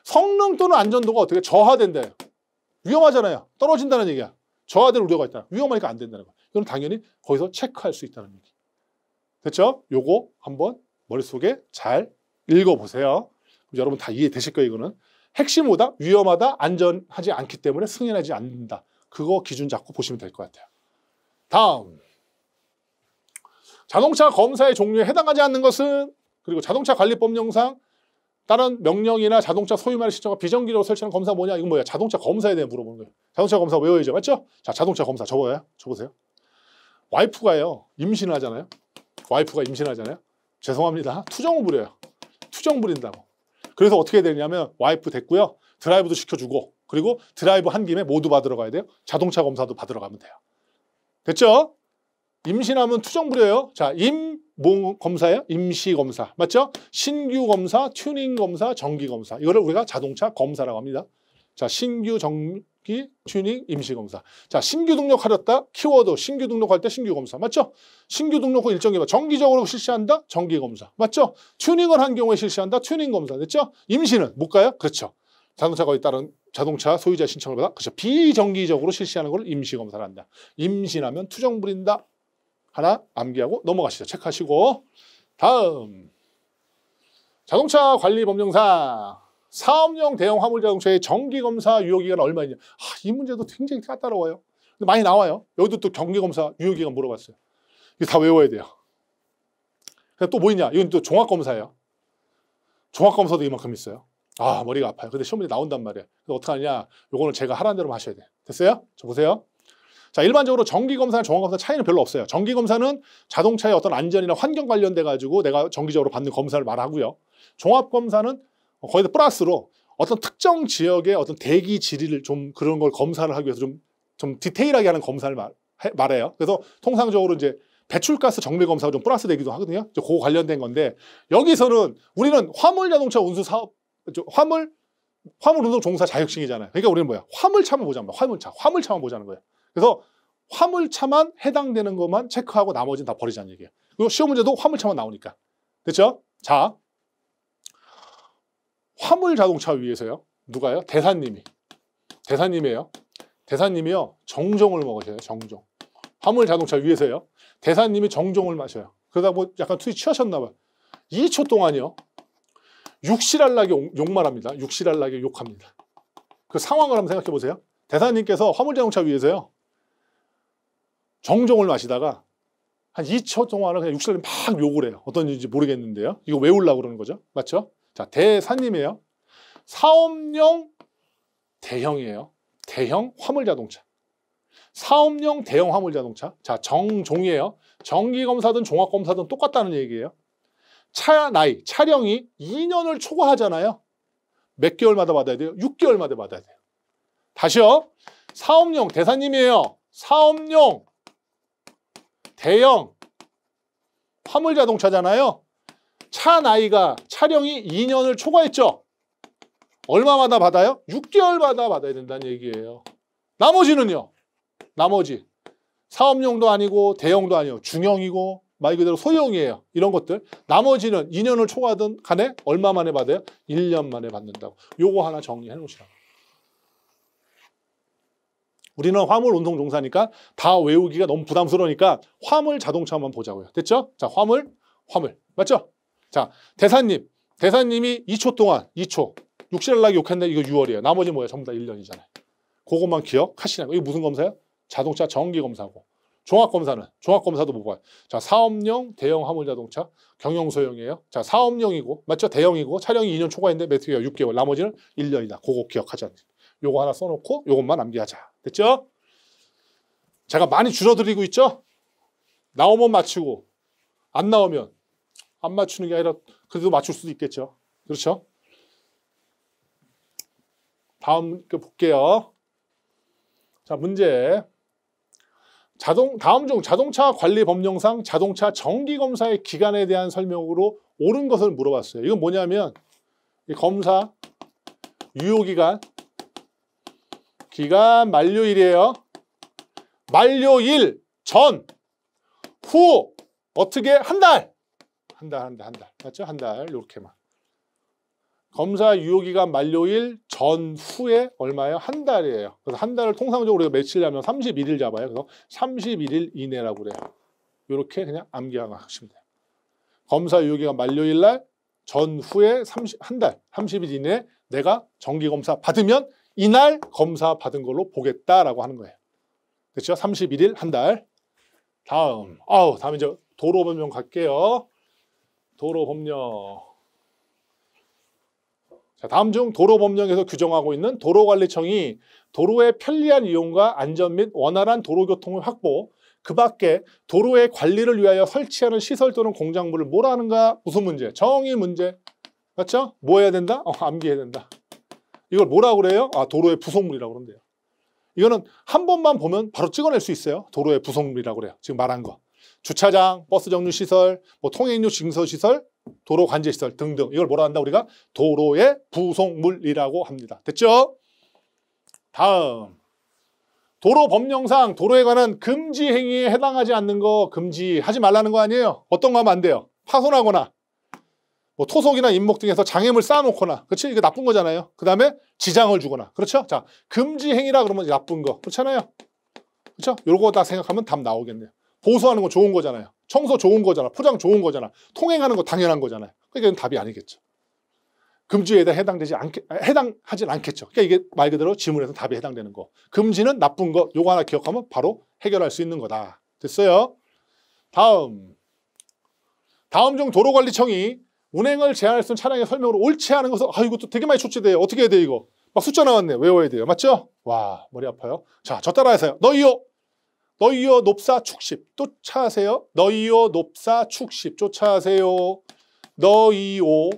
Speaker 1: 성능 또는 안전도가 어떻게 저하된대요. 위험하잖아요. 떨어진다는 얘기야. 저하될 우려가 있다. 위험하니까 안 된다는 거야. 이건 당연히 거기서 체크할 수 있다는 얘기. 됐죠? 요거 한번 머릿속에 잘 읽어보세요. 여러분 다 이해되실 거예요, 이거는. 핵심 뭐다? 위험하다, 안전하지 않기 때문에 승인하지 않는다. 그거 기준 잡고 보시면 될 것 같아요. 다음. 자동차 검사의 종류에 해당하지 않는 것은, 그리고 자동차 관리법령상 다른 명령이나 자동차 소유만의 신청과 비정기적으로 설치하는 검사 뭐냐? 이건 뭐야? 자동차 검사에 대해 물어보는 거예요. 자동차 검사 외워야죠. 맞죠? 자, 자동차 검사 적어보세요. 와이프가요, 임신을 하잖아요. 와이프가 임신하잖아요. 죄송합니다. 투정을 부려요. 투정 부린다고. 그래서 어떻게 되냐면 와이프 됐고요. 드라이브도 시켜주고, 그리고 드라이브 한 김에 모두 받으러 가야 돼요. 자동차 검사도 받으러 가면 돼요. 됐죠? 임신하면 투정 부려요. 자, 검사예요? 임시 검사. 맞죠? 신규 검사, 튜닝 검사, 정기 검사. 이거를 우리가 자동차 검사라고 합니다. 자, 신규, 정기, 튜닝, 임시 검사. 자, 신규 등록하렸다. 키워드 신규 등록할 때 신규 검사. 맞죠? 신규 등록 후 일정 기간 정기적으로 실시한다. 정기 검사. 맞죠? 튜닝을 한 경우에 실시한다. 튜닝 검사. 됐죠? 임시는 못 가요? 그렇죠. 자동차에 따른 자동차 소유자 신청을 받아 그렇죠. 비정기적으로 실시하는 걸 임시 검사를 한다. 임신하면 투정 부린다. 하나 암기하고 넘어가시죠. 체크하시고. 다음. 자동차 관리 법령상 사업용 대형 화물 자동차의 정기검사 유효기간 얼마이냐. 이 문제도 굉장히 까다로워요. 근데 많이 나와요. 여기도 또 정기검사 유효기간 물어봤어요. 이거 다 외워야 돼요. 또 뭐 있냐. 이건 또 종합검사예요. 종합검사도 이만큼 있어요. 머리가 아파요. 근데 시험문제 나온단 말이에요. 그래서 어떡하냐. 요거는 제가 하라는 대로 하셔야 돼요. 됐어요? 저 보세요. 자, 일반적으로 정기검사랑 종합검사 차이는 별로 없어요. 정기검사는 자동차의 어떤 안전이나 환경 관련돼 가지고 내가 정기적으로 받는 검사를 말하고요. 종합검사는 거의 다 플러스로 어떤 특정 지역의 어떤 대기 질의를 좀 그런 걸 검사를 하기 위해서 좀 디테일하게 하는 검사를 말해요. 그래서 통상적으로 이제 배출가스 정밀 검사가 좀 플러스 되기도 하거든요. 그거 관련된 건데 여기서는 우리는 화물 자동차 운수 사업, 화물 운송 종사 자격증이잖아요. 그러니까 우리는 뭐야? 화물차만 보자는 거야. 화물차만 보자는 거예요. 그래서 화물차만 해당되는 것만 체크하고 나머지는 다 버리자는 얘기예요. 그리고 시험 문제도 화물차만 나오니까. 됐죠? 자, 화물 자동차 위에서요. 누가요? 대사님이에요. 대사님이요. 정종을 먹으셔요. 정종. 화물 자동차 위에서요. 대사님이 정종을 마셔요. 그러다 뭐 약간 투이 취하셨나 봐요. 2초 동안이요. 육실할나게 욕만 합니다. 육실할나게 욕합니다. 그 상황을 한번 생각해 보세요. 대사님께서 화물 자동차 위에서요. 정종을 마시다가 한 2초 동안은 그냥 육실을 막 욕을 해요. 어떤 일인지 모르겠는데요. 이거 외우려고 그러는 거죠. 맞죠? 자, 대사님이에요. 사업용 대형이에요. 대형 화물 자동차. 사업용 대형 화물 자동차. 자, 정종이에요. 정기검사든 종합검사든 똑같다는 얘기예요. 차량이 2년을 초과하잖아요. 몇 개월마다 받아야 돼요? 6개월마다 받아야 돼요. 다시요. 사업용 대사님이에요. 사업용 대형 화물 자동차잖아요. 차량이 2년을 초과했죠. 얼마마다 받아요? 6개월마다 받아야 된다는 얘기예요. 나머지는요. 나머지 사업용도 아니고 대형도 아니고 중형이고 말 그대로 소형이에요. 이런 것들. 나머지는 2년을 초과하든 간에 얼마 만에 받아요? 1년 만에 받는다고. 요거 하나 정리해 놓으시라고. 우리는 화물 운송 종사니까 다 외우기가 너무 부담스러우니까 화물 자동차만 보자고요. 됐죠? 자, 화물. 맞죠? 자, 대사님이 2초 동안 2초. 육실하려고 욕했는데 이거 6월이에요. 나머지 뭐예요? 전부 다 1년이잖아요. 그것만 기억하시라고. 이게 무슨 검사예요? 자동차 정기검사고. 종합검사도 뭐 봐요? 자, 사업용 대형 화물 자동차 경영 소형이에요. 자, 사업용이고 맞죠? 대형이고 차량이 2년 초과인데 매트기가 6개월. 나머지는 1년이다. 그거 기억하자. 요거 하나 써놓고 요것만 암기하자. 됐죠? 제가 많이 줄어들이고 있죠? 나오면 맞추고 안 나오면 안 맞추는 게 아니라 그래도 맞출 수도 있겠죠. 그렇죠? 다음 볼게요. 자, 문제. 다음 중 자동차 관리 법령상 자동차 정기 검사의 기간에 대한 설명으로 옳은 것을 물어봤어요. 이건 뭐냐면 이 검사 유효기간 만료일이에요. 만료일 전, 후 어떻게 한 달. 맞죠? 한 달 이렇게만. 검사 유효기간 만료일 전후에 얼마예요? 한 달이에요. 그래서 한 달을 통상적으로 우리가 며칠이냐면 31일 잡아요. 그래서 31일 이내라고 그래요. 이렇게 그냥 암기하시면 돼요. 검사 유효기간 만료일 날 전후에 한 달, 30일 이내에 내가 정기검사 받으면 이날 검사 받은 걸로 보겠다라고 하는 거예요. 그렇죠? 31일 한 달. 다음 이제 도로법령 갈게요. 도로법령. 자, 다음 중 도로법령에서 규정하고 있는 도로관리청이 도로의 편리한 이용과 안전 및 원활한 도로교통을 확보, 그 밖에 도로의 관리를 위하여 설치하는 시설 또는 공작물을 뭐라 하는가? 무슨 문제? 정의 문제. 맞죠? 뭐 해야 된다? 암기해야 된다. 이걸 뭐라고 그래요? 도로의 부속물이라고 그런대요. 이거는 한 번만 보면 바로 찍어낼 수 있어요. 도로의 부속물이라고 그래요. 지금 말한 거. 주차장, 버스 정류 시설, 통행료 증서 시설, 도로 관제 시설 등등. 이걸 뭐라 한다? 우리가 도로의 부속물이라고 합니다. 됐죠? 다음. 도로 법령상 도로에 관한 금지 행위에 해당하지 않는 거 금지하지 말라는 거 아니에요? 어떤 거 하면 안 돼요? 파손하거나 토속이나 인목 등에서 장애물 쌓아놓거나, 그렇지? 이게 나쁜 거잖아요. 그 다음에 지장을 주거나, 그렇죠? 자, 금지 행위라 그러면 나쁜 거, 그렇잖아요. 그렇죠? 요거 다 생각하면 답 나오겠네요. 보수하는 거 좋은 거잖아요. 청소 좋은 거잖아. 포장 좋은 거잖아. 통행하는 거 당연한 거잖아요. 그러니까 답이 아니겠죠. 금지에 해당하진 않겠죠. 그러니까 이게 말 그대로 지문에서 답이 해당되는 거. 금지는 나쁜 거, 요거 하나 기억하면 바로 해결할 수 있는 거다. 됐어요? 다음 중 도로관리청이 운행을 제한할 수 있는 차량의 설명으로 옳지 않은 것은 이것도 되게 많이 출제돼요. 어떻게 해야 돼 이거? 막 숫자 나왔네. 외워야 돼요. 맞죠? 와, 머리 아파요. 자, 저 따라하세요. 너희요 높사 축십 쫓아하세요. 너희요 높사 축십 쫓아하세요. 너희요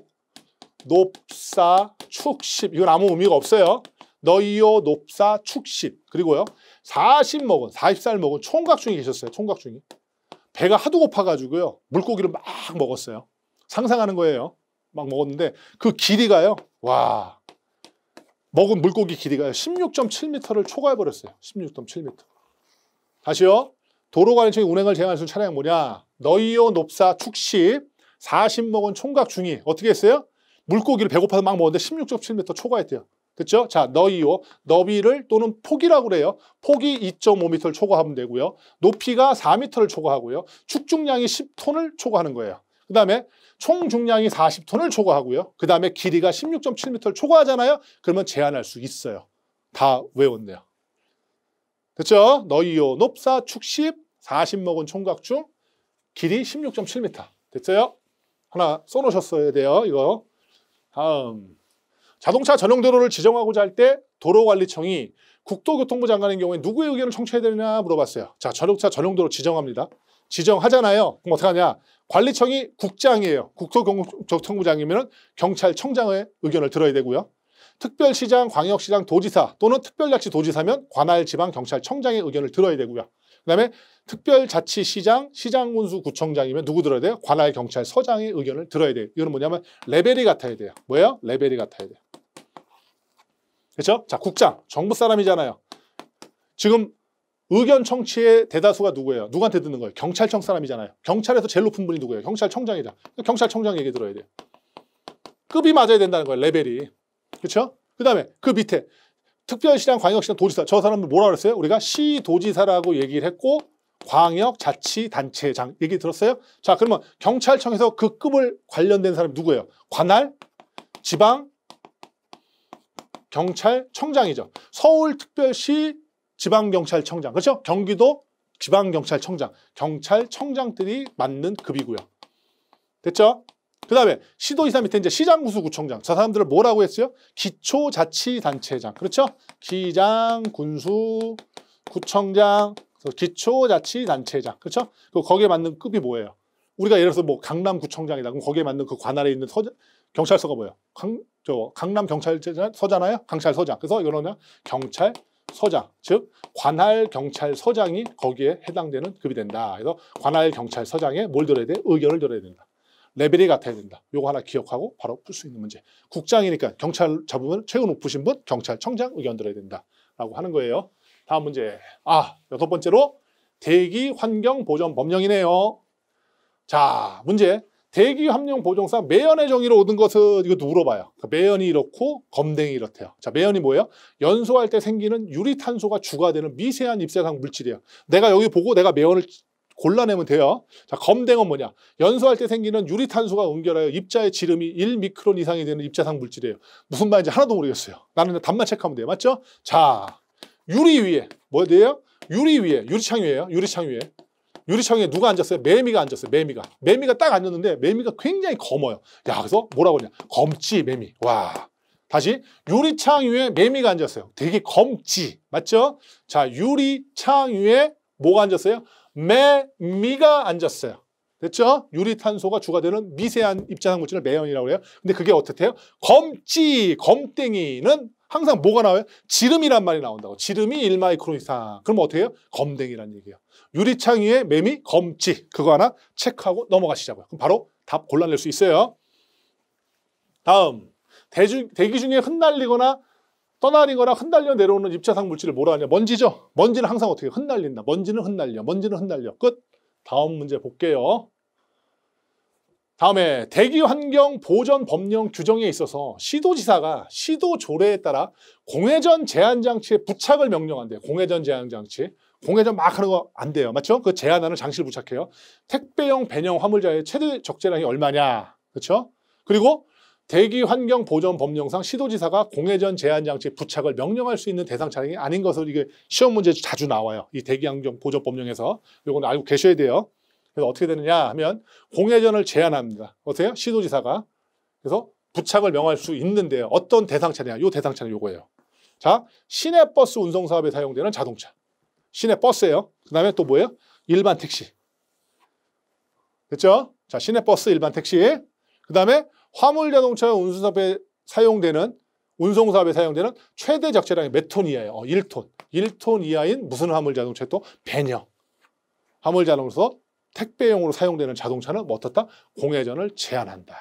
Speaker 1: 높사 축십. 이건 아무 의미가 없어요. 너희요 높사 축십. 그리고요 40살 먹은 총각중이 계셨어요. 총각중이. 배가 하도 고파가지고요. 물고기를 막 먹었어요. 상상하는 거예요. 막 먹었는데 그 길이가요. 와, 먹은 물고기 길이가요. 16.7m를 초과해버렸어요. 16.7m. 다시요. 도로관리청이 운행을 제한할 수 있는 차량이 뭐냐? 너희요 높사 축십 40 먹은 총각 중이 어떻게 했어요? 물고기를 배고파서 막 먹었는데 16.7m 초과했대요. 됐죠? 자, 너희요. 너비를 또는 폭이라고 그래요. 폭이 2.5m를 초과하면 되고요. 높이가 4m를 초과하고요. 축중량이 10톤을 초과하는 거예요. 그 다음에 총 중량이 40톤을 초과하고요. 그 다음에 길이가 16.7m를 초과하잖아요. 그러면 제한할 수 있어요. 다 외웠네요. 됐죠? 너희요 높사 축십 40 먹은 총각 중 길이 16.7m. 됐어요? 하나 써놓으셨어야 돼요. 이거. 다음. 자동차 전용 도로를 지정하고자 할 때 도로관리청이 국토교통부 장관의 경우에 누구의 의견을 청취해야 되느냐 물어봤어요. 자, 자동차 전용 도로 지정합니다. 지정하잖아요. 그럼 어떻게 하냐? 관리청이 국장이에요. 국토교통부장이면 경찰청장의 의견을 들어야 되고요. 특별시장, 광역시장, 도지사 또는 특별자치도지사면 관할지방경찰청장의 의견을 들어야 되고요. 그 다음에 특별자치시장, 시장군수구청장이면 누구 들어야 돼요? 관할경찰서장의 의견을 들어야 돼요. 이거는 뭐냐면 레벨이 같아야 돼요. 뭐예요? 레벨이 같아야 돼요. 그렇죠? 자, 국장, 정부 사람이잖아요. 지금 의견 청취의 대다수가 누구예요? 누구한테 듣는 거예요? 경찰청 사람이잖아요. 경찰에서 제일 높은 분이 누구예요? 경찰청장이다. 경찰청장 얘기 들어야 돼요. 급이 맞아야 된다는 거예요. 레벨이. 그렇죠? 그 다음에 그 밑에 특별시장, 광역시장, 도지사. 저 사람은 뭐라 그랬어요? 우리가 시도지사라고 얘기를 했고 광역자치단체장 얘기 들었어요? 자, 그러면 경찰청에서 그 급을 관련된 사람이 누구예요? 관할, 지방, 경찰청장이죠. 서울특별시 지방경찰청장, 그렇죠? 경기도 지방경찰청장, 경찰청장들이 맡는 급이고요. 됐죠? 그 다음에 시도지사 밑에 이제 시장군수구청장. 저 사람들을 뭐라고 했어요? 기초자치단체장. 그렇죠? 기장, 군수, 구청장, 기초자치단체장. 그렇죠? 거기에 맞는 급이 뭐예요? 우리가 예를 들어서 뭐 강남구청장이다. 그럼 거기에 맞는 그 관할에 있는 경찰서가 뭐예요? 강남경찰서잖아요? 경찰서장. 그래서 이거는 경찰서장. 서장, 즉 관할 경찰서장이 거기에 해당되는 급이 된다. 그래서 관할 경찰서장에 뭘 들어야 돼? 의견을 들어야 된다. 레벨이 같아야 된다. 요거 하나 기억하고 바로 풀 수 있는 문제. 국장이니까 경찰 잡으면 최고 높으신 분 경찰청장 의견 들어야 된다라고 하는 거예요. 다음 문제. 여섯 번째로 대기 환경 보전 법령이네요. 자, 문제. 대기 환경 보정상 매연의 정의로 얻은 것은 이것도 물어봐요. 매연이 이렇고 검댕이 이렇대요. 자, 매연이 뭐예요? 연소할 때 생기는 유리탄소가 주가 되는 미세한 입자상 물질이에요. 내가 여기 보고 내가 매연을 골라내면 돼요. 자, 검댕은 뭐냐? 연소할 때 생기는 유리탄소가 응결하여 입자의 지름이 1미크론 이상이 되는 입자상 물질이에요. 무슨 말인지 하나도 모르겠어요. 나는 그냥 답만 체크하면 돼요. 맞죠? 자, 유리 위에 뭐 돼요? 유리 위에 유리창 위에요. 유리창 위에. 유리창 위에 누가 앉았어요? 매미가 앉았어요. 매미가 딱 앉았는데 매미가 굉장히 검어요. 야, 그래서 뭐라고 하냐? 검지 매미. 와. 다시 유리창 위에 매미가 앉았어요. 되게 검지. 맞죠? 자, 유리창 위에 뭐가 앉았어요? 매미가 앉았어요. 됐죠? 유리탄소가 주가 되는 미세한 입자상 물질을 매연이라고 해요. 근데 그게 어떻게 해요? 검지, 검댕이는 항상 뭐가 나와요? 지름이란 말이 나온다고. 지름이 1마이크론 이상. 그럼 어떻게 해요? 검댕이란 얘기예요. 유리창 위에 매미, 검지. 그거 하나 체크하고 넘어가시자고요. 그럼 바로 답 골라낼 수 있어요. 다음. 대기 중에 흩날리거나 떠나리거나 흩날려 내려오는 입자상 물질을 뭐라 하냐? 먼지죠? 먼지는 항상 어떻게 해요? 흩날린다. 먼지는 흩날려. 끝. 다음 문제 볼게요. 다음에 대기환경 보전 법령 규정에 있어서 시도지사가 시도 조례에 따라 공회전 제한장치에 부착을 명령한대요. 공회전 제한장치. 공회전 막 하는 거 안 돼요. 맞죠? 그 제한하는 장치를 부착해요. 택배용 배녕 화물자의 최대 적재량이 얼마냐. 그렇죠? 그리고 대기환경 보전 법령상 시도지사가 공회전 제한장치 부착을 명령할 수 있는 대상 차량이 아닌 것으로 이게 시험 문제에 자주 나와요. 이 대기환경 보전 법령에서. 이건 알고 계셔야 돼요. 그래서 어떻게 되느냐 하면 공회전을 제한합니다. 어때요? 시도지사가. 그래서 부착을 명할 수 있는데요. 어떤 대상 차량? 요 대상 차량 요거예요. 자, 시내버스 운송 사업에 사용되는 자동차. 시내버스예요. 그다음에 또 뭐예요? 일반 택시. 됐죠? 자, 시내버스, 일반 택시. 그다음에 화물자동차 운송사업에 사용되는 최대 적재량이 몇 톤 이하예요? 1톤. 1톤 이하인 무슨 화물자동차? 또 배녕. 화물자동차 택배용으로 사용되는 자동차는 뭐 어떻다? 공회전을 제한한다.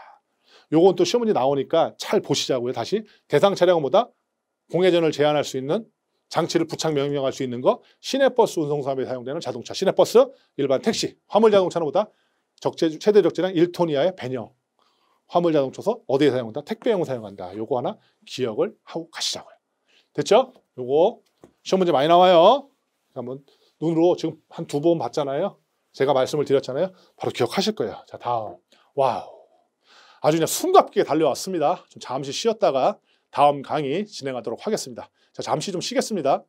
Speaker 1: 요건 또 시험 문제 나오니까 잘 보시자고요. 다시 대상 차량은 뭐다? 공회전을 제한할 수 있는 장치를 부착 명령할 수 있는 거. 시내버스 운송사업에 사용되는 자동차. 시내버스, 일반 택시. 화물자동차는 뭐다? 최대 적재량 1톤 이하의 배녕. 화물자동차서 어디에 사용한다? 택배용으로 사용한다. 요거 하나 기억을 하고 가시자고요. 됐죠? 요거 시험 문제 많이 나와요. 한번 눈으로 지금 한 2번 봤잖아요. 제가 말씀을 드렸잖아요. 바로 기억하실 거예요. 자, 다음. 와우. 아주 그냥 숨가쁘게 달려왔습니다. 좀 잠시 쉬었다가 다음 강의 진행하도록 하겠습니다. 자, 잠시 좀 쉬겠습니다.